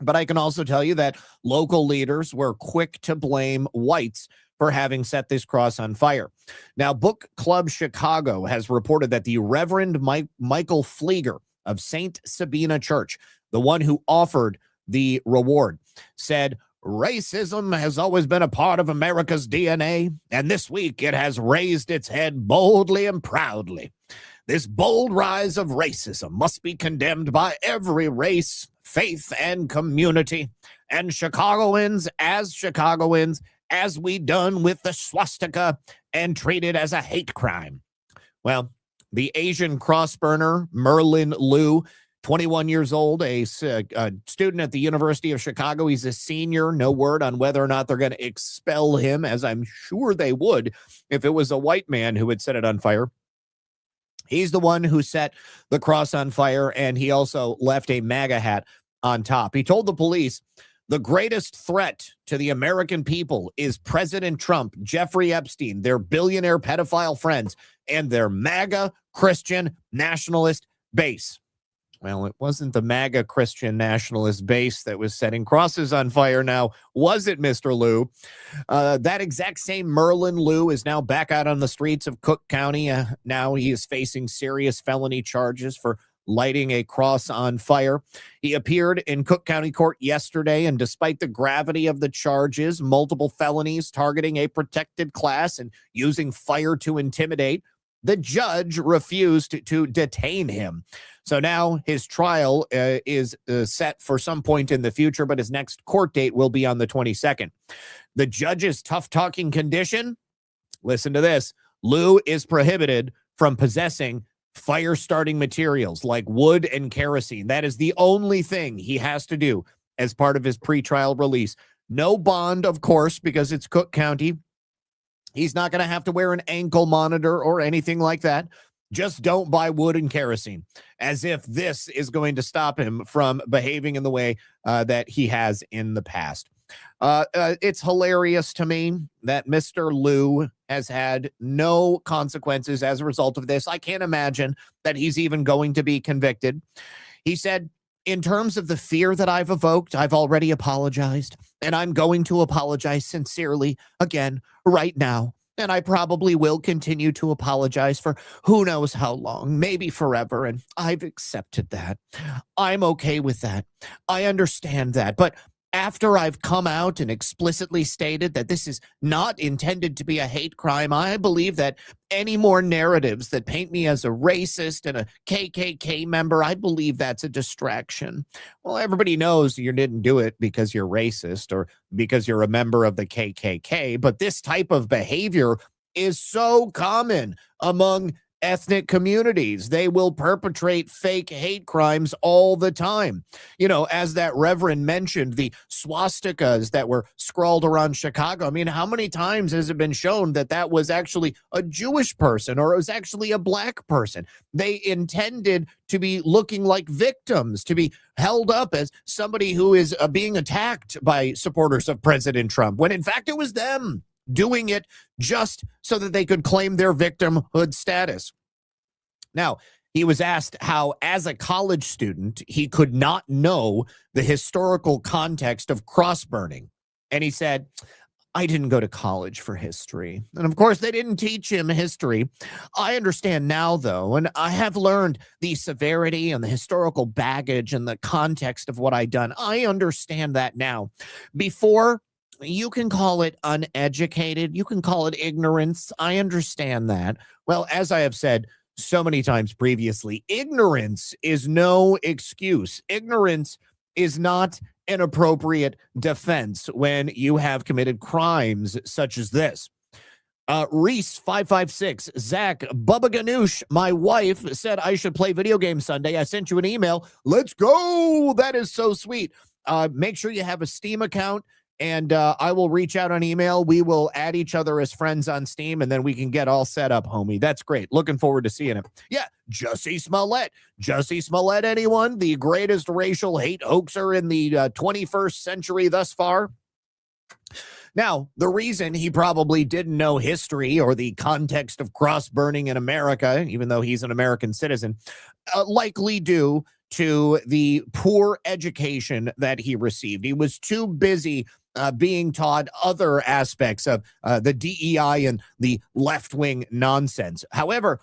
But I can also tell you that local leaders were quick to blame whites for having set this cross on fire. Now, Book Club Chicago has reported that the Reverend Michael Flieger of St. Sabina Church, the one who offered the reward, said, "Racism has always been a part of America's DNA, and this week it has raised its head boldly and proudly. This bold rise of racism must be condemned by every race, faith, and community, and Chicagoans, as we done with the swastika and treat it as a hate crime." Well, the Asian cross burner, Merlin Liu, 21 years old, a student at the University of Chicago. He's a senior. No word on whether or not they're going to expel him, as I'm sure they would if it was a white man who had set it on fire. He's the one who set the cross on fire, and he also left a MAGA hat on top. He told the police, the greatest threat to the American people is President Trump, Jeffrey Epstein, their billionaire pedophile friends, and their MAGA Christian nationalist base. Well, it wasn't the MAGA Christian nationalist base that was setting crosses on fire now, was it, Mr. Liu? That exact same Merlin Liu is now back out on the streets of Cook County. Now he is facing serious felony charges for lighting a cross on fire. He appeared in Cook County Court yesterday, and despite the gravity of the charges, multiple felonies targeting a protected class and using fire to intimidate, the judge refused to detain him. So now his trial is set for some point in the future, but his next court date will be on the 22nd. The judge's tough-talking condition, listen to this, Liu is prohibited from possessing fire-starting materials like wood and kerosene. That is the only thing he has to do as part of his pretrial release. No bond, of course, because it's Cook County. He's not going to have to wear an ankle monitor or anything like that. Just don't buy wood and kerosene, as if this is going to stop him from behaving in the way that he has in the past. It's hilarious to me that Mr. Liu has had no consequences as a result of this. I can't imagine that he's even going to be convicted. He said, in terms of the fear that I've evoked, I've already apologized, and I'm going to apologize sincerely again right now. And I probably will continue to apologize for who knows how long, maybe forever. And I've accepted that. I'm okay with that. I understand that. But after I've come out and explicitly stated that this is not intended to be a hate crime, I believe that any more narratives that paint me as a racist and a KKK member, I believe that's a distraction. Well, everybody knows you didn't do it because you're racist or because you're a member of the KKK, but this type of behavior is so common among ethnic communities. They will perpetrate fake hate crimes all the time. You know, as that reverend mentioned, the swastikas that were scrawled around Chicago. I mean, how many times has it been shown that that was actually a Jewish person or it was actually a black person? They intended to be looking like victims, to be held up as somebody who is being attacked by supporters of President Trump, when in fact it was them doing it just so that they could claim their victimhood status. Now, he was asked how, as a college student, he could not know the historical context of cross burning. And he said, I didn't go to college for history. And of course, they didn't teach him history. I understand now, though, and I have learned the severity and the historical baggage and the context of what I've done. I understand that now. Before, you can call it uneducated. You can call it ignorance. I understand that. Well, as I have said so many times previously, ignorance is no excuse. Ignorance is not an appropriate defense when you have committed crimes such as this. Reese 556, Zach, Bubba Ganoush, my wife said I should play video games Sunday. I sent you an email. Let's go. That is so sweet. Make sure you have a Steam account. And I will reach out on email. We will add each other as friends on Steam, and then we can get all set up, homie. That's great. Looking forward to seeing it. Yeah, Jussie Smollett. Jussie Smollett, anyone? The greatest racial hate hoaxer in the 21st century thus far? Now, the reason he probably didn't know history or the context of cross-burning in America, even though he's an American citizen, likely due to the poor education that he received. He was too busy being taught other aspects of the DEI and the left-wing nonsense. However,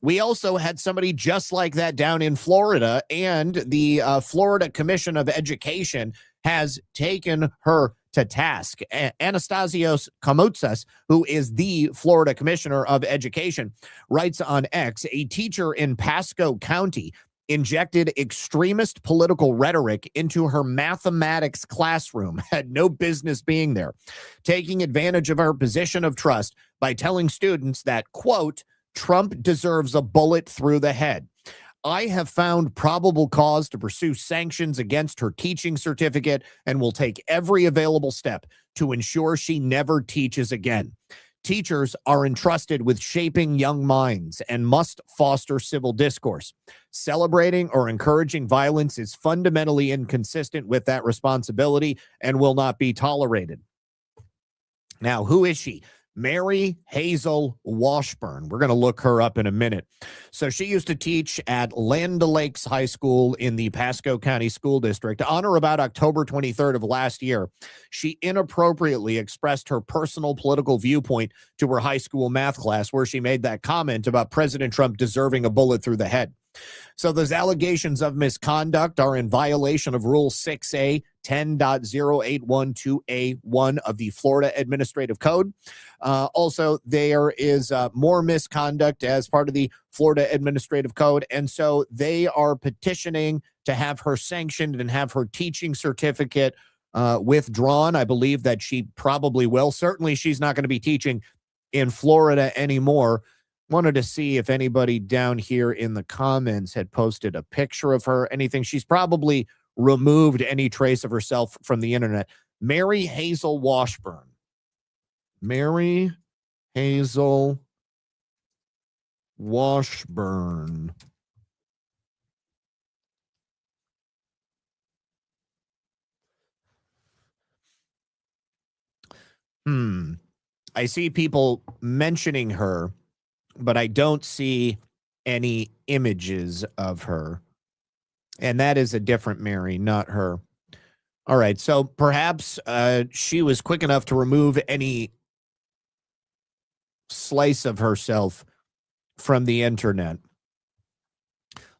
we also had somebody just like that down in Florida, and the Florida Commission of Education has taken her to task. Anastasios Komoutsas, who is the Florida Commissioner of Education, writes on X, a teacher in Pasco County injected extremist political rhetoric into her mathematics classroom, had no business being there, taking advantage of her position of trust by telling students that, quote, Trump deserves a bullet through the head. I have found probable cause to pursue sanctions against her teaching certificate and will take every available step to ensure she never teaches again. Teachers are entrusted with shaping young minds and must foster civil discourse. Celebrating or encouraging violence is fundamentally inconsistent with that responsibility and will not be tolerated. Now, who is she? Mary Hazel Washburn. We're going to look her up in a minute. So she used to teach at Land O'Lakes High School in the Pasco County School District. On or about October 23rd of last year, she inappropriately expressed her personal political viewpoint to her high school math class, where she made that comment about President Trump deserving a bullet through the head. So those allegations of misconduct are in violation of Rule 6A 10.0812A1 of the Florida Administrative Code. Also, there is more misconduct as part of the Florida Administrative Code. And so they are petitioning to have her sanctioned and have her teaching certificate withdrawn. I believe that she probably will. Certainly, she's not going to be teaching in Florida anymore. Wanted to see if anybody down here in the comments had posted a picture of her, anything. She's probably removed any trace of herself from the internet. Mary Hazel Washburn. Mary Hazel Washburn. I see people mentioning her, but I don't see any images of her. And that is a different Mary, not her. All right, so perhaps she was quick enough to remove any slice of herself from the internet.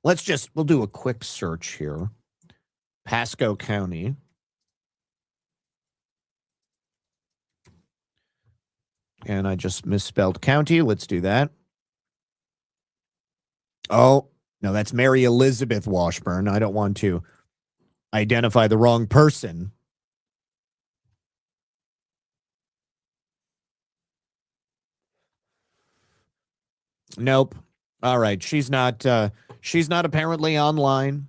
We'll do a quick search here. Pasco County. And I just misspelled county. Let's do that. Oh, no, that's Mary Elizabeth Washburn. I don't want to identify the wrong person. Nope. All right. She's not apparently online.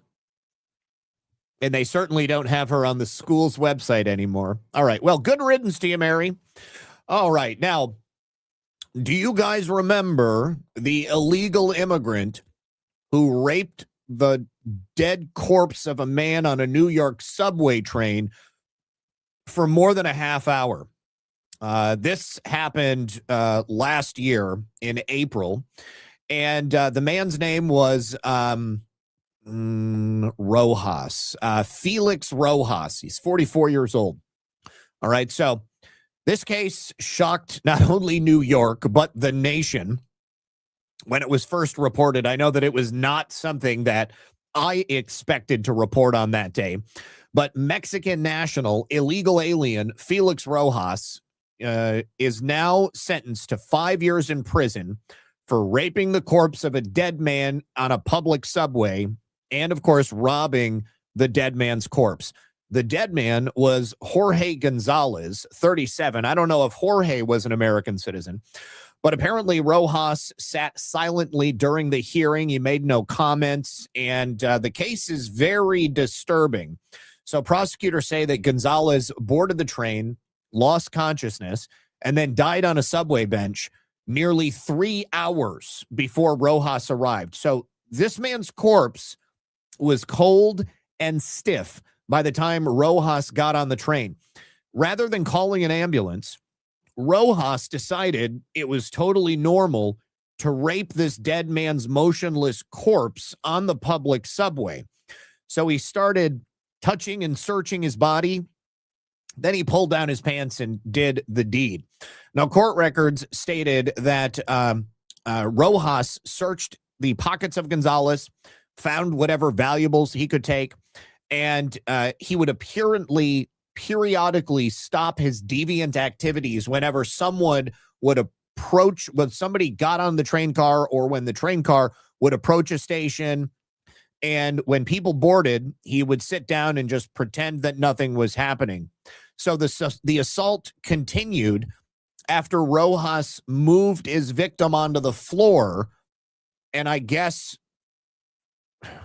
And they certainly don't have her on the school's website anymore. All right. Well, good riddance to you, Mary. All right. Now, do you guys remember the illegal immigrant who raped the dead corpse of a man on a New York subway train for more than a half hour? This happened last year in April, and the man's name was Rojas, Felix Rojas. He's 44 years old. All right, so this case shocked not only New York, but the nation when it was first reported. I know that it was not something that I expected to report on that day, but Mexican national illegal alien Felix Rojas is now sentenced to 5 years in prison for raping the corpse of a dead man on a public subway and, of course, robbing the dead man's corpse. The dead man was Jorge Gonzalez, 37. I don't know if Jorge was an American citizen, but apparently Rojas sat silently during the hearing. He made no comments, and the case is very disturbing. So prosecutors say that Gonzalez boarded the train, lost consciousness, and then died on a subway bench nearly 3 hours before Rojas arrived. So this man's corpse was cold and stiff by the time Rojas got on the train. Rather than calling an ambulance, Rojas decided it was totally normal to rape this dead man's motionless corpse on the public subway. So he started touching and searching his body. Then he pulled down his pants and did the deed. Now, court records stated that Rojas searched the pockets of Gonzalez, found whatever valuables he could take, and he would periodically stop his deviant activities whenever someone would approach, when somebody got on the train car or when the train car would approach a station. And when people boarded, he would sit down and just pretend that nothing was happening. So the assault continued after Rojas moved his victim onto the floor and I guess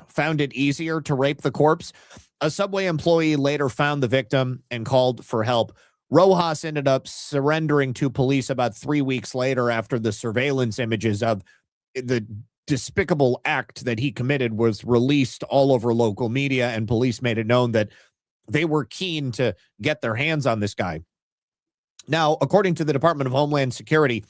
found it easier to rape the corpse. A subway employee later found the victim and called for help. Rojas ended up surrendering to police about 3 weeks later after the surveillance images of the despicable act that he committed was released all over local media, and police made it known that they were keen to get their hands on this guy. Now, according to the Department of Homeland Security,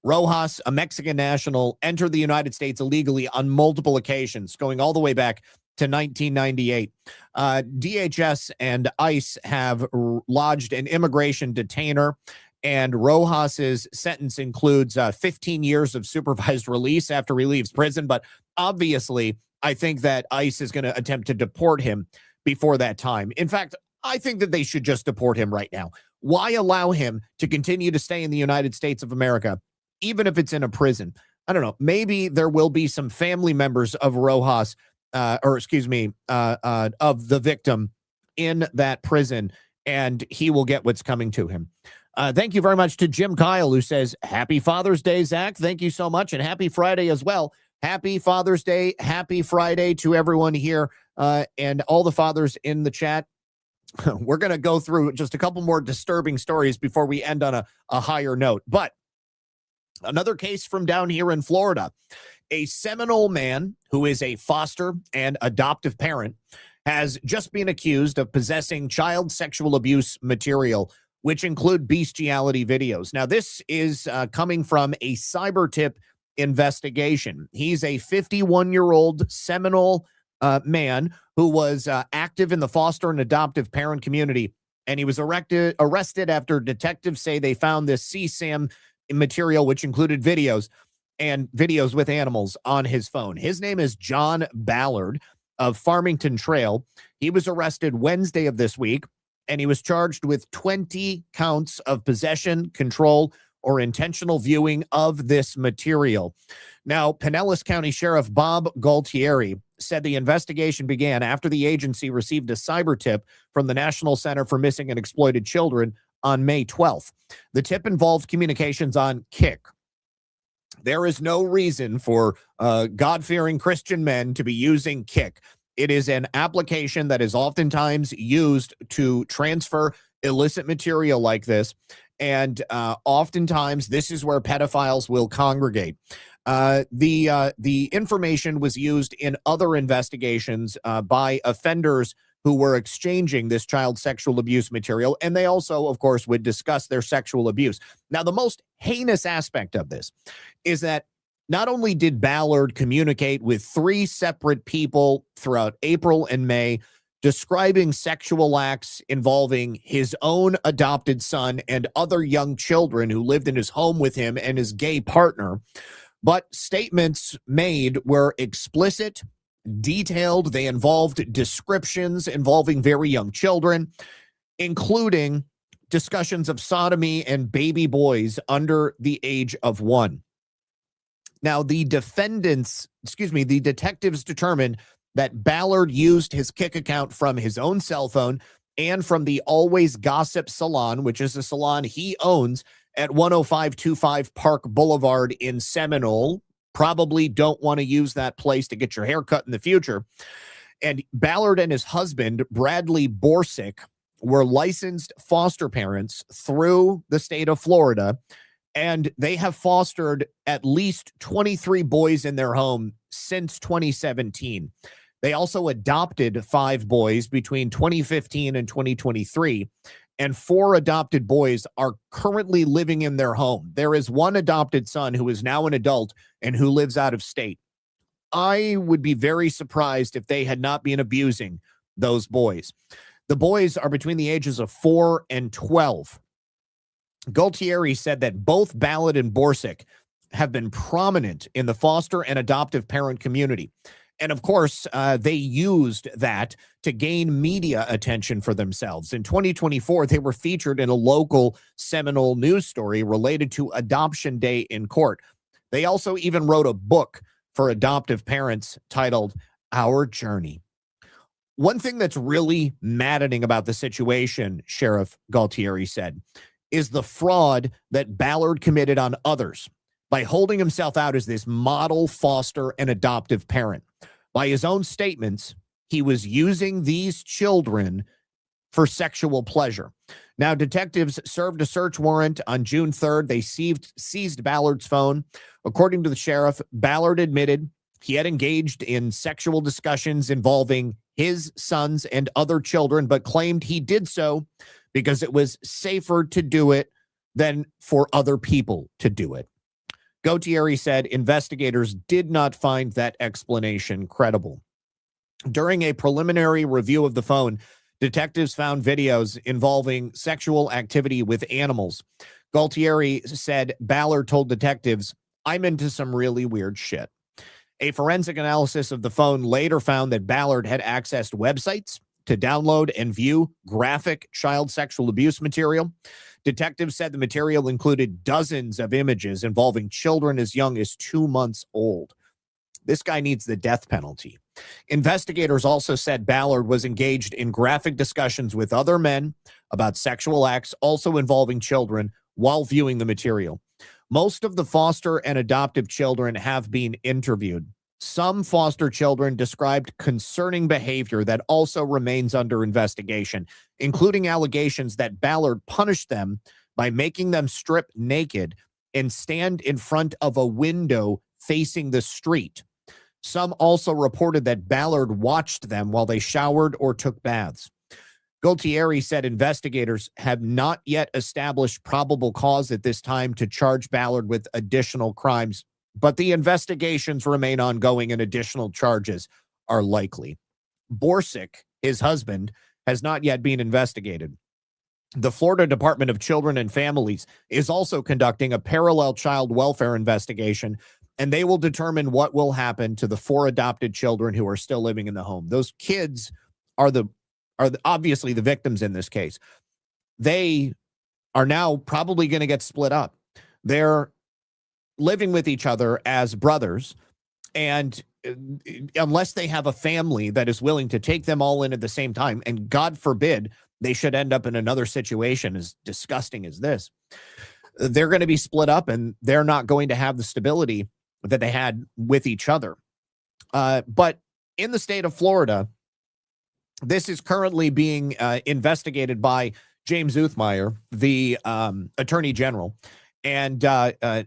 Rojas, a Mexican national, entered the United States illegally on multiple occasions, going all the way back to 1998. DHS and ICE have lodged an immigration detainer, and Rojas's sentence includes 15 years of supervised release after he leaves prison. But obviously, I think that ICE is going to attempt to deport him before that time. In fact, I think that they should just deport him right now. Why allow him to continue to stay in the United States of America, even if it's in a prison? I don't know. Maybe there will be some family members of Rojas, of the victim in that prison, and he will get what's coming to him. Thank you very much to Jim Kyle, who says, happy Father's Day, Zach. Thank you so much, and happy Friday as well. Happy Father's Day, happy Friday to everyone here and all the fathers in the chat. We're going to go through just a couple more disturbing stories before we end on a higher note. But another case from down here in Florida. A Seminole man who is a foster and adoptive parent has just been accused of possessing child sexual abuse material, which include bestiality videos. Now, this is coming from a cyber tip investigation. He's a 51-year-old Seminole man who was active in the foster and adoptive parent community, and he was arrested after detectives say they found this CSAM material, which included videos with animals on his phone. His name is John Ballard of Farmington Trail. He was arrested Wednesday of this week, and he was charged with 20 counts of possession, control, or intentional viewing of this material. Now, Pinellas County Sheriff Bob Galtieri said the investigation began after the agency received a cyber tip from the National Center for Missing and Exploited Children on May 12th. The tip involved communications on Kik. There is no reason for God-fearing Christian men to be using Kik. It is an application that is oftentimes used to transfer illicit material like this, and oftentimes this is where pedophiles will congregate. The information was used in other investigations by offenders who were exchanging this child sexual abuse material, and they also, of course, would discuss their sexual abuse. Now, the most heinous aspect of this is that not only did Ballard communicate with 3 separate people throughout April and May, describing sexual acts involving his own adopted son and other young children who lived in his home with him and his gay partner, but statements made were explicit, detailed. They involved descriptions involving very young children, including discussions of sodomy and baby boys under the age of 1. Now, the detectives determined that Ballard used his Kik account from his own cell phone and from the Always Gossip Salon, which is a salon he owns at 10525 Park Boulevard in Seminole. Probably don't want to use that place to get your hair cut in the future. And Ballard and his husband, Bradley Borsick, were licensed foster parents through the state of Florida, and they have fostered at least 23 boys in their home since 2017. They also adopted 5 boys between 2015 and 2023, and 4 adopted boys are currently living in their home. There is 1 adopted son who is now an adult and who lives out of state. I would be very surprised if they had not been abusing those boys. The boys are between the ages of 4 and 12. Galtieri said that both Ballard and Borsick have been prominent in the foster and adoptive parent community. And of course, they used that to gain media attention for themselves. In 2024, they were featured in a local Seminole news story related to Adoption Day in court. They also even wrote a book for adoptive parents titled Our Journey. One thing that's really maddening about the situation, Sheriff Galtieri said, is the fraud that Ballard committed on others by holding himself out as this model foster and adoptive parent. By his own statements, he was using these children for sexual pleasure. Now, detectives served a search warrant on June 3rd. They seized Ballard's phone. According to the sheriff, Ballard admitted he had engaged in sexual discussions involving his sons and other children, but claimed he did so because it was safer to do it than for other people to do it. Gautieri said investigators did not find that explanation credible. During a preliminary review of the phone, detectives found videos involving sexual activity with animals. Gautieri said Ballard told detectives, "I'm into some really weird shit." A forensic analysis of the phone later found that Ballard had accessed websites to download and view graphic child sexual abuse material. Detectives said the material included dozens of images involving children as young as 2 months old. This guy needs the death penalty. Investigators also said Ballard was engaged in graphic discussions with other men about sexual acts, also involving children, while viewing the material. Most of the foster and adoptive children have been interviewed. Some foster children described concerning behavior that also remains under investigation, including allegations that Ballard punished them by making them strip naked and stand in front of a window facing the street. Some also reported that Ballard watched them while they showered or took baths. Gautieri said investigators have not yet established probable cause at this time to charge Ballard with additional crimes, but the investigations remain ongoing and additional charges are likely. Borsick, his husband, has not yet been investigated. The Florida Department of Children and Families is also conducting a parallel child welfare investigation, and they will determine what will happen to the 4 adopted children who are still living in the home. Those kids are obviously the victims in this case. They are now probably going to get split up. They're living with each other as brothers, and unless they have a family that is willing to take them all in at the same time, and God forbid they should end up in another situation as disgusting as this, they're going to be split up, and they're not going to have the stability that they had with each other. But in the state of Florida, this is currently being investigated by James Uthmeyer, the Attorney General, and Anna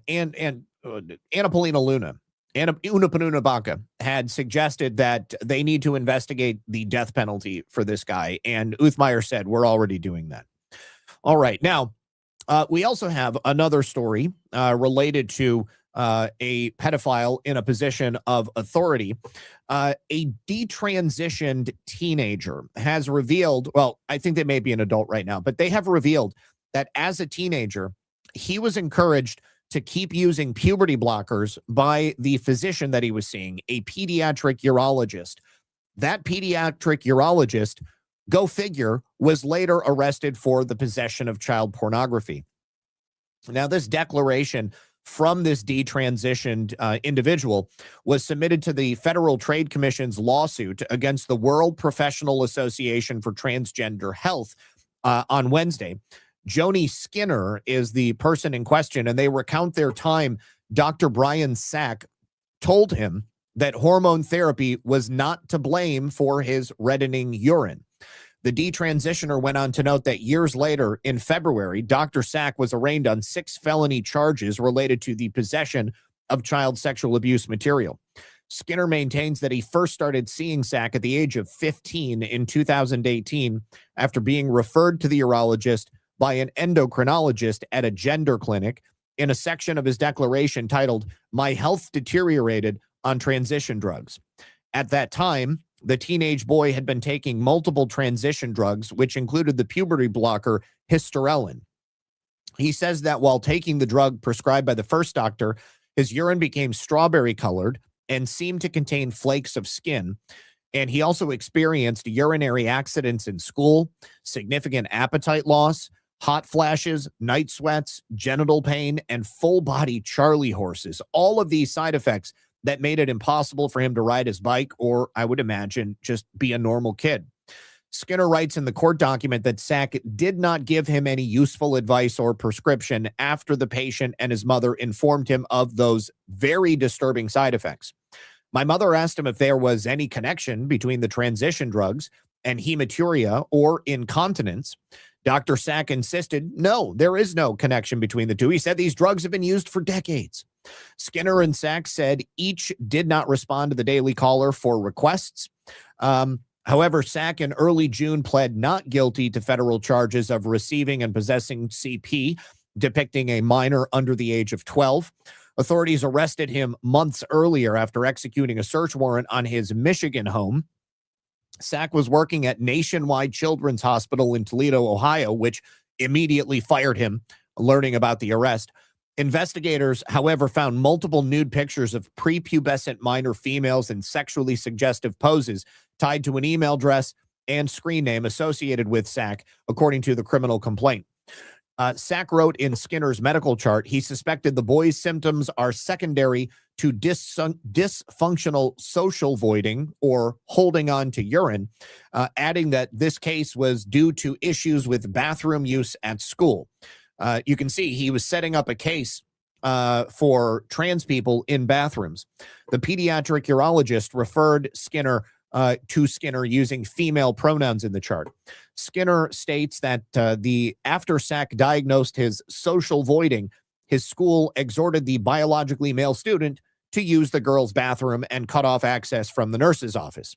Paulina Luna. Una Panuna Baca had suggested that they need to investigate the death penalty for this guy, and Uthmeyer said, we're already doing that. All right. Now, we also have another story related to a pedophile in a position of authority. A detransitioned teenager has revealed, well, I think they may be an adult right now, but they have revealed that as a teenager, he was encouraged to keep using puberty blockers by the physician that he was seeing, a pediatric urologist. That pediatric urologist, go figure, was later arrested for the possession of child pornography. Now, this declaration from this detransitioned individual was submitted to the Federal Trade Commission's lawsuit against the World Professional Association for Transgender Health on Wednesday. Joni Skinner is the person in question, and they recount their time. Dr. Brian Sack told him that hormone therapy was not to blame for his reddening urine. The detransitioner went on to note that years later, in February, Dr. Sack was arraigned on 6 felony charges related to the possession of child sexual abuse material. Skinner maintains that he first started seeing Sack at the age of 15 in 2018 after being referred to the urologist by an endocrinologist at a gender clinic. In a section of his declaration titled, "My Health Deteriorated on Transition Drugs." At that time, the teenage boy had been taking multiple transition drugs, which included the puberty blocker Hysterelin. He says that while taking the drug prescribed by the first doctor, his urine became strawberry colored and seemed to contain flakes of skin. And he also experienced urinary accidents in school, significant appetite loss, hot flashes, night sweats, genital pain, and full-body Charlie horses. All of these side effects that made it impossible for him to ride his bike or, I would imagine, just be a normal kid. Skinner writes in the court document that Sack did not give him any useful advice or prescription after the patient and his mother informed him of those very disturbing side effects. My mother asked him if there was any connection between the transition drugs and hematuria or incontinence. Dr. Zak insisted, no, there is no connection between the two. He said these drugs have been used for decades. Skinner and Zak said each did not respond to the Daily Caller for requests. However, Zak in early June pled not guilty to federal charges of receiving and possessing CP, depicting a minor under the age of 12. Authorities arrested him months earlier after executing a search warrant on his Michigan home. Zak was working at Nationwide Children's Hospital in Toledo, Ohio, which immediately fired him, learning about the arrest. Investigators, however, found multiple nude pictures of prepubescent minor females in sexually suggestive poses tied to an email address and screen name associated with Zak, according to the criminal complaint. Zak wrote in Skinner's medical chart, he suspected the boy's symptoms are secondary to dysfunctional social voiding or holding on to urine, adding that this case was due to issues with bathroom use at school. You can see he was setting up a case for trans people in bathrooms. The pediatric urologist referred Skinner to Skinner using female pronouns in the chart. Skinner states that after Zak diagnosed his social voiding, his school exhorted the biologically male student to use the girls' bathroom and cut off access from the nurse's office.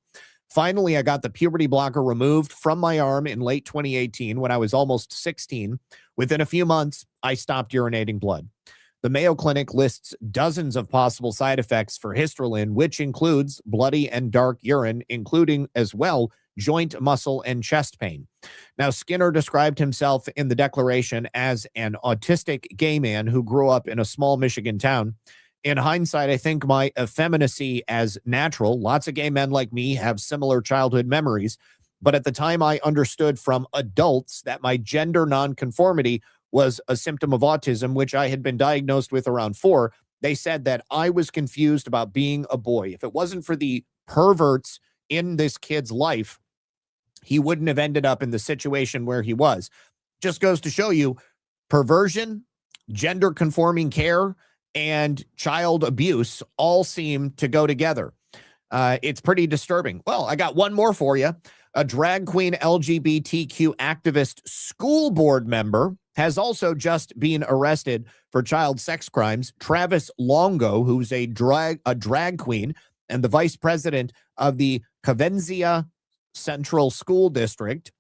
Finally, I got the puberty blocker removed from my arm in late 2018 when I was almost 16. Within a few months, I stopped urinating blood. The Mayo Clinic lists dozens of possible side effects for Histrulin, which includes bloody and dark urine, including as well joint, muscle, and chest pain. Now, Skinner described himself in the declaration as an autistic gay man who grew up in a small Michigan town. In hindsight, I think my effeminacy as natural. Lots of gay men like me have similar childhood memories. But at the time, I understood from adults that my gender nonconformity was a symptom of autism, which I had been diagnosed with around 4. They said that I was confused about being a boy. If it wasn't for the perverts in this kid's life, he wouldn't have ended up in the situation where he was. Just goes to show you perversion, gender conforming care, and child abuse all seem to go together. It's pretty disturbing. Well, I got one more for you. A drag queen LGBTQ activist school board member has also just been arrested for child sex crimes. Travis Longo, who's a drag queen and the vice president of the Covenzia Central School District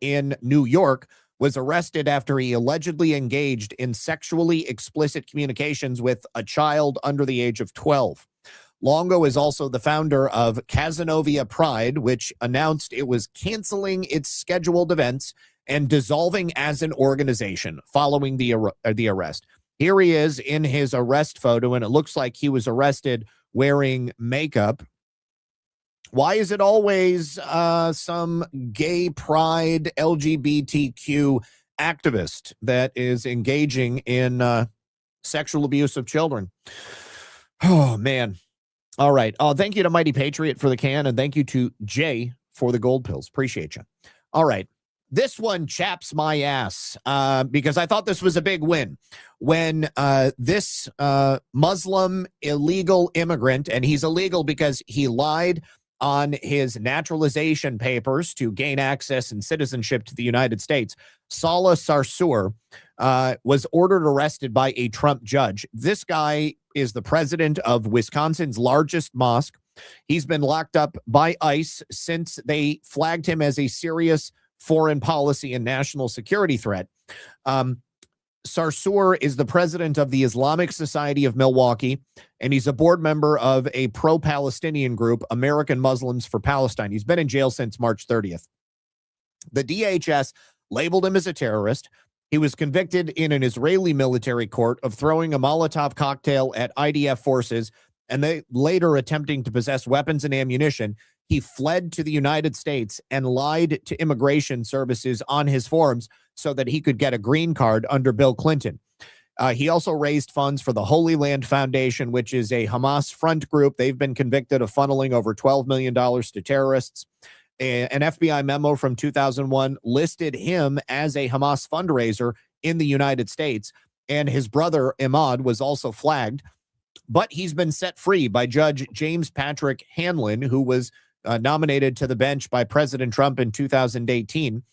in New York, was arrested after he allegedly engaged in sexually explicit communications with a child under the age of 12. Longo is also the founder of Cazenovia Pride, which announced it was canceling its scheduled events and dissolving as an organization following the arrest. Here he is in his arrest photo, and it looks like he was arrested wearing makeup. Why is it always some gay pride LGBTQ activist that is engaging in sexual abuse of children? Oh, man. All right. Thank you to Mighty Patriot for the can, and thank you to Jay for the gold pills. Appreciate you. All right. This one chaps my ass because I thought this was a big win. When this Muslim illegal immigrant, and he's illegal because he lied on his naturalization papers to gain access and citizenship to the United States, Salah Sarsour was ordered arrested by a Trump judge. This guy is the president of Wisconsin's largest mosque. He's been locked up by ICE since they flagged him as a serious foreign policy and national security threat. Sarsour is the president of the Islamic Society of Milwaukee, and he's a board member of a pro-Palestinian group, American Muslims for Palestine. He's been in jail since March 30th. The DHS labeled him as a terrorist. He was convicted in an Israeli military court of throwing a Molotov cocktail at IDF forces and they later attempting to possess weapons and ammunition. He fled to the United States and lied to immigration services on his forms so that he could get a green card under Bill Clinton. He also raised funds for the Holy Land Foundation, which is a Hamas front group. They've been convicted of funneling over $12 million to terrorists. An FBI memo from 2001 listed him as a Hamas fundraiser in the United States, and his brother Ahmad was also flagged, but he's been set free by Judge James Patrick Hanlon, who was nominated to the bench by President Trump in 2018,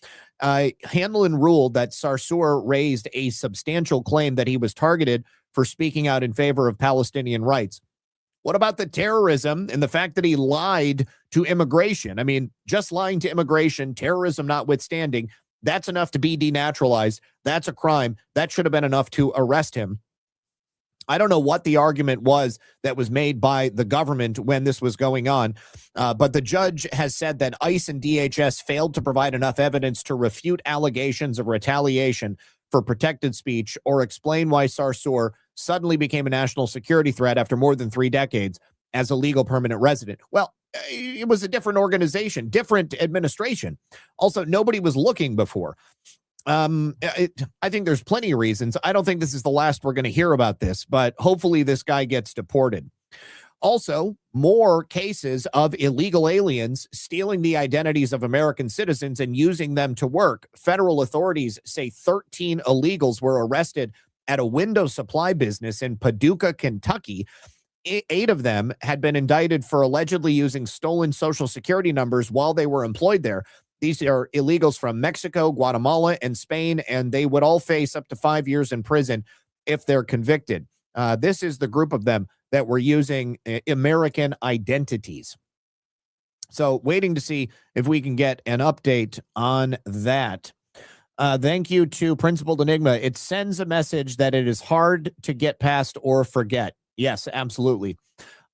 Hanlon ruled that Sarsour raised a substantial claim that he was targeted for speaking out in favor of Palestinian rights. What about the terrorism and the fact that he lied to immigration? I mean, just lying to immigration, terrorism notwithstanding, that's enough to be denaturalized. That's a crime. That should have been enough to arrest him. I don't know what the argument was that was made by the government when this was going on, but the judge has said that ICE and DHS failed to provide enough evidence to refute allegations of retaliation for protected speech or explain why Sarsour suddenly became a national security threat after more than 3 decades as a legal permanent resident. Well, it was a different organization, different administration. Also, nobody was looking before. I think there's plenty of reasons. I don't think this is the last we're going to hear about this, but hopefully this guy gets deported. Also, more cases of illegal aliens stealing the identities of American citizens and using them to work. Federal authorities say 13 illegals were arrested at a window supply business in Paducah, Kentucky. 8 of them had been indicted for allegedly using stolen Social Security numbers while they were employed there. These are illegals from Mexico, Guatemala, and Spain, and they would all face up to 5 years in prison if they're convicted. This is the group of them that were using American identities. So waiting to see if we can get an update on that. Thank you to Principled Enigma. It sends a message that it is hard to get past or forget. Yes, absolutely.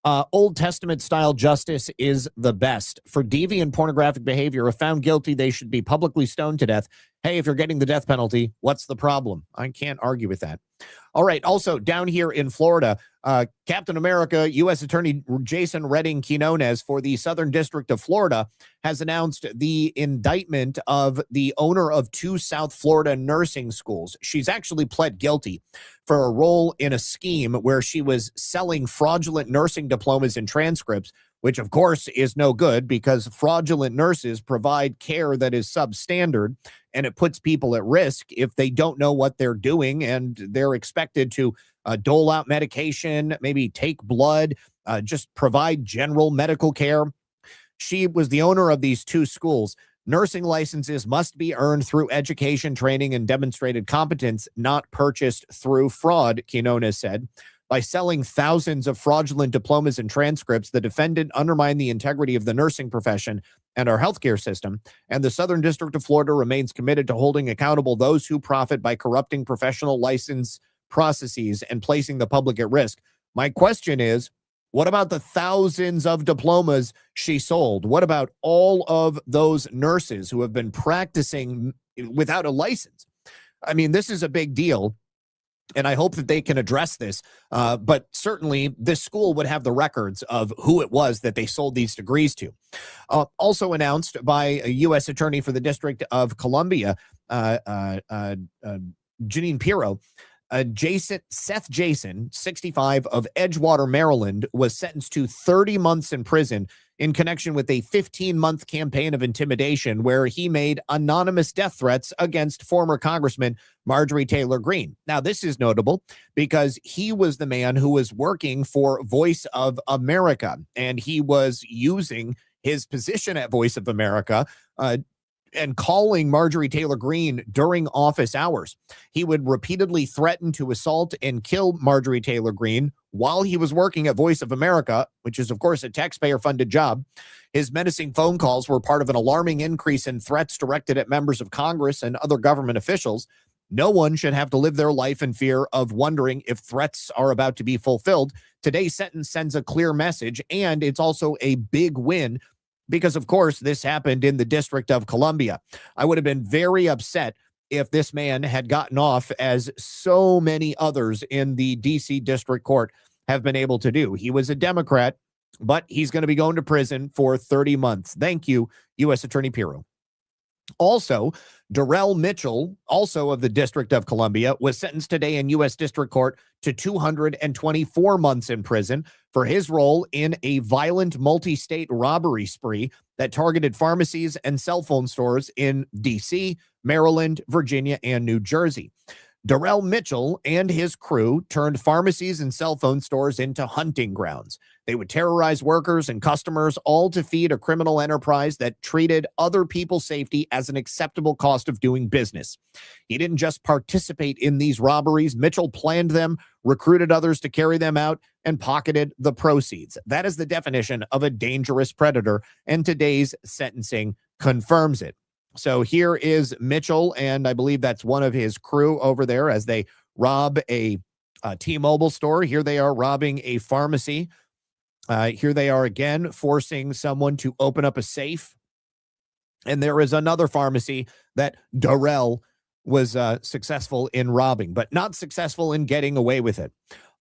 Old Testament style justice is the best. For deviant pornographic behavior, if found guilty, they should be publicly stoned to death. Hey, if you're getting the death penalty, what's the problem? I can't argue with that. All right. Also, down here in Florida, Captain America, U.S. Attorney Jason Redding Quinones for the Southern District of Florida has announced the indictment of the owner of 2 South Florida nursing schools. She's actually pled guilty for a role in a scheme where she was selling fraudulent nursing diplomas and transcripts, which of course is no good because fraudulent nurses provide care that is substandard, and it puts people at risk if they don't know what they're doing and they're expected to dole out medication, maybe take blood, just provide general medical care. She was the owner of these 2 schools. Nursing licenses must be earned through education, training, and demonstrated competence, not purchased through fraud, Quinones said. By selling thousands of fraudulent diplomas and transcripts, the defendant undermined the integrity of the nursing profession and our healthcare system, and the Southern District of Florida remains committed to holding accountable those who profit by corrupting professional license processes and placing the public at risk. My question is, what about the thousands of diplomas she sold? What about all of those nurses who have been practicing without a license? I mean, this is a big deal, and I hope that they can address this. But certainly, this school would have the records of who it was that they sold these degrees to. Also announced by a U.S. Attorney for the District of Columbia, Jeanine Pirro, Seth Jason, 65, of Edgewater, Maryland, was sentenced to 30 months in prison in connection with a 15-month campaign of intimidation where he made anonymous death threats against former Congressman Marjorie Taylor Greene. Now, this is notable because he was the man who was working for Voice of America, and he was using his position at Voice of America and calling Marjorie Taylor Greene during office hours. He would repeatedly threaten to assault and kill Marjorie Taylor Greene while he was working at Voice of America, which is, of course, a taxpayer-funded job. His menacing phone calls were part of an alarming increase in threats directed at members of Congress and other government officials. No one should have to live their life in fear of wondering if threats are about to be fulfilled. Today's sentence sends a clear message, and it's also a big win because, of course, this happened in the District of Columbia. I would have been very upset if this man had gotten off as so many others in the D.C. District Court have been able to do. He was a Democrat, but he's going to be going to prison for 30 months. Thank you, U.S. Attorney Pirro. Also, Darrell Mitchell, also of the District of Columbia, was sentenced today in U.S. District Court to 224 months in prison for his role in a violent multi-state robbery spree that targeted pharmacies and cell phone stores in D.C., Maryland, Virginia, and New Jersey. Darrell Mitchell and his crew turned pharmacies and cell phone stores into hunting grounds. They would terrorize workers and customers, all to feed a criminal enterprise that treated other people's safety as an acceptable cost of doing business. He didn't just participate in these robberies. Mitchell planned them, recruited others to carry them out, and pocketed the proceeds. That is the definition of a dangerous predator, and today's sentencing confirms it. So here is Mitchell, and I believe that's one of his crew over there as they rob a T-Mobile store. Here they are robbing a pharmacy. Here they are again forcing someone to open up a safe. And there is another pharmacy that Darrell was successful in robbing, but not successful in getting away with it.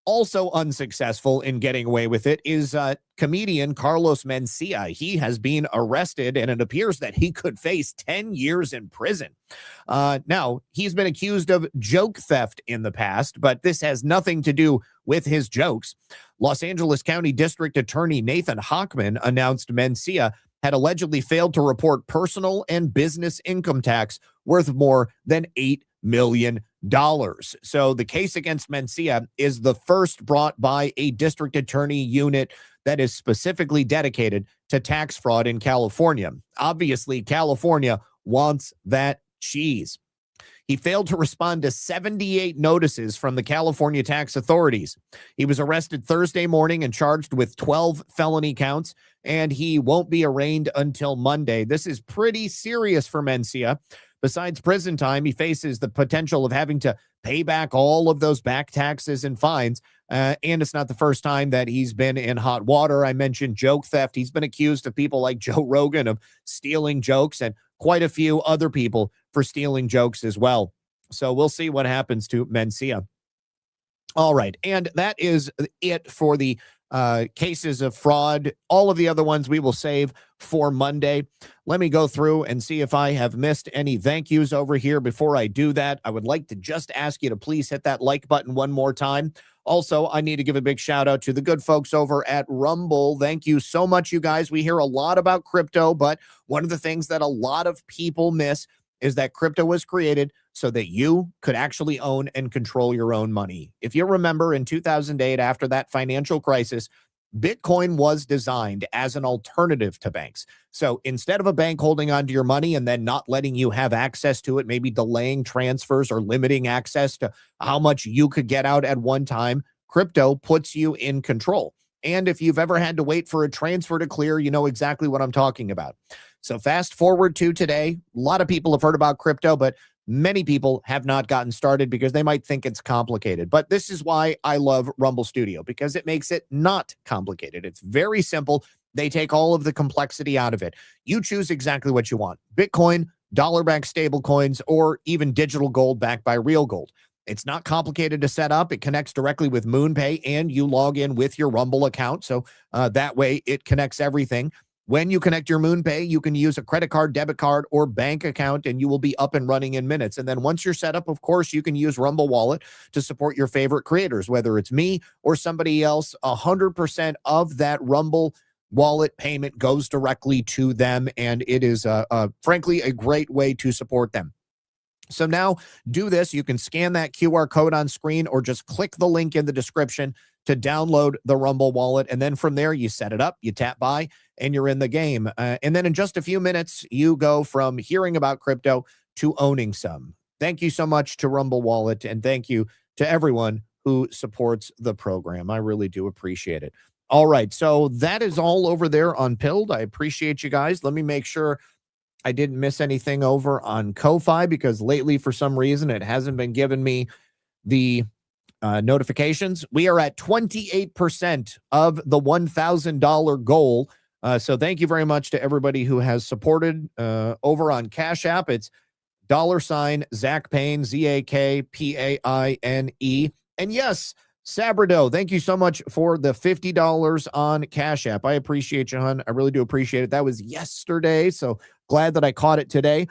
Also unsuccessful in getting away with it is comedian Carlos Mencia. He has been arrested, and it appears that he could face 10 years in prison. Now, he's been accused of joke theft in the past, but this has nothing to do with his jokes. Los Angeles County District Attorney Nathan Hochman announced Mencia had allegedly failed to report personal and business income tax worth more than $8 million. So the case against Mencia is the first brought by a district attorney unit that is specifically dedicated to tax fraud in California. Obviously, California wants that cheese. He failed to respond to 78 notices from the California tax authorities. He was arrested Thursday morning and charged with 12 felony counts, and he won't be arraigned until Monday. This is pretty serious for Mencia. Besides prison time, he faces the potential of having to pay back all of those back taxes and fines. And it's not the first time that he's been in hot water. I mentioned joke theft. He's been accused of people like Joe Rogan of stealing jokes and quite a few other people for stealing jokes as well. So we'll see what happens to Mencia. All right. And that is it for the cases of fraud. All of the other ones we will save for Monday. Let me go through and see if I have missed any thank yous over here. Before I do that, I would like to just ask you to please hit that like button one more time. Also, I need to give a big shout out to the good folks over at Rumble. Thank you so much, you guys. We hear a lot about crypto, but one of the things that a lot of people miss is that crypto was created so that you could actually own and control your own money. If you remember in 2008, after that financial crisis, Bitcoin was designed as an alternative to banks. So instead of a bank holding onto your money and then not letting you have access to it, maybe delaying transfers or limiting access to how much you could get out at one time, crypto puts you in control. And if you've ever had to wait for a transfer to clear, you know exactly what I'm talking about. So fast forward to today. A lot of people have heard about crypto, but many people have not gotten started because they might think it's complicated. But this is why I love Rumble Studio, because it makes it not complicated. It's very simple. They take all of the complexity out of it. You choose exactly what you want. Bitcoin, dollar-backed stable coins, or even digital gold backed by real gold. It's not complicated to set up. It connects directly with MoonPay, and you log in with your Rumble account. So that way it connects everything. When you connect your MoonPay, you can use a credit card, debit card, or bank account, and you will be up and running in minutes. And then once you're set up, of course, you can use Rumble Wallet to support your favorite creators, whether it's me or somebody else. 100% of that Rumble Wallet payment goes directly to them, and it is, frankly, a great way to support them. So now do this. You can scan that QR code on screen or just click the link in the description to download the Rumble Wallet. And then from there, you set it up, you tap buy, and you're in the game. And then in just a few minutes, you go from hearing about crypto to owning some. Thank you so much to Rumble Wallet, and thank you to everyone who supports the program. I really do appreciate it. All right, so that is all over there on Pilled. I appreciate you guys. Let me make sure I didn't miss anything over on Ko-Fi, because lately, for some reason, it hasn't been giving me the notifications. We are at 28% of the $1,000 goal. So thank you very much to everybody who has supported over on Cash App. It's $ZakPaine, ZakPaine. And yes, Sabrado, thank you so much for the $50 on Cash App. I appreciate you, hon. I really do appreciate it. That was yesterday, so glad that I caught it today.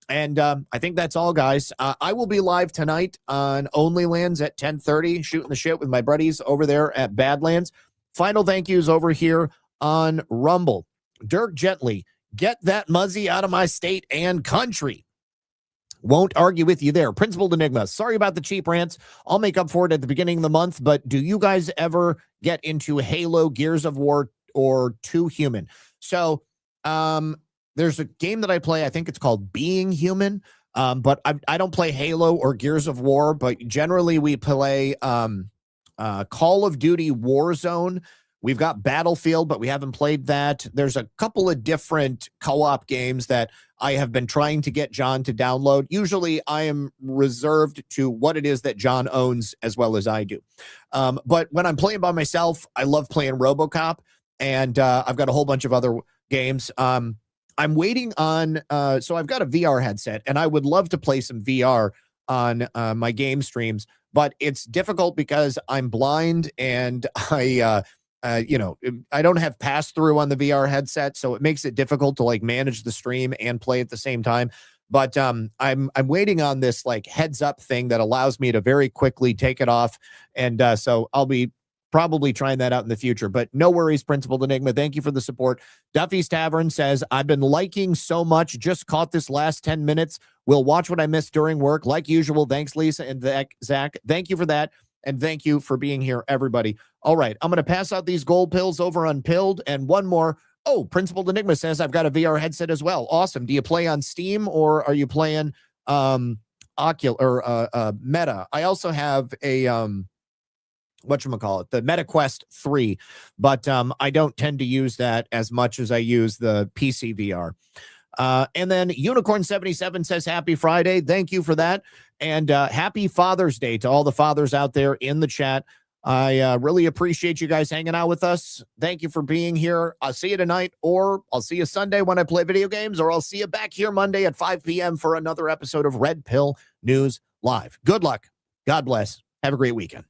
And I think that's all, guys. I will be live tonight on OnlyLands at 10:30, shooting the shit with my buddies over there at Badlands. Final thank yous over here on Rumble. Dirk Gently, get that Muzzy out of my state and country. Won't argue with you there. Principled Enigma. Sorry about the cheap rants. I'll make up for it at the beginning of the month, but do you guys ever get into Halo, Gears of War, or Too Human? So there's a game that I play. I think it's called Being Human. But I don't play Halo or Gears of War, but generally we play Call of Duty Warzone. We've got Battlefield, but we haven't played that. There's a couple of different co-op games that I have been trying to get John to download. Usually I am reserved to what it is that John owns as well as I do. But when I'm playing by myself, I love playing RoboCop, and I've got a whole bunch of other games. I'm waiting on, so I've got a VR headset, and I would love to play some VR on my game streams, but it's difficult because I'm blind and I don't have pass-through on the VR headset, so it makes it difficult to like manage the stream and play at the same time. But I'm waiting on this like heads-up thing that allows me to very quickly take it off, and so I'll be probably trying that out in the future. But no worries, Principled Enigma. Thank you for the support. Duffy's Tavern says, I've been liking so much. Just caught this last 10 minutes. We'll watch what I missed during work. Like usual. Thanks, Lisa and Zach. Thank you for that. And thank you for being here, everybody. All right. I'm going to pass out these gold pills over on Pilled. And one more. Oh, Principled Enigma says, I've got a VR headset as well. Awesome. Do you play on Steam or are you playing Meta? I also have a... whatchamacallit, the MetaQuest 3, but I don't tend to use that as much as I use the PC VR. And then Unicorn77 says, happy Friday. Thank you for that. And happy Father's Day to all the fathers out there in the chat. I really appreciate you guys hanging out with us. Thank you for being here. I'll see you tonight, or I'll see you Sunday when I play video games, or I'll see you back here Monday at 5 p.m. for another episode of Red Pill News Live. Good luck. God bless. Have a great weekend.